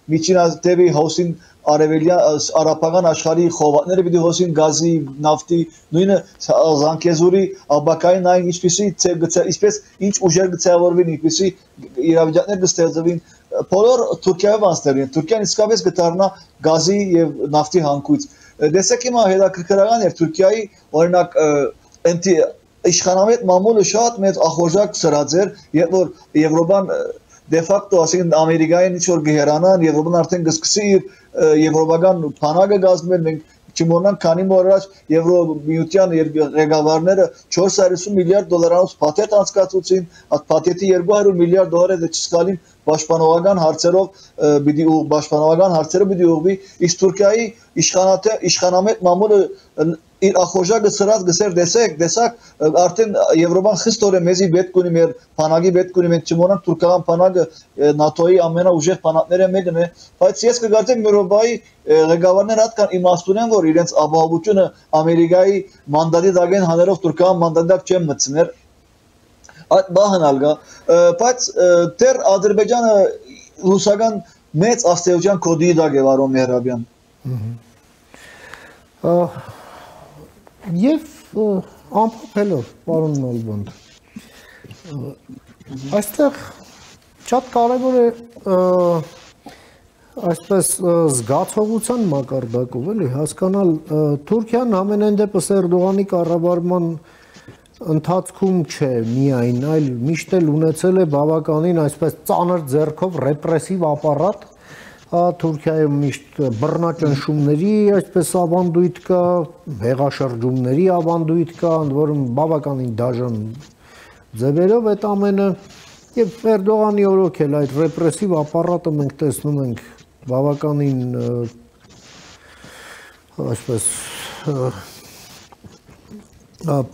S6: միջին դեպի հոսին արաբական աշխարհի խողովակները պիտի հոսին գազի, նավթի, նույնը Զանգեզուրի աբակային այն ինչպես ինչ ուժեր գծավորվին, ինչպեսի իրավիճակներ կստեղծվին, բոլոր Թուրքիայով անցնելին, Թուրքիան իսկապես կդառնա գազի եւ նավթի հանգույց։ Դեսեք հիմա հետաքրքրական էր Թուրքիայի օրինակ իշխանամետ մամուլը շատ մեծ ախորժակ սրած էր, երբ որ Եվրոպան դե ֆակտո ասենք Ամերիկային ինչ որ գերանան, Եվրոպան արդեն կսկսի իր եվրոպական բանակը գազմել, մենք չմոռանանք քանի օր առաջ Եվրոմիության ղեկավարները 450 միլիարդ դոլարանոց փաթեթ անցկացուցին, այդ փաթեթի 200 միլիարդ դոլարը դե չսկալին պաշտպանողական հարցերով պիտի ուղղվի, իսկ Թուրքիայի իշխանամետ մամուլը իր ախորժակը սրած գսեր դեսակ արդեն Եվրոպան խստորեն մեզի պետք ունի մեր բանակի պետք ունի, մենք չմոռանանք թուրքական բանակը ՆԱՏՕ-ի ամենաուժեղ բանակները մեկն է, բայց ես կգործեմ Եվրոպայի ղեկավարները հատկան իմաստուն են, որ իրենց ապահովությունը Ամերիկայի մանդատի դակեն հանելով թուրքական մանդատի դակ չեն մտցներ, այդ բանը ալգա, բայց դեռ Ադրբեջանը ռուսական մեծ աստիճան կոդի դակ է վարում Մեհրաբյան։
S3: Եվ ամփոփելով, պարոն Նալբանդ, այստեղ շատ կարևոր է այսպես զգացողության մակարդակով էլի հասկանալ Թուրքիան ամենայն դեպս Էրդողանի կառավարման ընթացքում չէ միայն, այլ միշտ էլ ունեցել է բավականին այսպես ծանր ձեռքով ռեպրեսիվ ապարատ, Թուրքիայում միշտ բռնաճնշումների այսպես ավանդույթ կա, հեղաշրջումների ավանդույթ կա, ընդ որում բավականին դաժան ձևերով այդ ամենը եւ Էրդողանի օրոք էլ այդ ռեպրեսիվ ապարատը մենք տեսնում ենք բավականին այսպես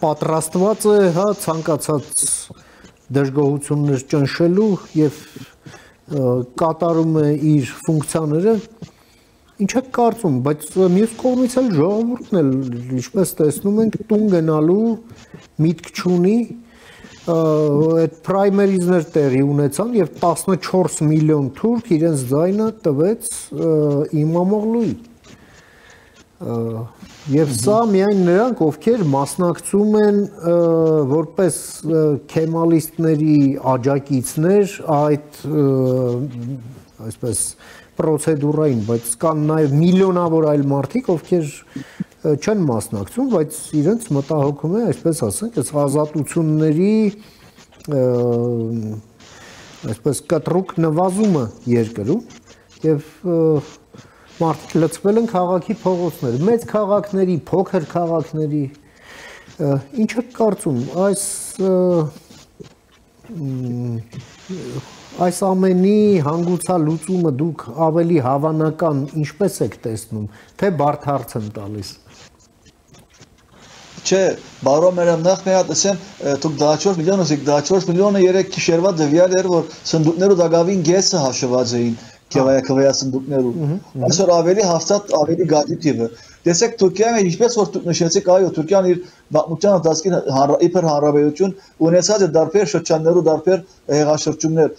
S3: պատրաստված է, հա, ցանկացած դժգոհություններ ճնշելու եւ կատարում է իր ֆունկցիաները, ինչ է կարծում, բայց մյուս կողմից էլ ժողովուրդն էլ, ինչպես տեսնում ենք, տուն գնալու միտք չունի, այդ պրայմերիզներ տեղի ունեցան եւ 14 միլիոն թուրք իրենց ձայնը տվեց Իմամօղլուի։ Եվ սա միայն նրանք, ովքեր մասնակցում են որպես քեմալիստների աջակիցներ այդ այսպես պրոցեդուրային, բայց կան նաև միլիոնավոր այլ մարդիկ, ովքեր չեն մասնակցում, բայց իրենց մտահոգում է, այսպես ասենք, այս ազատությունների այսպես կտրուկ նվազումը երկրում եւ մարդիկ լցվել են քաղաքի փողոցներ, մեծ քաղաքների, փոքր քաղաքների, ինչ եք կարծում, այս ամենի հանգուցալուծումը դուք ավելի հավանական ինչպես եք տեսնում, թե բարդ հարց եմ տալիս։
S6: Չէ, բարոն մերեմ նախ մի հատ ասեմ, դուք 14 միլիոնը զիք 14 միլիոնը երեք քիշերվա դվյալ էր, որ սնդուկներու դակավին գեսը հաշված էին, քվայա սնդուկներու։ Այսօր ավելի հաստատ ավելի գադի տիվը։ Տեսեք Թուրքիայում ինչպես որ դուք նշեցիք, այո, Թուրքիան իր բացության դասկին իբր հանրապետություն ունեցած է դարբեր շրջաններու դարբեր հեղաշրջումներ,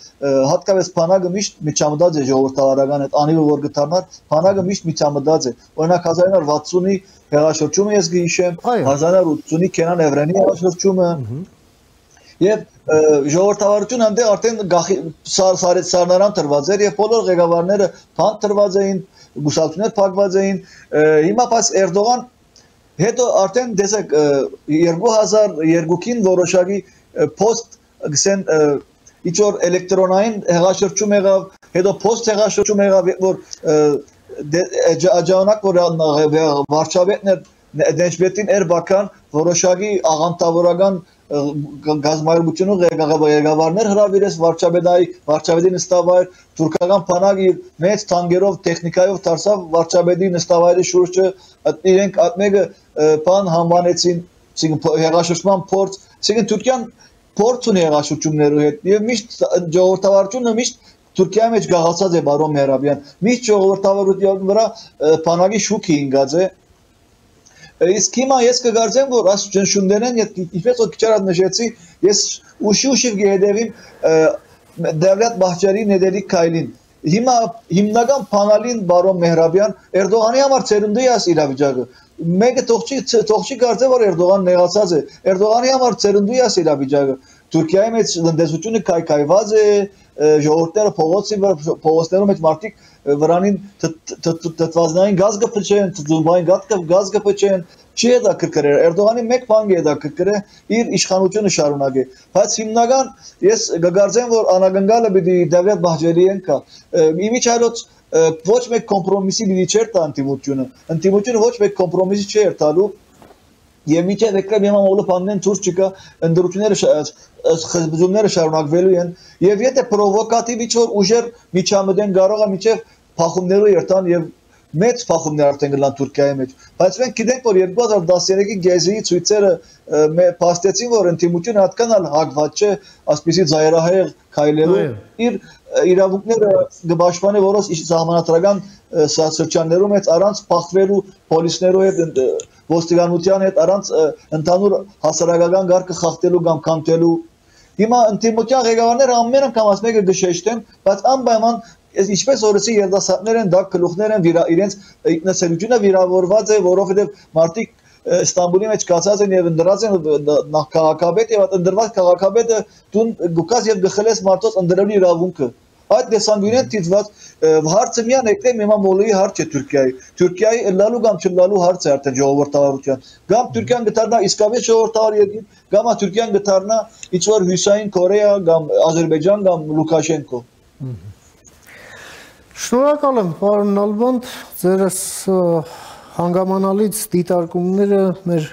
S6: հատկապես Փանագը միշտ միջամտած է ժողովրդավարական այդ անիվը որ գտարնար, Փանագը միշտ միջամտած է։ Օրինակ 1960-ի հեղաշրջումը ես գիշեմ, 1980-ի Կենան Էվրենի հեղաշրջումը եւ ժողովրդավարությունը այնտեղ արդեն սարնարան տրված էր եւ բոլոր ղեկավարները փանդ տրված էին, գուսակցություններ փակված էին, հիմա պաս Էրդողան հետո արդեն տեսեք 2002-ին որոշակի post գսեն ինչ որ էլեկտրոնային հեղաշրջում եղավ, հետո post հեղաշրջում եղավ, որ աջանակ որ վարչապետն Դենչբետին Էրբական որոշակի աղանդավորական գազམ་այրությունու ղեկավարներ հրավիրեց վարչապետի նստավայր, թուրքական բանակի մեծ թանկերով, տեխնիկայով դարձավ վարչապետի նստավայրի շուրջը, իրենք մեկը բան համանեցին, հեղաշրջման փորձ, այսինքն Թուրքիան փորձ ունի հեղաշրջումներու հետ, եւ միշտ ժողովրդավարությունը միշտ Թուրքիայի մեջ գաղացած է բարոն Մեհրաբյան, միշտ ժողովրդավարության վրա բանակի շուքի ինգած է։ Իսկ հիմա ես կգարձեմ, որ այս ճնշումներն ինչպես որ քիչ առաջ նշեցի, ես ուշի գեհդեվիմ Դավլաթ Բահջարի ներդերի քայլին։ Հիմա հիմնական փանալին բարոն Մեհրաբյան Էրդողանի համար ծերունդի է իրավիճակը։ Մեկը թողչի կարծե որ Էրդողան նեղացած է։ Էրդողանի համար ծերունդի է իրավիճակը։ Թուրքիայի մեջ տնտեսությունը քայքայված է, ժողովուրդները փողոցներում մեջ մարդիկ վրանին թթվածնային գազ կփչեն, թթուբային գազ կփչեն, չի հետաքրքրել։ Էրդողանի մեկ բան է հետաքրքրել իր իշխանությունը շարունակել։ Բայց հիմնական ես կգարձեմ, որ անագնգալը պիտի Դավլաթ Բահջարի ենքա։ Իմիջիայլոց ոչ մեկ կոմպրոմիսի պիտի չէր տա ընդդիմությունը։ Ընդդիմությունը ոչ մեկ կոմպրոմիսի չէր տալու։ Եվ միջև եկրեմ հիմա մոլոպանեն ցուրտ չկա, ընդրությունները խզբզումները շարունակվելու են, եւ եթե պրովոկատիվ ինչ-որ ուժեր միջամտեն կարող է միջև փախումներով երթան եւ մեծ փախումներ արդեն գլան Թուրքիայի մեջ, բայց մենք գիտենք որ 2013-ի գեզիի ցույցերը փաստեցին որ ընդդիմությունը հատկանալ հագված չէ, ասպիսի զայրահեղ քայլերով իր իրավունքները գբաշխվանի որոշ սահմանադրական սրճաններում հետ առանց փախվելու պոլիսներով հետ ոստիկանության հետ առանց ընդհանուր հասարակական գարկը խախտելու կամ կանտելու հիմա ընդդիմության ղեկավարները ամեն անգամ ասում են գշեշտեն բայց անպայման ինչպես օրեցի երդասարտներ են դա գլուխներ են իրենց ինքնասերությունը վիրավորված է որովհետև մարդիկ Ստամբուլի մեջ կացած են եւ ընդրած են նախ քաղաքապետ եւ ընդրված քաղաքապետը դու գուկաս եւ գխելես մարդոց ընդրելու իրավունքը այդ դեսանգույնեն դիտված հարցը միան եկնեմ հիմա մոլոյի հարց է Թուրքիայի լալու կամ չլալու հարց է արդեն ժողովրդավարության կամ Թուրքիան գտարնա իսկապես ժողովրդավար երկիր կամ Թուրքիան գտարնա ինչ որ Հյուսային Կորեա կամ Ադրբեջան կամ Լուկաշենկո
S3: Շնորհակալ եմ պարոն Նալբանդ ձերս հանգամանալից դիտարկումները մեր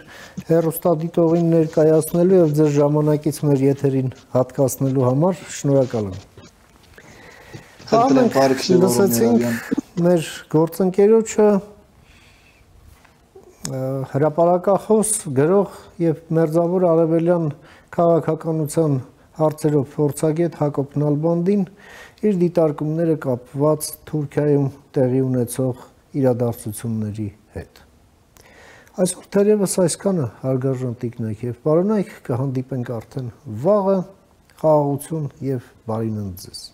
S3: հեռուստադիտողին ներկայացնելու եւ ձեր ժամանակից մեր եթերին հատկացնելու համար շնորհակալ եմ Լսեցինք մեր գործընկերոջը հրապարակախոս գրող եւ մերձավոր արևելյան քաղաքականության հարցերով փորձագետ Հակոբ Նալբանդին իր դիտարկումները կապված Թուրքիայում տեղի ունեցող իրադարձությունների հետ։ Այսօր թերևս այսքանը հարգարժան տիկնոջ եւ պարոնայք կհանդիպենք արդեն վաղը խաղաղություն եւ բարի ննձ ձեզ